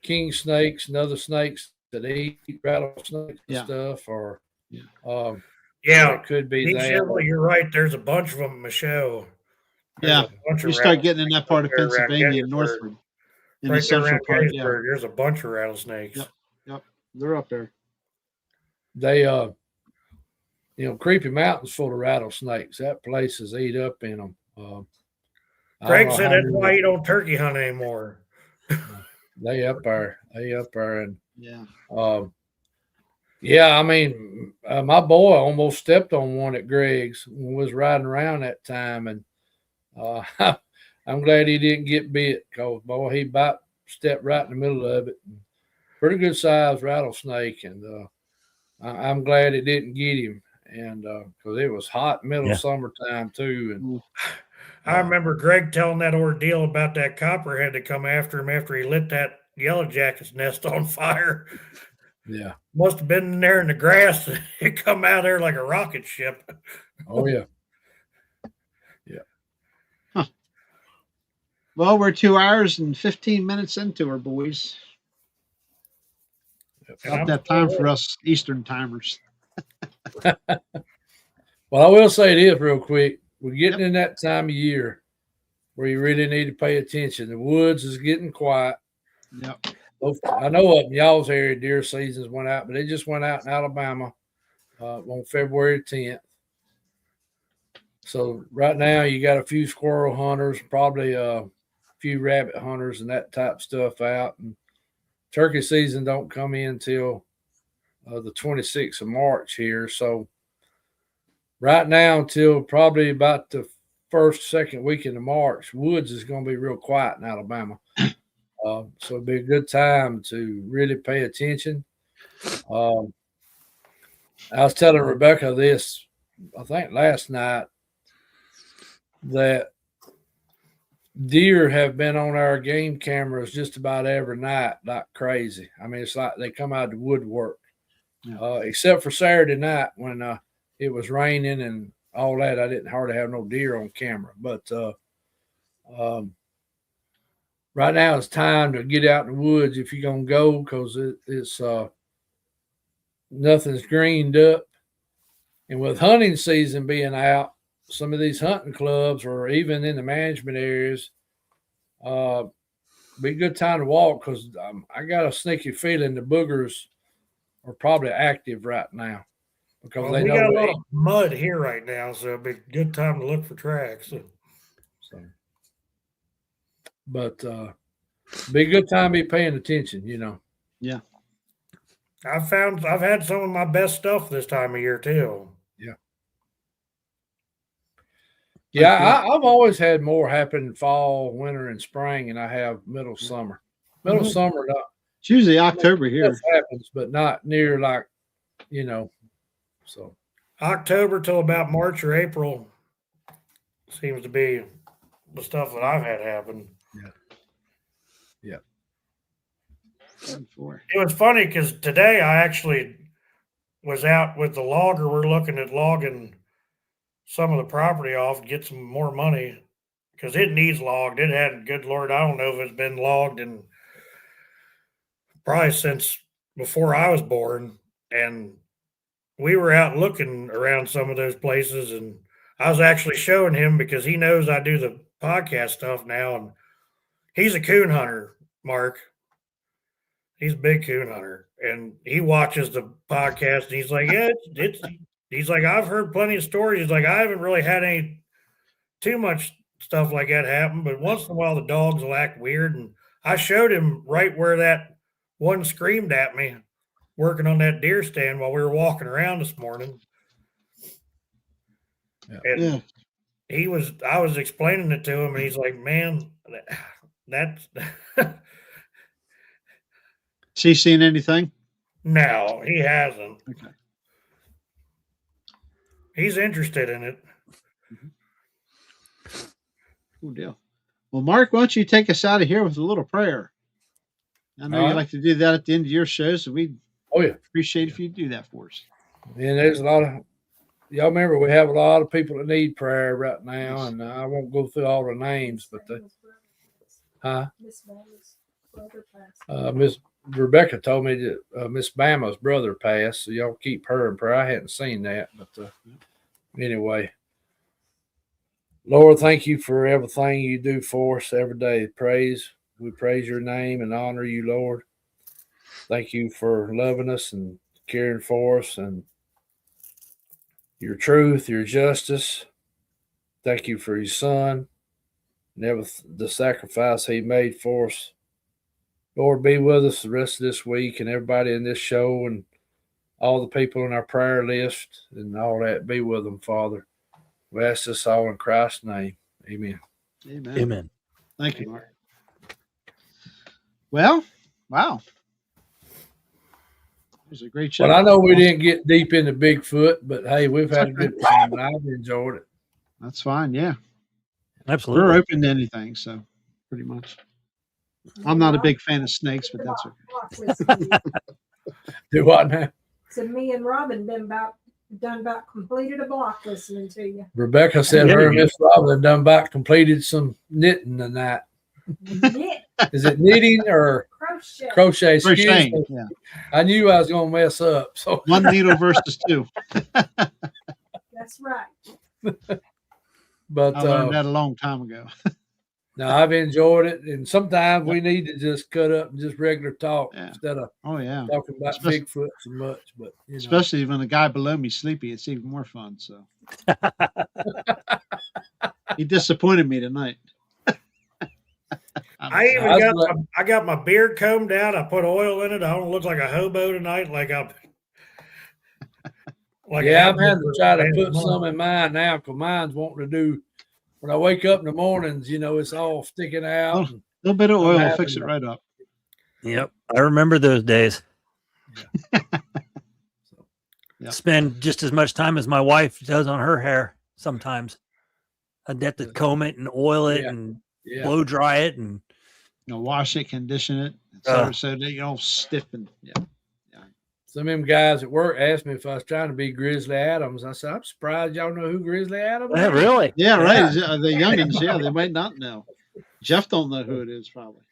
king snakes and other snakes that eat rattlesnakes and stuff, or it could be that. You're right. There's a bunch of them in the show. You start getting in that part of Pennsylvania and northward, in the central part. Yeah, there's a bunch of rattlesnakes. Yep, they're up there. They Creepy Mountain's full of rattlesnakes. That place is eat up in them. Craig said that's why he don't turkey hunt anymore. They up there, and I mean, my boy almost stepped on one at Greg's when we was riding around that time, and I'm glad he didn't get bit, because boy, he stepped right in the middle of it. Pretty good sized rattlesnake, and I'm glad it didn't get him, and because it was hot middle of summertime too. And I remember Greg telling that ordeal about that copperhead to come after him after he lit that yellow jacket's nest on fire. Yeah, must have been in there in the grass. It come out there like a rocket ship. Oh yeah. Huh. Well, we're 2 hours and 15 minutes into her, boys. About that time for us Eastern timers. Well, I will say this real quick. We're getting in that time of year where you really need to pay attention. The woods is getting quiet. Yep. I know up in y'all's area, deer seasons went out, but they just went out in Alabama on February 10th. So right now you got a few squirrel hunters, probably a few rabbit hunters and that type stuff out. And turkey season don't come in till the 26th of March here. So right now until probably about the second weekend of March, woods is going to be real quiet in Alabama. So it'd be a good time to really pay attention. I was telling Rebecca this, I think last night, that deer have been on our game cameras just about every night like crazy. I mean, it's like they come out of the woodwork, except for Saturday night when it was raining and all that. I didn't hardly have no deer on camera, but right now it's time to get out in the woods if you're going to go, because it's nothing's greened up. And with hunting season being out, some of these hunting clubs or even in the management areas, be a good time to walk, because I got a sneaky feeling the boogers are probably active right now, because they know got a lot of mud here right now, so it'd be a good time to look for tracks. But be a good time to be paying attention, Yeah. I've had some of my best stuff this time of year too. Yeah. Yeah, I've always had more happen in fall, winter, and spring than I have middle summer. Middle Mhm. summer, not, It's usually October stuff here. happens, but not near like, you know. So October till about March or April seems to be the stuff that I've had happen. yeah. Four. It was funny because today I actually was out with the logger. We're looking at logging some of the property off, get some more money because it needs logged. It hadn't, good Lord, I don't know if it's been logged in probably since before I was born. And we were out looking around some of those places, and I was actually showing him because he knows I do the podcast stuff now, and he's a coon hunter, Mark. He's a big coon hunter, and he watches the podcast, and he's like, "Yeah, it's." He's like, "I've heard plenty of stories." He's like, "I haven't really had any too much stuff like that happen, but once in a while the dogs will act weird." And I showed him right where that one screamed at me, working on that deer stand while we were walking around this morning. And I was explaining it to him, and he's like, "Man, that's." Has he seen anything? No, he hasn't. Okay. He's interested in it. Good deal. Well, Mark, why don't you take us out of here with a little prayer? I know All you right. like to do that at the end of your show, so we'd Oh yeah. appreciate if you do that for us. And there's a lot of y'all remember we have a lot of people that need prayer right now, Yes. and I won't go through all the names, but Miss Bama's brother passed. Miss Rebecca told me that Miss Bama's brother passed, so y'all keep her in prayer. I hadn't seen that, but anyway, Lord, thank you for everything you do for us every day. We praise your name and honor you, Lord. Thank you for loving us and caring for us and your truth, your justice. Thank you for your son and the sacrifice he made for us. Lord, be with us the rest of this week and everybody in this show and all the people in our prayer list and all that. Be with them, Father. We ask this all in Christ's name. Amen. Amen. Amen. Thank you, Mark. Well, wow. It was a great show. Well, I know we didn't get deep into Bigfoot, but hey, we've had a good time and I've enjoyed it. That's fine. Yeah. Absolutely. We're open to anything, so pretty much. I'm not a big fan of snakes, but that's okay. Do what now? So me and Robin done about completed a block listening to you. Rebecca said her and Miss Robin done about completed some knitting tonight. Knit, Is it knitting or crochet. crochet? Excuse Crocheting. me. Yeah. I knew I was going to mess up. So One needle versus two. That's right. but I learned that a long time ago. no, I've enjoyed it. And sometimes we need to just cut up and just regular talk instead of Oh yeah. talking about Bigfoot so much. But you know. Especially when the guy below me's sleepy, it's even more fun. So he disappointed me tonight. I got my beard combed out. I put oil in it. I don't look like a hobo tonight. Like I'm. I'm having to try to put some in mine now because mine's wanting to do. When I wake up in the mornings, it's all sticking out. A little bit of oil will fix it right up. Yep. I remember those days. Yeah. Spend just as much time as my wife does on her hair sometimes. I'd have to comb it and oil it and blow dry it and wash it, condition it, so that you don't stiffen. Yeah. Some of them guys at work asked me if I was trying to be Grizzly Adams. I said, I'm surprised y'all know who Grizzly Adams is. Yeah, really? Yeah, right. The youngins, they might not know. Jeff don't know who it is, probably.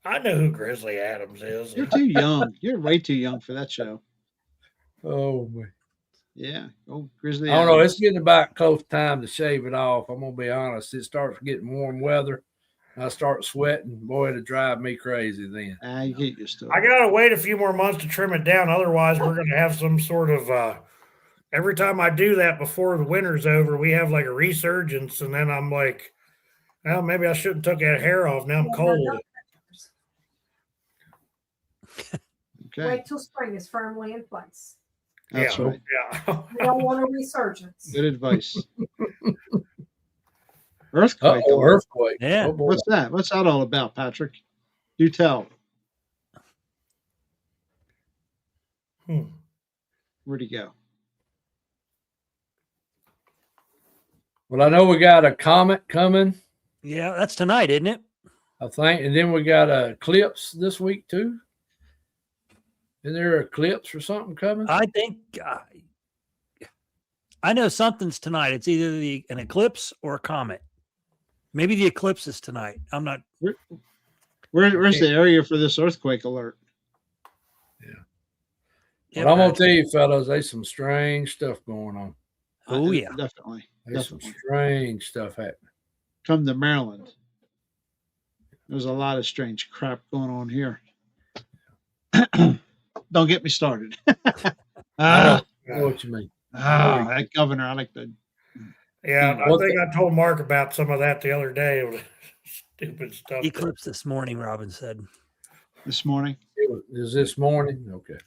I know who Grizzly Adams is. You're too young. You're way too young for that show. Oh, man. Yeah. Oh, Grizzly I don't Adams. know. It's getting about close time to shave it off. I'm going to be honest. It starts getting warm weather. I start sweating. Boy, it'll drive me crazy then. You get used to it. I got to wait a few more months to trim it down. Otherwise, we're going to have some sort of every time I do that before the winter's over, we have like a resurgence. And then I'm like, well, maybe I shouldn't took that hair off. Now I'm cold. Okay. Wait till spring is firmly in place. That's right. Yeah. We don't want a resurgence. Good advice. Earthquake. Oh, alert. earthquake. Yeah. Oh, boy. What's that? What's that all about, Patrick? Do tell. Where'd he go? Well, I know we got a comet coming, Yeah, that's tonight, isn't it? I think. And then we got a eclipse this week, too. Is there an eclipse or something coming? I think I know something's tonight. It's either an eclipse or a comet. Maybe the eclipse is tonight. I'm not. Where's the area for this earthquake alert? Yeah, But I'm going to tell you, fellas, there's some strange stuff going on. Oh, yeah. Definitely. There's some Definitely. strange stuff happening. Come to Maryland. There's a lot of strange crap going on here. Don't get me started. I know what you mean. That governor, I like the. Yeah, I think I told Mark about some of that the other day. It was stupid stuff. Eclipse this morning, Robin said. This morning. Is this morning? Okay.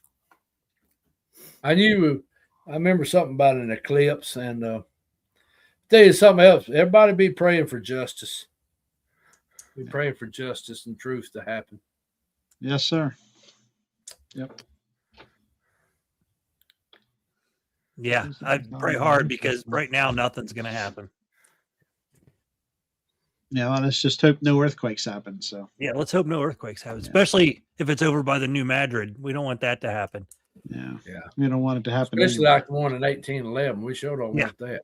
I remember something about an eclipse, and tell you something else. Everybody be praying for justice. Be praying for justice and truth to happen. Yes, sir. Yep. Yeah, I'd pray hard because right now nothing's going to happen. Yeah, well, let's just hope no earthquakes happen. So Yeah, let's hope no earthquakes happen, especially if it's over by the New Madrid. We don't want that to happen. yeah, Yeah. we don't want it to happen. Especially anyway. like the one in 1811. We sure don't want that.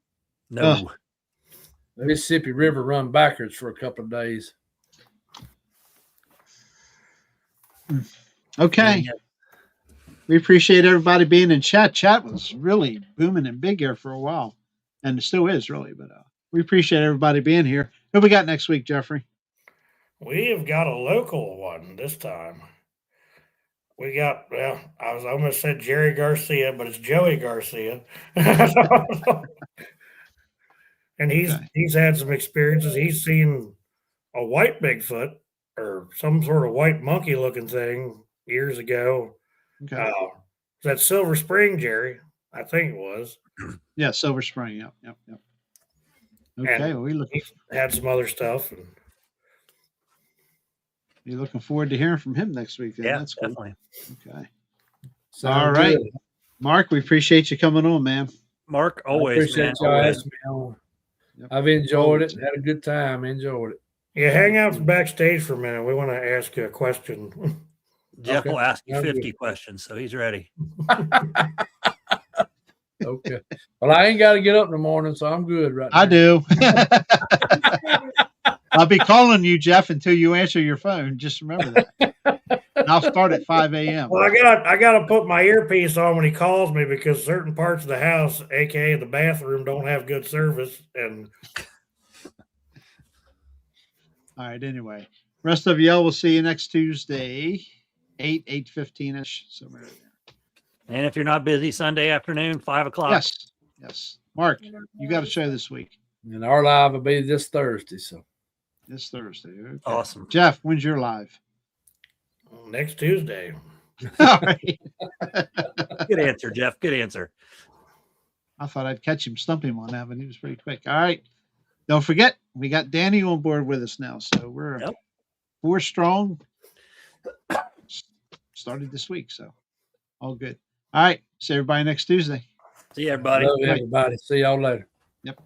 No. The Mississippi River run backwards for a couple of days. Okay. Yeah. We appreciate everybody being in chat. Chat was really booming and big here for a while, and it still is really. But we appreciate everybody being here. Who we got next week, Jeffrey? We have got a local one this time. We got, well, I was almost said Jerry Garcia, but it's Joey Garcia. And he's had some experiences. He's seen a white Bigfoot or some sort of white monkey looking thing years ago. Okay. That Silver Spring, Jerry? I think it was. Yeah, Silver Spring. Yep. Okay, well, He's had some other stuff. And you're looking forward to hearing from him next week. Then. Yeah, That's cool. definitely. Okay. Sound All right. good. Mark, we appreciate you coming on, man. Mark, I always, appreciate man. y'all Always. asking me on. Yep. I've enjoyed it. Had a good time. Enjoyed it. yeah, hang out backstage for a minute. We want to ask you a question. Jeff Okay. will ask you Sounds 50 questions, so he's ready. Okay. Well, I ain't got to get up in the morning, so I'm good right now. I do. I'll be calling you, Jeff, until you answer your phone. Just remember that. And I'll start at 5 a.m. Well, I gotta put my earpiece on when he calls me because certain parts of the house, aka the bathroom, don't have good service. And All right. Anyway, rest of y'all, we'll see you next Tuesday, 8:15ish, somewhere there. And if you're not busy, Sunday afternoon, 5 o'clock. Yes. Mark, you got a show this week. And our live will be this Thursday. So This Thursday. Okay. Awesome. Jeff, when's your live? next Tuesday. All right. Good answer, Jeff. Good answer. I thought I'd catch him, stump him on that, but he was pretty quick. All right. Don't forget, we got Danny on board with us now. So we're 4 strong. Started this week. So all good. All right. See everybody next Tuesday. See you, everybody. love everybody. See y'all later. Yep.